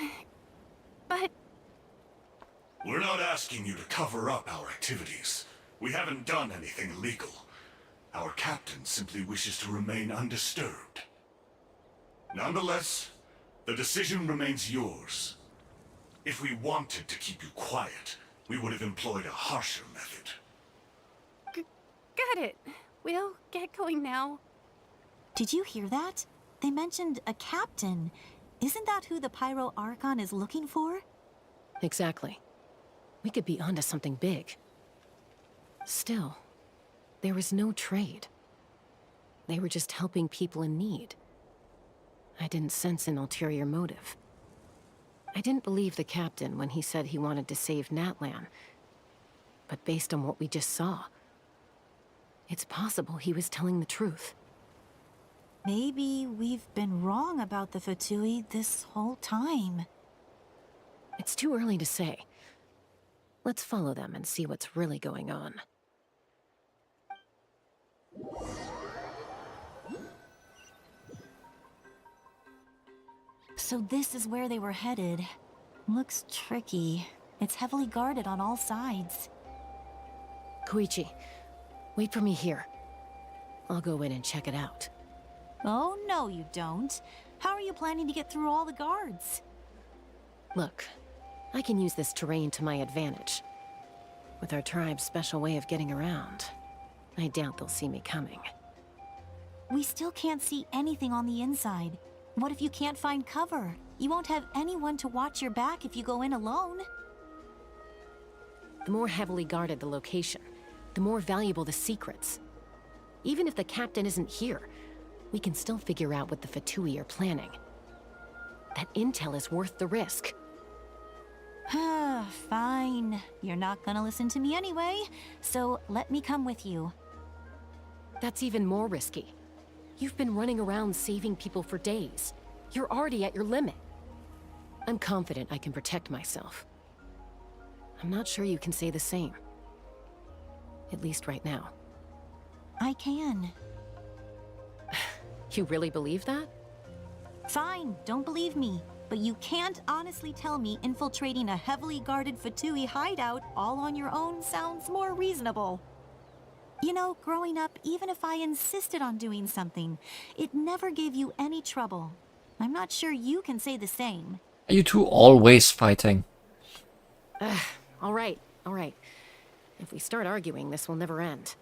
We're not asking you to cover up our activities. We haven't done anything illegal. Our captain simply wishes to remain undisturbed. Nonetheless, the decision remains yours. If we wanted to keep you quiet, we would have employed a harsher method. Got it. We'll get going now. Did you hear that? They mentioned a captain. Isn't that who the Pyro Archon is looking for? Exactly. We could be onto something big. Still, there was no trade. They were just helping people in need. I didn't sense an ulterior motive. I didn't believe the captain when he said he wanted to save Natlan. But based on what we just saw, it's possible he was telling the truth. Maybe we've been wrong about the Fatui this whole time. It's too early to say. Let's follow them and see what's really going on. So this is where they were headed. Looks tricky. It's heavily guarded on all sides. Koichi, wait for me here. I'll go in and check it out. Oh, no you don't. How are you planning to get through all the guards? Look, I can use this terrain to my advantage. With our tribe's special way of getting around, I doubt they'll see me coming. We still can't see anything on the inside. What if you can't find cover? You won't have anyone to watch your back if you go in alone. The more heavily guarded the location, the more valuable the secrets. Even if the captain isn't here, we can still figure out what the Fatui are planning. That intel is worth the risk. Fine. You're not gonna listen to me anyway, so let me come with you. That's even more risky. You've been running around saving people for days. You're already at your limit. I'm confident I can protect myself. I'm not sure you can say the same. At least right now. I can. You really believe that? Fine, don't believe me. But you can't honestly tell me infiltrating a heavily guarded Fatui hideout all on your own sounds more reasonable. You know, growing up, even if I insisted on doing something, it never gave you any trouble. I'm not sure you can say the same. Are you two always fighting? All right. If we start arguing, this will never end.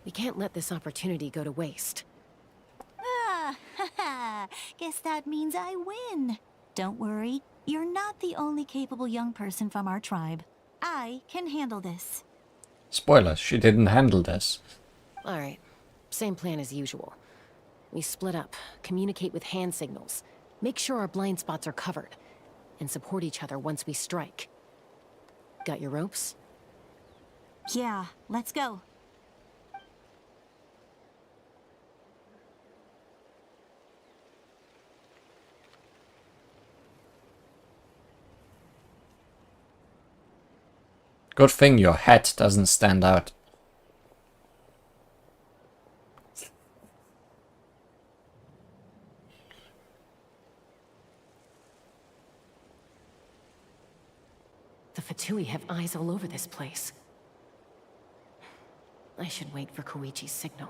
We can't let this opportunity go to waste. Ah, haha. Guess that means I win. Don't worry, you're not the only capable young person from our tribe. I can handle this. Spoilers, she didn't handle this. Alright, same plan as usual. We split up, communicate with hand signals, make sure our blind spots are covered, and support each other once we strike. Got your ropes? Yeah, let's go. Good thing your hat doesn't stand out. The Fatui have eyes all over this place. I should wait for Koichi's signal.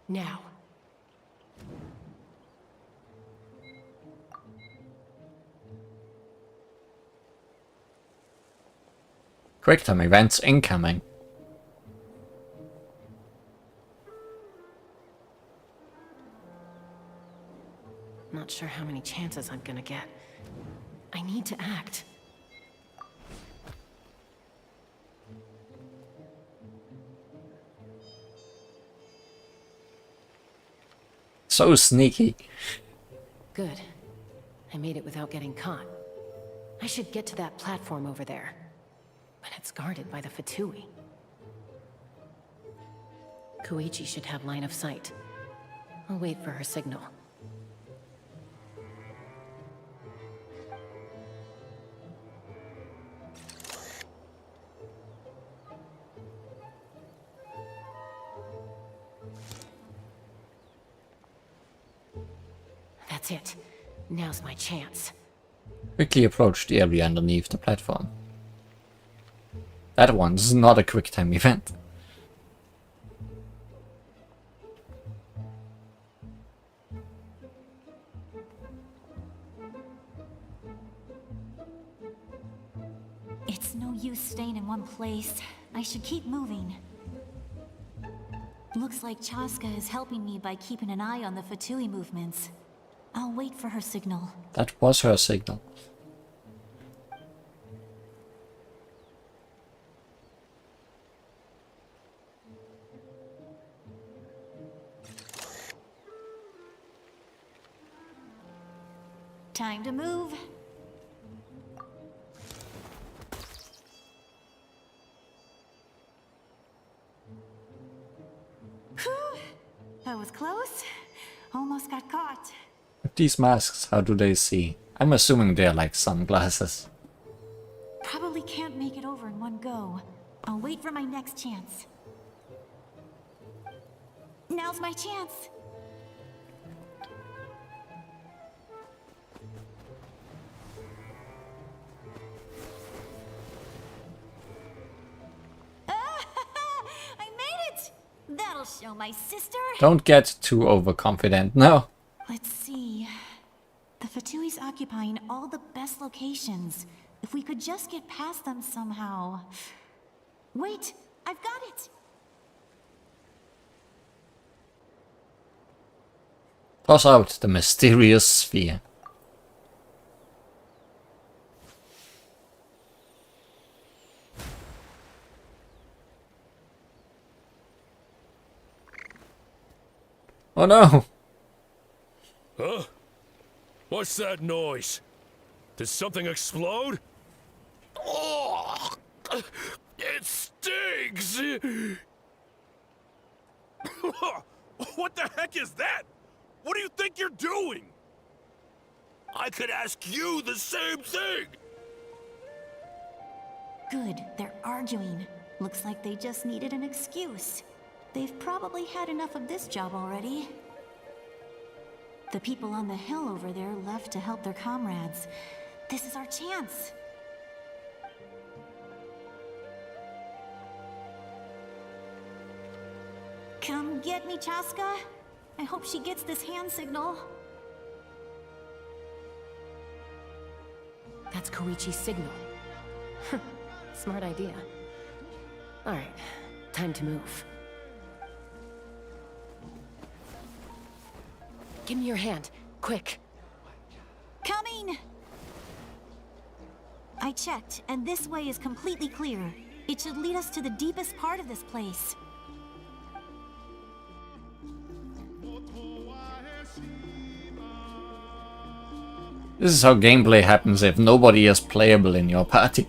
Now. Quick time events incoming. Not sure how many chances I'm gonna get. I need to act. So sneaky. Good. I made it without getting caught. I should get to that platform over there. But it's guarded by the Fatui. Koichi should have line of sight. I'll wait for her signal. That's it. Now's my chance. Quickly approach the area underneath the platform. That one's not a quick time event. It's no use staying in one place. I should keep moving. Looks like Chaska is helping me by keeping an eye on the Fatui movements. I'll wait for her signal. That was her signal. Time to move. Whew. That was close. Almost got caught. With these masks, how do they see? I'm assuming they're like sunglasses. Probably can't make it over in one go. I'll wait for my next chance. Now's my chance. I made it! That'll show my sister. Don't get too overconfident, no. Let's see. The Fatui's occupying all the best locations. If we could just get past them somehow. Wait, I've got it! Toss out the mysterious sphere. Oh no! Huh? What's that noise? Did something explode? Oh, it stings! What the heck is that? What do you think you're doing? I could ask you the same thing! Good, they're arguing. Looks like they just needed an excuse. They've probably had enough of this job already. The people on the hill over there left to help their comrades. This is our chance. Come get me, Chaska. I hope she gets this hand signal. That's Koichi's signal. Smart idea. Alright, time to move. Give me your hand, quick. Coming! I checked, and this way is completely clear. It should lead us to the deepest part of this place. This is how gameplay happens if nobody is playable in your party.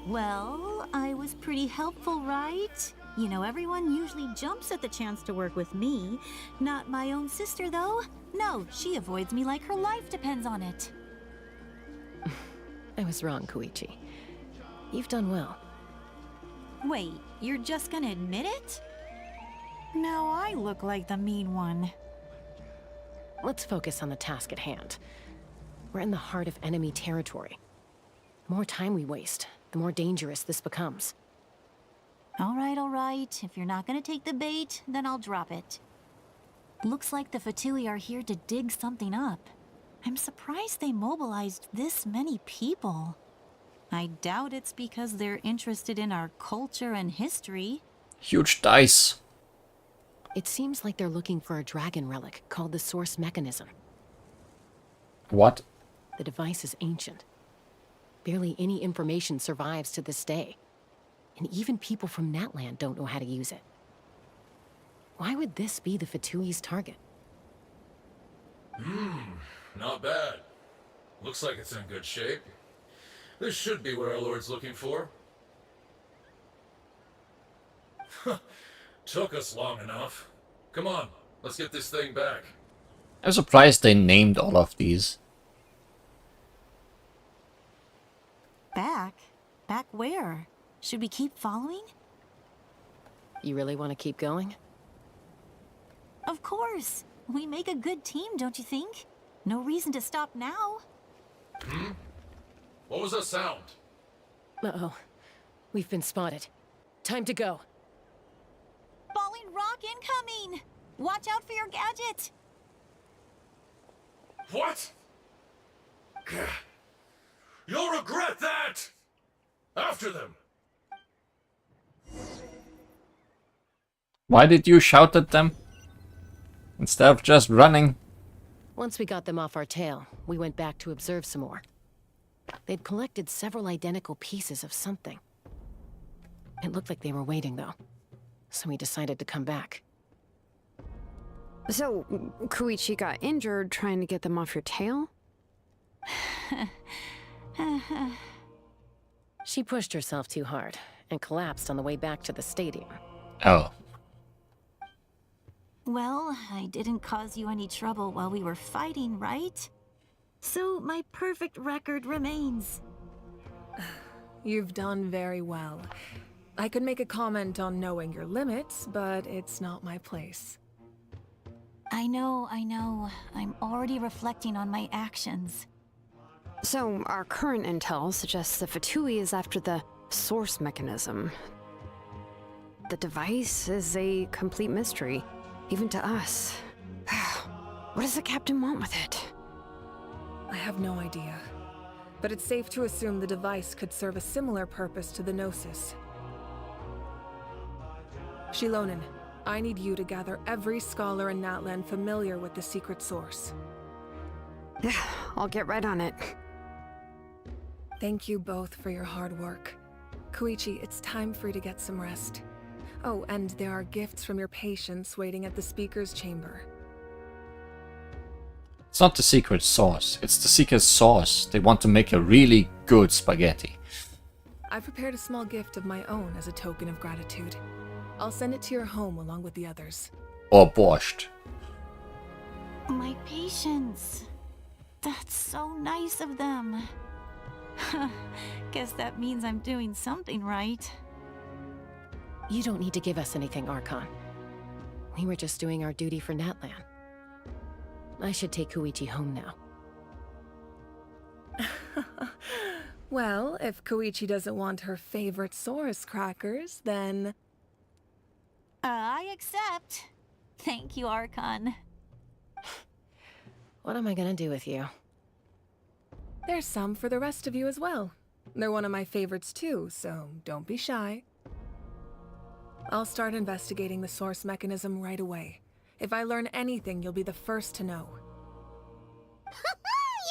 Well, I was pretty helpful, right? You know, everyone usually jumps at the chance to work with me. Not my own sister, though. No, she avoids me like her life depends on it. I was wrong, Koichi. You've done well. Wait, you're just gonna admit it? Now I look like the mean one. Let's focus on the task at hand. We're in the heart of enemy territory. The more time we waste, the more dangerous this becomes. All right. If you're not gonna take the bait, then I'll drop it. Looks like the Fatui are here to dig something up. I'm surprised they mobilized this many people. I doubt it's because they're interested in our culture and history. Huge dice. It seems like they're looking for a dragon relic called the Source Mechanism. What? The device is ancient. Barely any information survives to this day. And even people from Natlan don't know how to use it. Why would this be the Fatui's target? Not bad. Looks like it's in good shape. This should be what our Lord's looking for. Took us long enough. Come on, let's get this thing back. I'm surprised they named all of these. Back? Back where? Should we keep following? You really want to keep going? Of course. We make a good team, don't you think? No reason to stop now. What was that sound? Uh-oh. We've been spotted. Time to go. Falling rock incoming! Watch out for your gadget! What? You'll regret that! After them! Why did you shout at them? Instead of just running. Once we got them off our tail, we went back to observe some more. They'd collected several identical pieces of something. It looked like they were waiting, though. So we decided to come back. So, Koichi got injured trying to get them off your tail? She pushed herself too hard and collapsed on the way back to the stadium. Oh. Well, I didn't cause you any trouble while we were fighting, right? So my perfect record remains. You've done very well. I could make a comment on knowing your limits, but it's not my place. I know. I'm already reflecting on my actions. So, our current intel suggests the Fatui is after the source mechanism. The device is a complete mystery, even to us. What does the captain want with it? I have no idea. But it's safe to assume the device could serve a similar purpose to the Gnosis. Shilonen, I need you to gather every scholar in Natlan familiar with the secret source. Yeah, I'll get right on it. Thank you both for your hard work. Koichi, it's time for you to get some rest. Oh, and there are gifts from your patients waiting at the speaker's chamber. It's not the secret sauce, it's the secret sauce. They want to make a really good spaghetti. I prepared a small gift of my own as a token of gratitude. I'll send it to your home along with the others. Or borscht. My patience. That's so nice of them. Guess that means I'm doing something right. You don't need to give us anything, Archon. We were just doing our duty for Natlan. I should take Koichi home now. Well, if Koichi doesn't want her favorite Saurus crackers, then... I accept. Thank you, Archon. What am I gonna do with you? There's some for the rest of you as well. They're one of my favorites too, so don't be shy. I'll start investigating the source mechanism right away. If I learn anything, you'll be the first to know.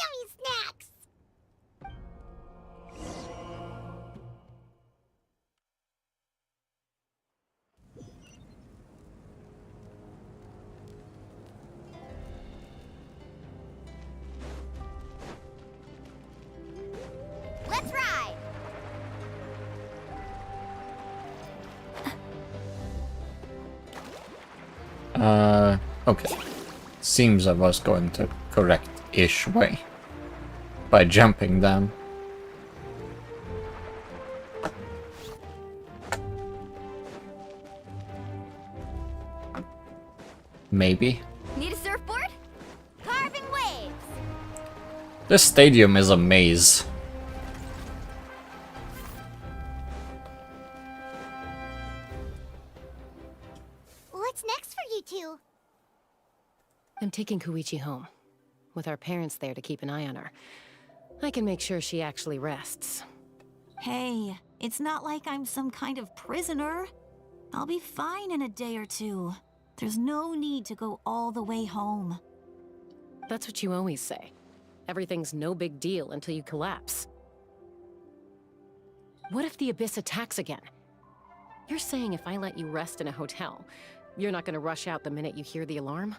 Yummy snacks! Let's ride! Okay. Seems I was going the correct-ish way. By jumping down. Maybe. Need a surfboard? Carving waves! This stadium is a maze. What's next for you two? I'm taking Koichi home. With our parents there to keep an eye on her. I can make sure she actually rests. Hey, it's not like I'm some kind of prisoner. I'll be fine in a day or two. There's no need to go all the way home. That's what you always say. Everything's no big deal until you collapse. What if the Abyss attacks again? You're saying if I let you rest in a hotel, you're not gonna rush out the minute you hear the alarm?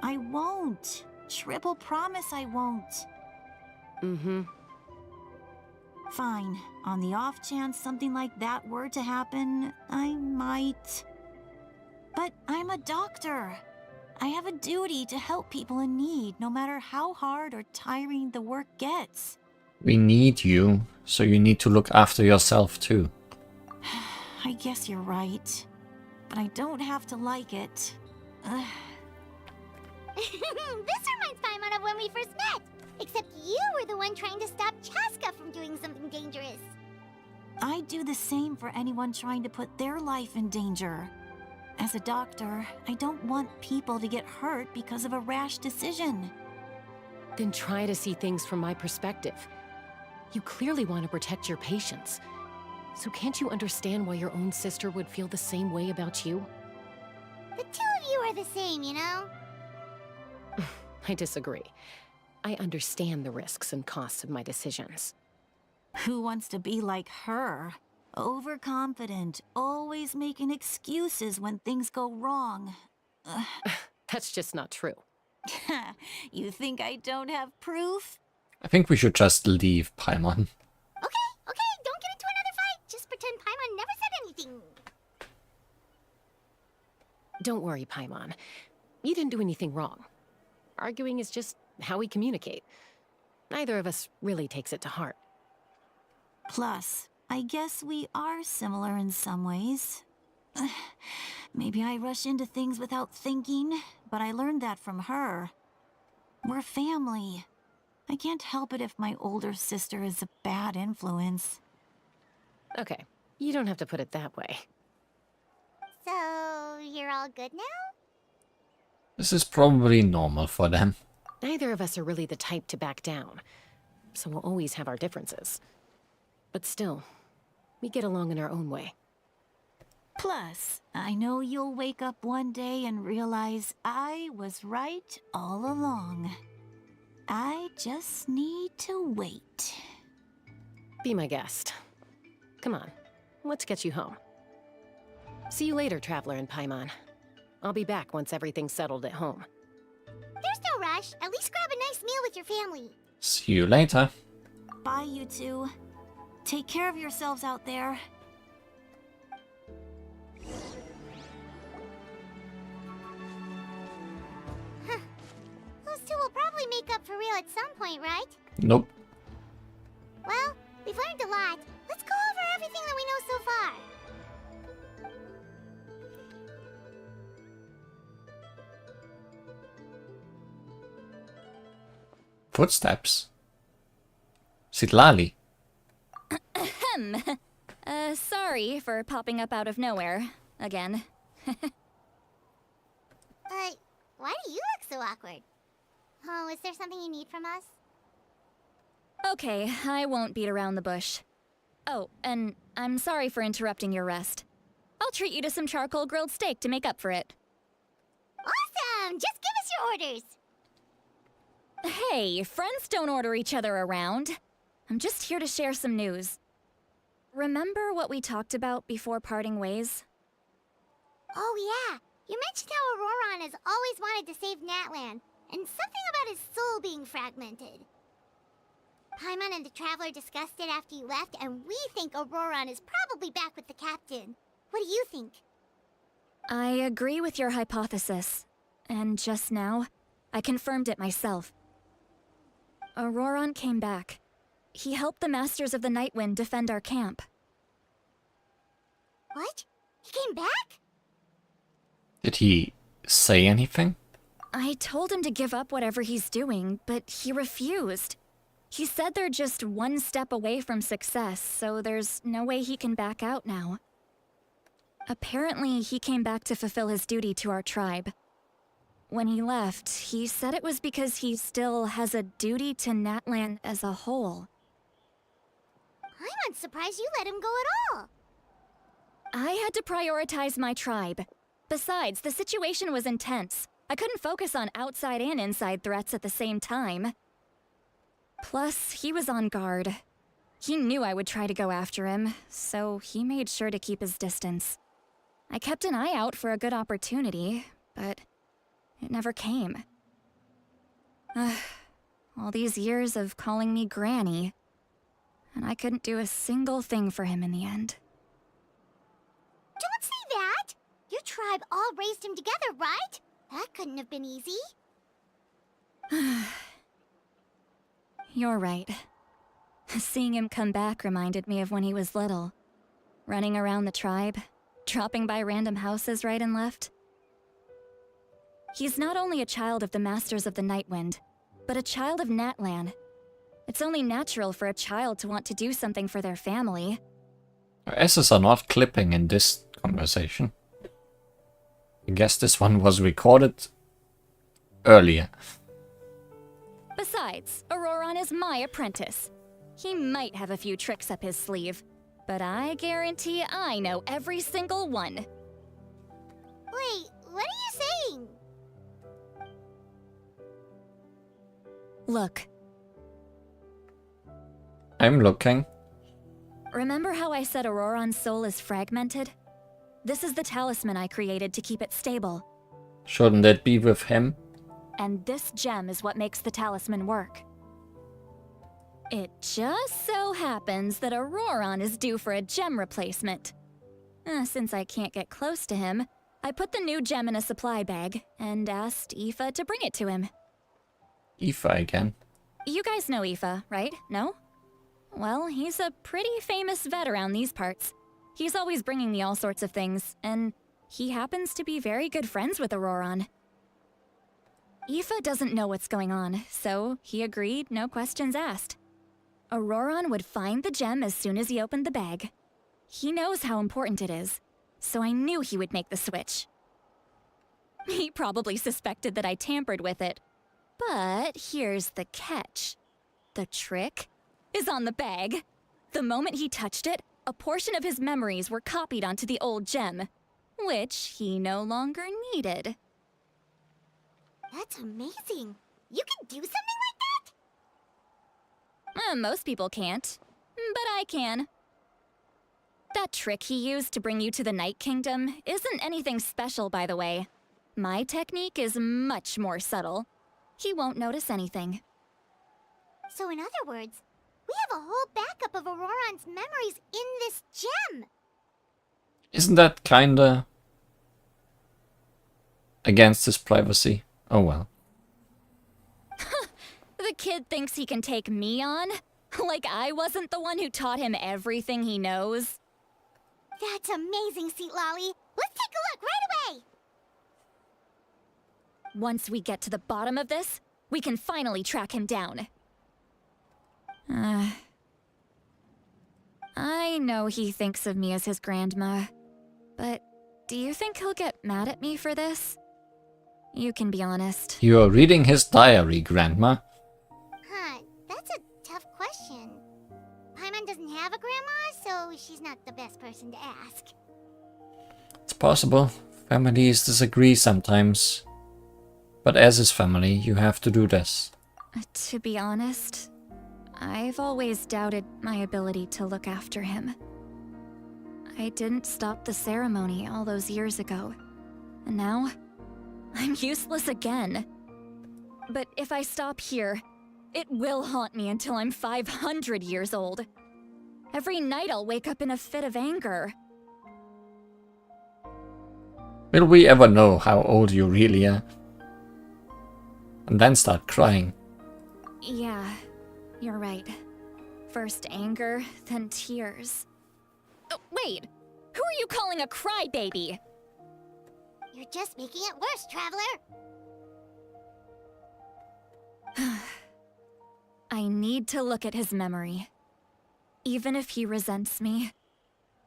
I won't. Triple promise I won't. Mm-hmm. Fine. On the off chance something like that were to happen, I might. But I'm a doctor. I have a duty to help people in need, no matter how hard or tiring the work gets. We need you, so you need to look after yourself too. I guess you're right. But I don't have to like it. This reminds Paimon of when we first met. Except you were the one trying to stop Chaska from doing something dangerous. I'd do the same for anyone trying to put their life in danger. As a doctor, I don't want people to get hurt because of a rash decision. Then try to see things from my perspective. You clearly want to protect your patients. So can't you understand why your own sister would feel the same way about you? The two of you are the same, you know? I disagree. I understand the risks and costs of my decisions. Who wants to be like her? Overconfident, always making excuses when things go wrong. That's just not true. You think I don't have proof? I think we should just leave Paimon. Okay, don't get into another fight. Just pretend Paimon never said anything. Don't worry, Paimon. You didn't do anything wrong. Arguing is just how we communicate. Neither of us really takes it to heart. Plus, I guess we are similar in some ways. Maybe I rush into things without thinking, but I learned that from her. We're family. I can't help it if my older sister is a bad influence. Okay, you don't have to put it that way. So, you're all good now? This is probably normal for them. Neither of us are really the type to back down, so we'll always have our differences. But still, we get along in our own way. Plus, I know you'll wake up one day and realize I was right all along. I just need to wait. Be my guest. Come on, let's get you home. See you later, Traveler and Paimon. I'll be back once everything's settled at home. There's no rush. rush. At least grab a nice meal with your family. See you later. Bye, you two. Take care of yourselves out there. Those two will probably make up for real at some point, right? Nope. Well, we've learned a lot. Let's go over everything that we know so far. Footsteps. Sitlali. Ahem. Sorry for popping up out of nowhere. Again. Why do you look so awkward? Oh, is there something you need from us? Okay, I won't beat around the bush. Oh, and I'm sorry for interrupting your rest. I'll treat you to some charcoal grilled steak to make up for it. Awesome! Just give us your orders! Hey, friends don't order each other around. I'm just here to share some news. Remember what we talked about before parting ways? Oh yeah, you mentioned how Auroron has always wanted to save Natlan, and something about his soul being fragmented. Paimon and the Traveler discussed it after you left, and we think Auroron is probably back with the captain. What do you think? I agree with your hypothesis. And just now, I confirmed it myself. Auroron came back. He helped the Masters of the Nightwind defend our camp. What? He came back? Did he say anything? I told him to give up whatever he's doing, but he refused. He said they're just one step away from success, so there's no way he can back out now. Apparently, he came back to fulfill his duty to our tribe. When he left, he said it was because he still has a duty to Natlan as a whole. I'm surprised you let him go at all. I had to prioritize my tribe. Besides, the situation was intense. I couldn't focus on outside and inside threats at the same time. Plus, he was on guard. He knew I would try to go after him, so he made sure to keep his distance. I kept an eye out for a good opportunity, but it never came. All these years of calling me Granny, and I couldn't do a single thing for him in the end. Don't say that! Your tribe all raised him together, right? That couldn't have been easy. You're right. Seeing him come back reminded me of when he was little. Running around the tribe, dropping by random houses right and left. He's not only a child of the Masters of the Nightwind, but a child of Natlan. It's only natural for a child to want to do something for their family. Our S's are not clipping in this conversation. I guess this one was recorded earlier. Besides, Auroron is my apprentice. He might have a few tricks up his sleeve, but I guarantee I know every single one. Wait, what are you saying? Look. I'm looking. Remember how I said Auroron's soul is fragmented? This is the talisman I created to keep it stable. Shouldn't it be with him? And this gem is what makes the talisman work. It just so happens that Auroron is due for a gem replacement. Since I can't get close to him, I put the new gem in a supply bag and asked Aoife to bring it to him. Aoife again. You guys know Aoife, right? No? Well, he's a pretty famous vet around these parts. He's always bringing me all sorts of things, and he happens to be very good friends with Auroron. Aoife doesn't know what's going on, so he agreed, no questions asked. Auroron would find the gem as soon as he opened the bag. He knows how important it is, so I knew he would make the switch. He probably suspected that I tampered with it. But here's the catch. The trick is on the bag. The moment he touched it, a portion of his memories were copied onto the old gem, which he no longer needed. That's amazing. You can do something like that? Most people can't, but I can. That trick he used to bring you to the Night Kingdom isn't anything special, by the way. My technique is much more subtle. he won't notice anything. So in other words, we have a whole backup of Auroron's memories in this gem! Isn't that kinda against his privacy? Oh well. The kid thinks he can take me on? Like I wasn't the one who taught him everything he knows? That's amazing, Seat Lolly. Let's take a look right away! Once we get to the bottom of this, we can finally track him down. I know he thinks of me as his grandma, but do you think he'll get mad at me for this? You can be honest. You are reading his diary, Grandma. Huh, that's a tough question. Paimon doesn't have a grandma, so she's not the best person to ask. It's possible. Families disagree sometimes. But as his family, you have to do this. To be honest, I've always doubted my ability to look after him. I didn't stop the ceremony all those years ago, and now I'm useless again. But if I stop here, it will haunt me until I'm 500 years old. Every night I'll wake up in a fit of anger. Will we ever know how old you really are? And then start crying. Yeah, you're right. First anger, then tears. Oh, wait! Who are you calling a crybaby? You're just making it worse, Traveler! I need to look at his memory. Even if he resents me,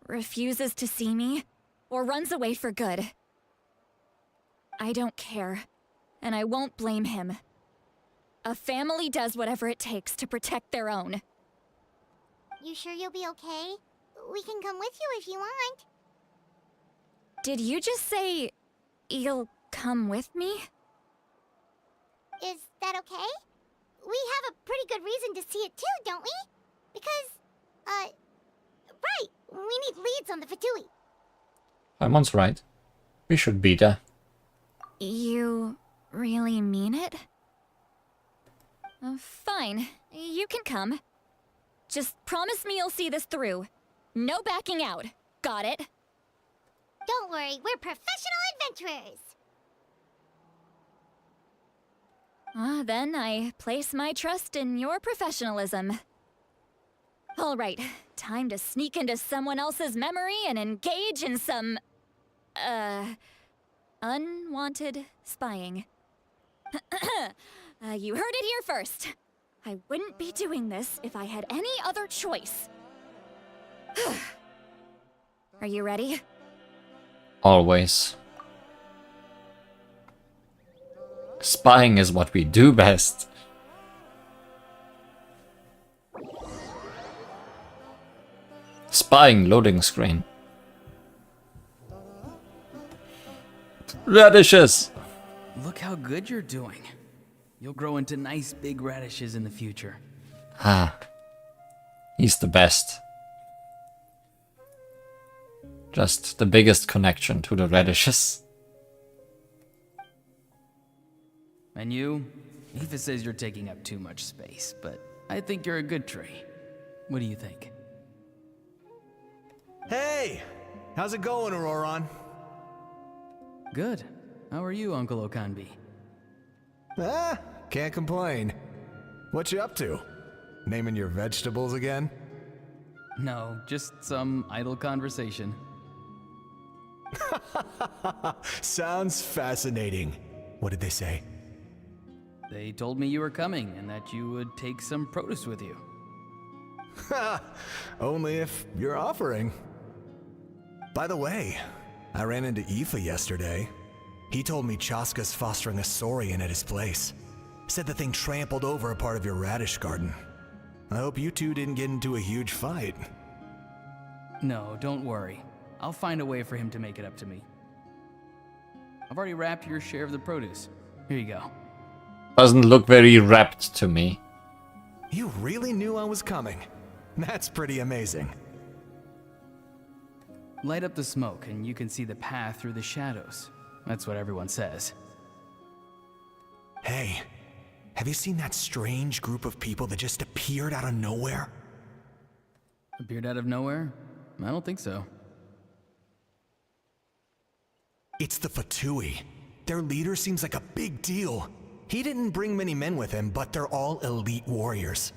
refuses to see me, or runs away for good. I don't care, and I won't blame him. A family does whatever it takes to protect their own. You sure you'll be okay? We can come with you if you want. Did you just say you'll come with me? Is that okay? We have a pretty good reason to see it too, don't we? Because, right, we need leads on the Fatui. Paimon's right. We should be there. You really mean it? Fine, you can come. Just promise me you'll see this through. No backing out. Got it? Don't worry, we're professional adventurers! Then I place my trust in your professionalism. Alright, time to sneak into someone else's memory and engage in some... unwanted spying. You heard it here first. I wouldn't be doing this if I had any other choice. Are you ready? Always. Spying is what we do best. Spying loading screen. Radishes! Look how good you're doing. You'll grow into nice big radishes in the future. Ah. He's the best. Just the biggest connection to the radishes. And you? Aoife says you're taking up too much space, but I think you're a good tree. What do you think? Hey! How's it going, Auroron? Good. How are you, Uncle Okanbi? Can't complain. What you up to? Naming your vegetables again? No, just some idle conversation. Sounds fascinating. What did they say? They told me you were coming and that you would take some produce with you. Only if you're offering. By the way, I ran into Aoife yesterday. He told me Chaska's fostering a saurian at his place. Said the thing trampled over a part of your radish garden. I hope you two didn't get into a huge fight. No, don't worry. I'll find a way for him to make it up to me. I've already wrapped your share of the produce. Here you go. Doesn't look very wrapped to me. You really knew I was coming. That's pretty amazing. Light up the smoke and you can see the path through the shadows. That's what everyone says. Hey, have you seen that strange group of people that just appeared out of nowhere? Appeared out of nowhere? I don't think so. It's the Fatui. Their leader seems like a big deal. He didn't bring many men with him, but they're all elite warriors.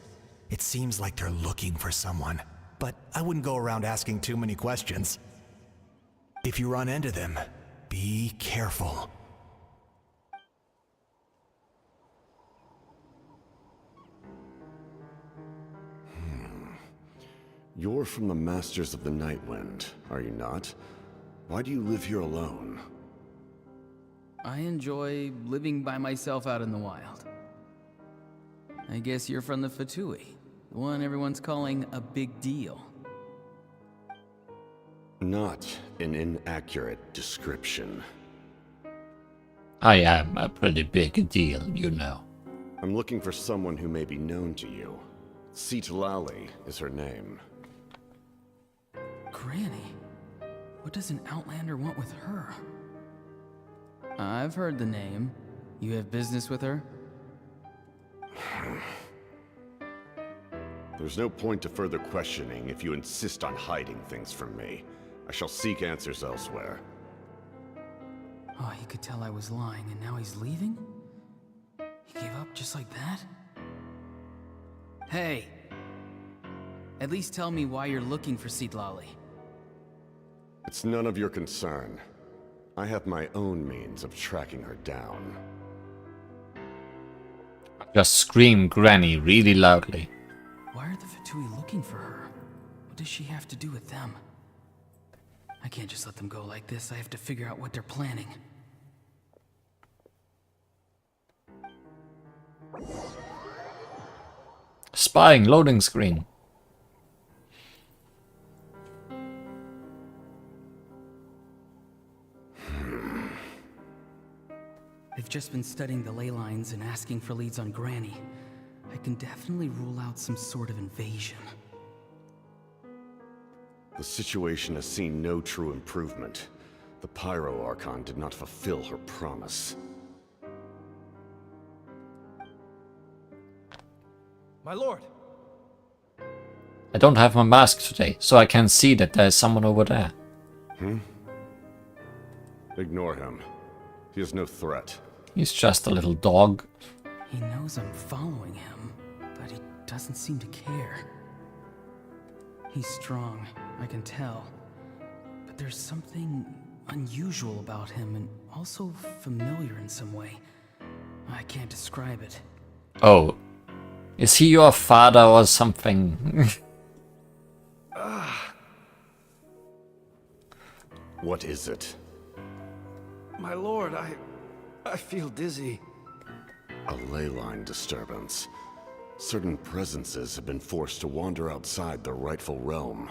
It seems like they're looking for someone, but I wouldn't go around asking too many questions. If you run into them, be careful. You're from the Masters of the Nightwind, are you not? Why do you live here alone? I enjoy living by myself out in the wild. I guess you're from the Fatui, the one everyone's calling a big deal. Not an inaccurate description. I am a pretty big deal, you know. I'm looking for someone who may be known to you. Citlali is her name. Granny? What does an Outlander want with her? I've heard the name. You have business with her? There's no point to further questioning if you insist on hiding things from me. I shall seek answers elsewhere. Oh, he could tell I was lying, and now he's leaving? He gave up just like that? Hey! At least tell me why you're looking for Citlali. It's none of your concern. I have my own means of tracking her down. Just scream Granny really loudly. Why are the Fatui looking for her? What does she have to do with them? I can't just let them go like this. I have to figure out what they're planning. Spying loading screen. They've just been studying the ley lines and asking for leads on Granny. I can definitely rule out some sort of invasion. The situation has seen no true improvement. The Pyro Archon did not fulfill her promise. My lord! I don't have my mask today, so I can see that there's someone over there. Ignore him. He is no threat. He's just a little dog. He knows I'm following him, but he doesn't seem to care. He's strong, I can tell. But there's something unusual about him and also familiar in some way. I can't describe it. Oh. Is he your father or something? What is it? My lord, I feel dizzy. A ley line disturbance. Certain presences have been forced to wander outside their rightful realm.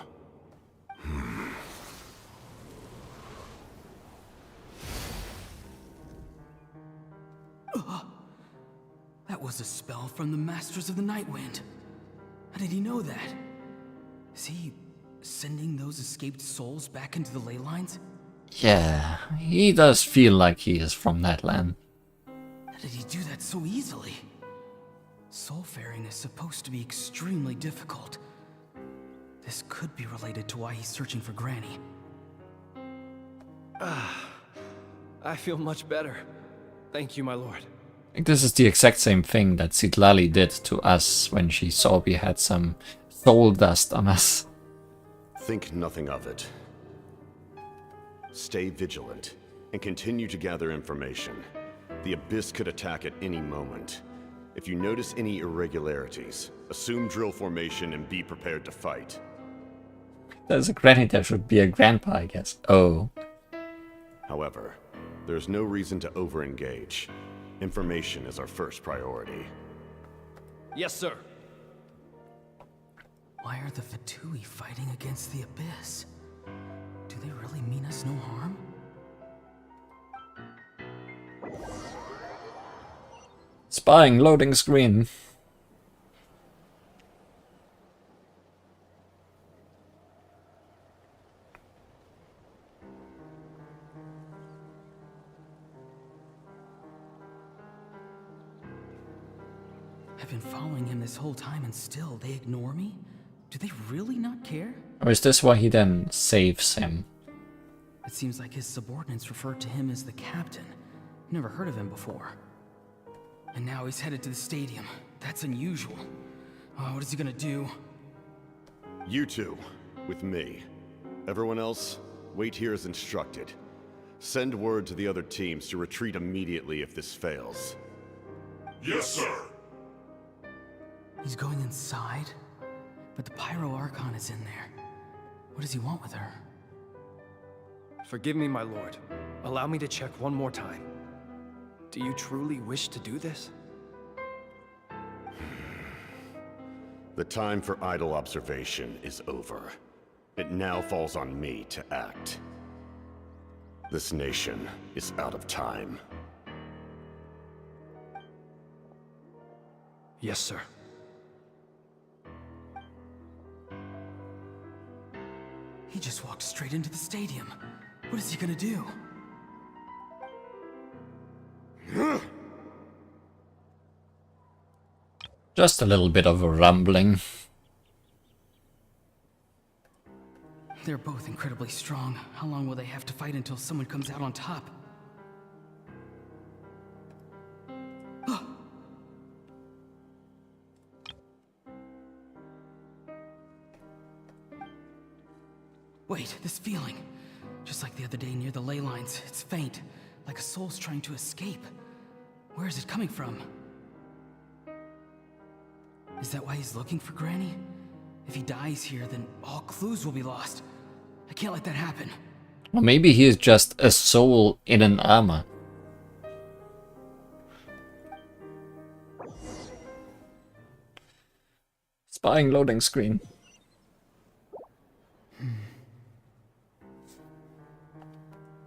That was a spell from the Masters of the Nightwind. How did he know that? Is he sending those escaped souls back into the ley lines? Yeah, he does feel like he is from Natlan. How did he do that so easily? Soulfaring is supposed to be extremely difficult. This could be related to why he's searching for Granny. I feel much better. Thank you, my lord. I think this is the exact same thing that Citlali did to us when she saw we had some soul dust on us. Think nothing of it. Stay vigilant and continue to gather information. The Abyss could attack at any moment. If you notice any irregularities, assume drill formation and be prepared to fight. There's a granny, there should be a grandpa, I guess. Oh. However, there's no reason to over-engage. Information is our first priority. Yes, sir. Why are the Fatui fighting against the Abyss? Do they really mean us no harm? Spying loading screen. I've been following him this whole time and still they ignore me? Do they really not care? Or is this why he then saves him? It seems like his subordinates refer to him as the captain. Never heard of him before. And now he's headed to the stadium. That's unusual. Oh, what is he gonna do? You two, with me. Everyone else, wait here as instructed. Send word to the other teams to retreat immediately if this fails. Yes, sir. He's going inside? But the Pyro Archon is in there. What does he want with her? Forgive me, my lord. Allow me to check one more time. Do you truly wish to do this? The time for idle observation is over. It now falls on me to act. This nation is out of time. Yes, sir. He just walked straight into the stadium. What is he gonna do? Just a little bit of a rumbling. They're both incredibly strong. How long will they have to fight until someone comes out on top? Wait, this feeling. Just like the other day near the ley lines, it's faint, like a soul's trying to escape. Where is it coming from? Is that why he's looking for Granny? If he dies here, then all clues will be lost. I can't let that happen. Or maybe he is just a soul in an armor. Spying loading screen.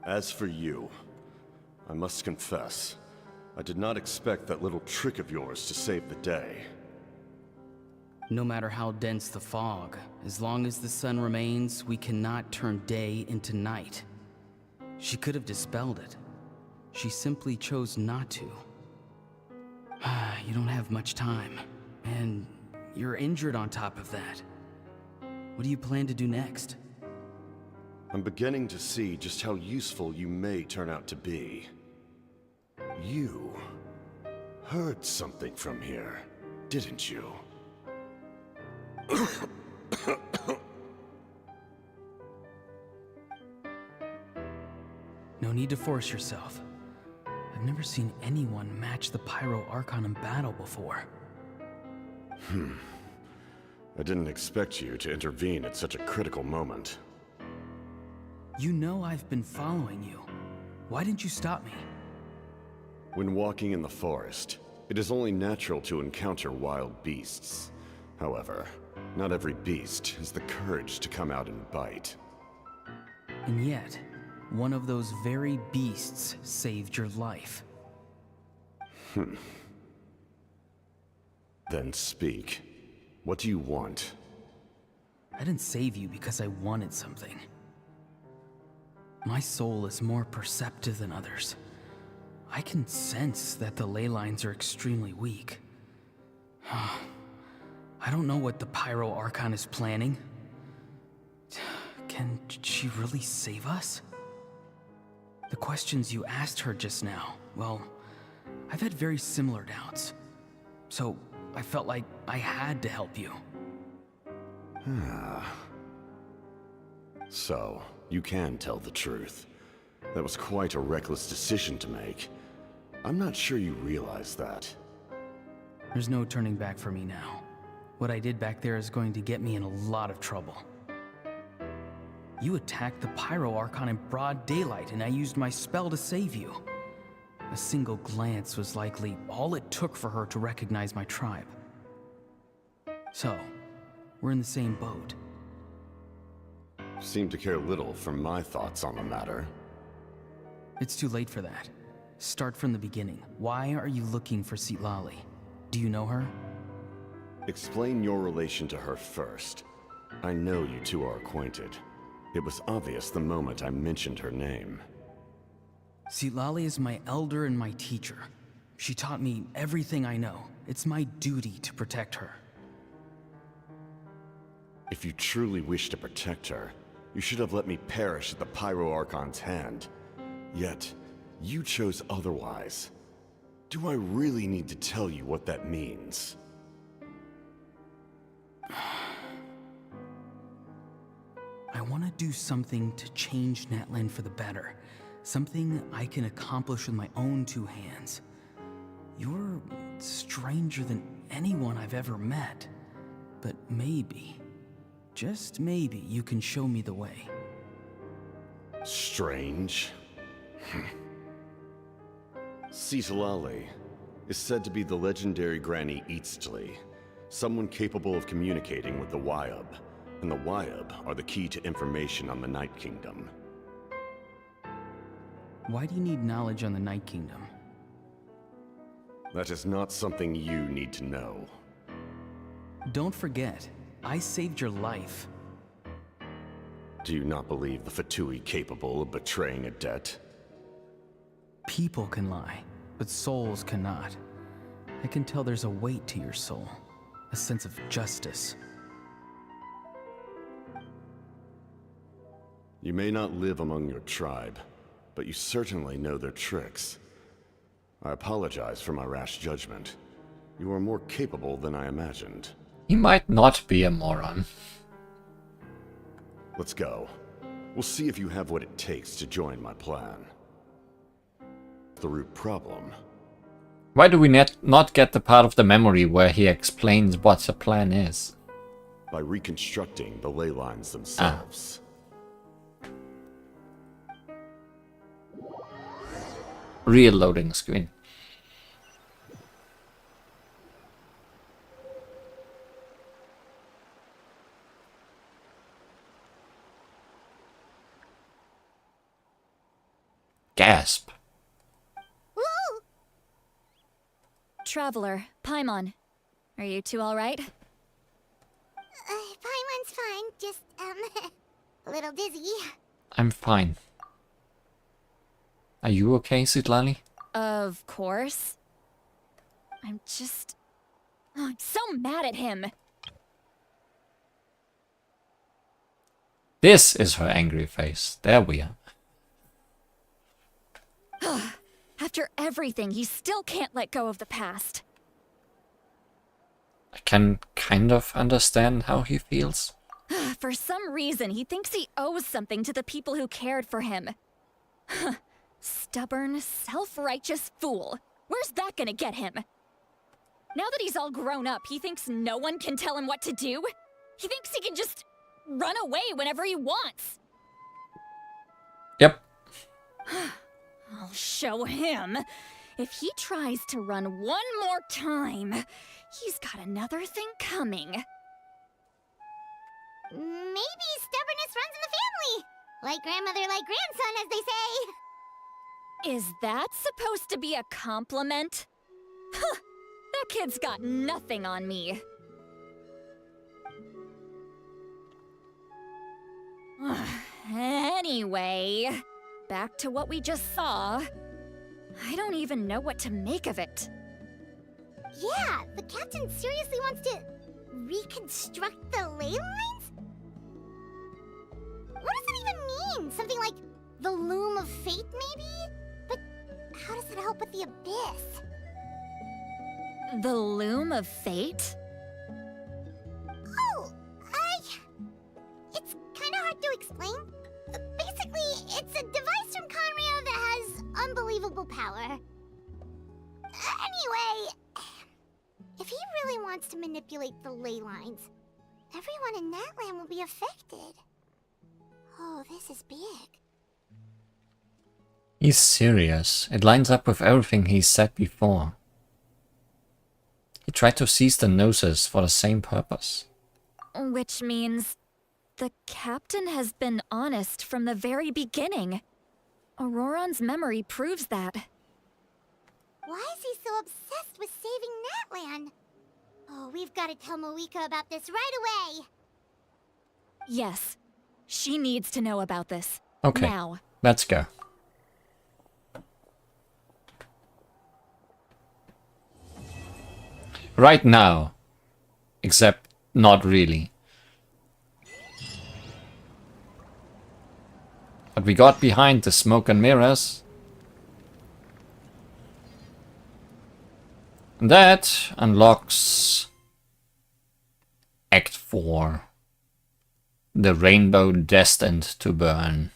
As for you, I must confess, I did not expect that little trick of yours to save the day. No matter how dense the fog, as long as the sun remains, we cannot turn day into night. She could have dispelled it. She simply chose not to. You don't have much time, and you're injured on top of that. What do you plan to do next? I'm beginning to see just how useful you may turn out to be. You heard something from here, didn't you? No need to force yourself. I've never seen anyone match the Pyro Archon in battle before. I didn't expect you to intervene at such a critical moment. You know I've been following you. Why didn't you stop me? When walking in the forest, it is only natural to encounter wild beasts. However, not every beast has the courage to come out and bite. And yet, one of those very beasts saved your life. Then speak. What do you want? I didn't save you because I wanted something. My soul is more perceptive than others. I can sense that the ley lines are extremely weak. I don't know what the Pyro Archon is planning. Can she really save us? The questions you asked her just now, well, I've had very similar doubts. So I felt like I had to help you. So, you can tell the truth. That was quite a reckless decision to make. I'm not sure you realize that. There's no turning back for me now. What I did back there is going to get me in a lot of trouble. You attacked the Pyro Archon in broad daylight, and I used my spell to save you. A single glance was likely all it took for her to recognize my tribe. So, we're in the same boat. Seem to care little for my thoughts on the matter. It's too late for that. Start from the beginning. Why are you looking for Citlali? Do you know her? Explain your relation to her first. I know you two are acquainted. It was obvious the moment I mentioned her name. Citlali is my elder and my teacher. She taught me everything I know. It's my duty to protect her. If you truly wish to protect her, you should have let me perish at the Pyro Archon's hand. Yet, you chose otherwise. Do I really need to tell you what that means? I want to do something to change Natlan for the better. Something I can accomplish with my own two hands. You're stranger than anyone I've ever met. But maybe, just maybe, you can show me the way. Strange? Citlali is said to be the legendary Granny Eastly, someone capable of communicating with the Wyub, and the Wyub are the key to information on the Night Kingdom. Why do you need knowledge on the Night Kingdom? That is not something you need to know. Don't forget, I saved your life. Do you not believe the Fatui capable of betraying a debt? People can lie, but souls cannot. I can tell there's a weight to your soul, a sense of justice. You may not live among your tribe, but you certainly know their tricks. I apologize for my rash judgment. You are more capable than I imagined. He might not be a moron. Let's go. We'll see if you have what it takes to join my plan. The root problem. Why do we not get the part of the memory where he explains what the plan is? By reconstructing the ley lines themselves. Real loading screen. Gasp. Woo! Traveler, Paimon. Are you two alright? Paimon's fine, just, a little dizzy. I'm fine. Are you okay, Citlali? Of course. I'm so mad at him. This is her angry face. There we are. After everything, he still can't let go of the past. I can kind of understand how he feels. For some reason, he thinks he owes something to the people who cared for him. Stubborn, self-righteous fool. Where's that gonna get him? Now that he's all grown up, he thinks no one can tell him what to do? He thinks he can just run away whenever he wants. Yep. I'll show him. If he tries to run one more time, he's got another thing coming. Maybe stubbornness runs in the family. Like grandmother, like grandson, as they say. Is that supposed to be a compliment? Huh, that kid's got nothing on me. Anyway, back to what we just saw. I don't even know what to make of it. Yeah, the captain seriously wants to reconstruct the ley lines? What does it even mean? Something like the loom of fate, maybe? But how does it help with the abyss? The loom of fate? Oh, it's kind of hard to explain. Basically, it's a device from Conrio that has unbelievable power. Anyway, if he really wants to manipulate the ley lines, everyone in Natlan will be affected. Oh, this is big. He's serious. It lines up with everything he said before. He tried to seize the Gnosis for the same purpose. Which means the captain has been honest from the very beginning. Auroron's memory proves that. Why is he so obsessed with saving Natlan? Oh, we've got to tell Moeka about this right away. Yes, she needs to know about this. Okay, now. Let's go. Right now. Except not really. But we got behind the smoke and mirrors. And that unlocks Act 4. The rainbow destined to burn.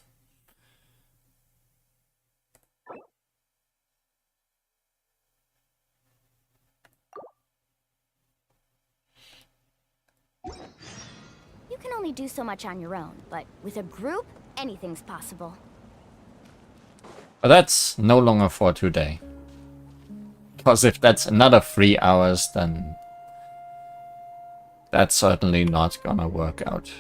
You can only do so much on your own, but with a group, anything's possible. But that's no longer for today. Because if that's another 3 hours, then that's certainly not gonna work out.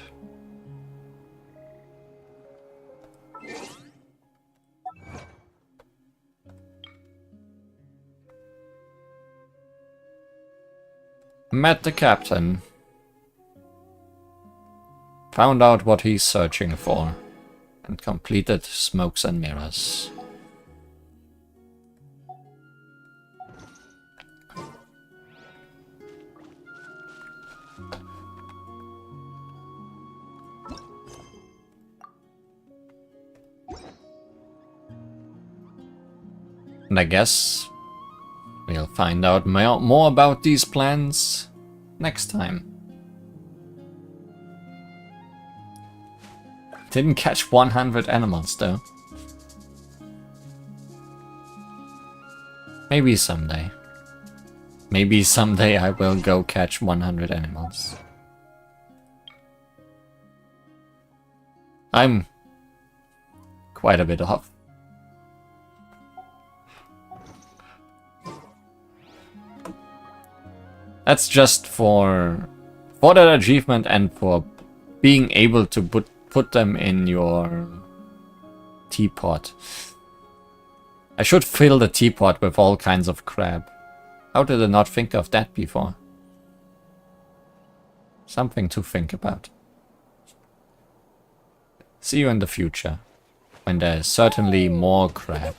Met the captain. Found out what he's searching for. And completed Smokes and Mirrors. And I guess we'll find out more about these plans next time. Didn't catch 100 animals though. Maybe someday. Maybe someday I will go catch 100 animals. I'm quite a bit off. That's just for that achievement and for being able to put them in your teapot. I should fill the teapot with all kinds of crab. How did I not think of that before? Something to think about. See you in the future, when there's certainly more crab.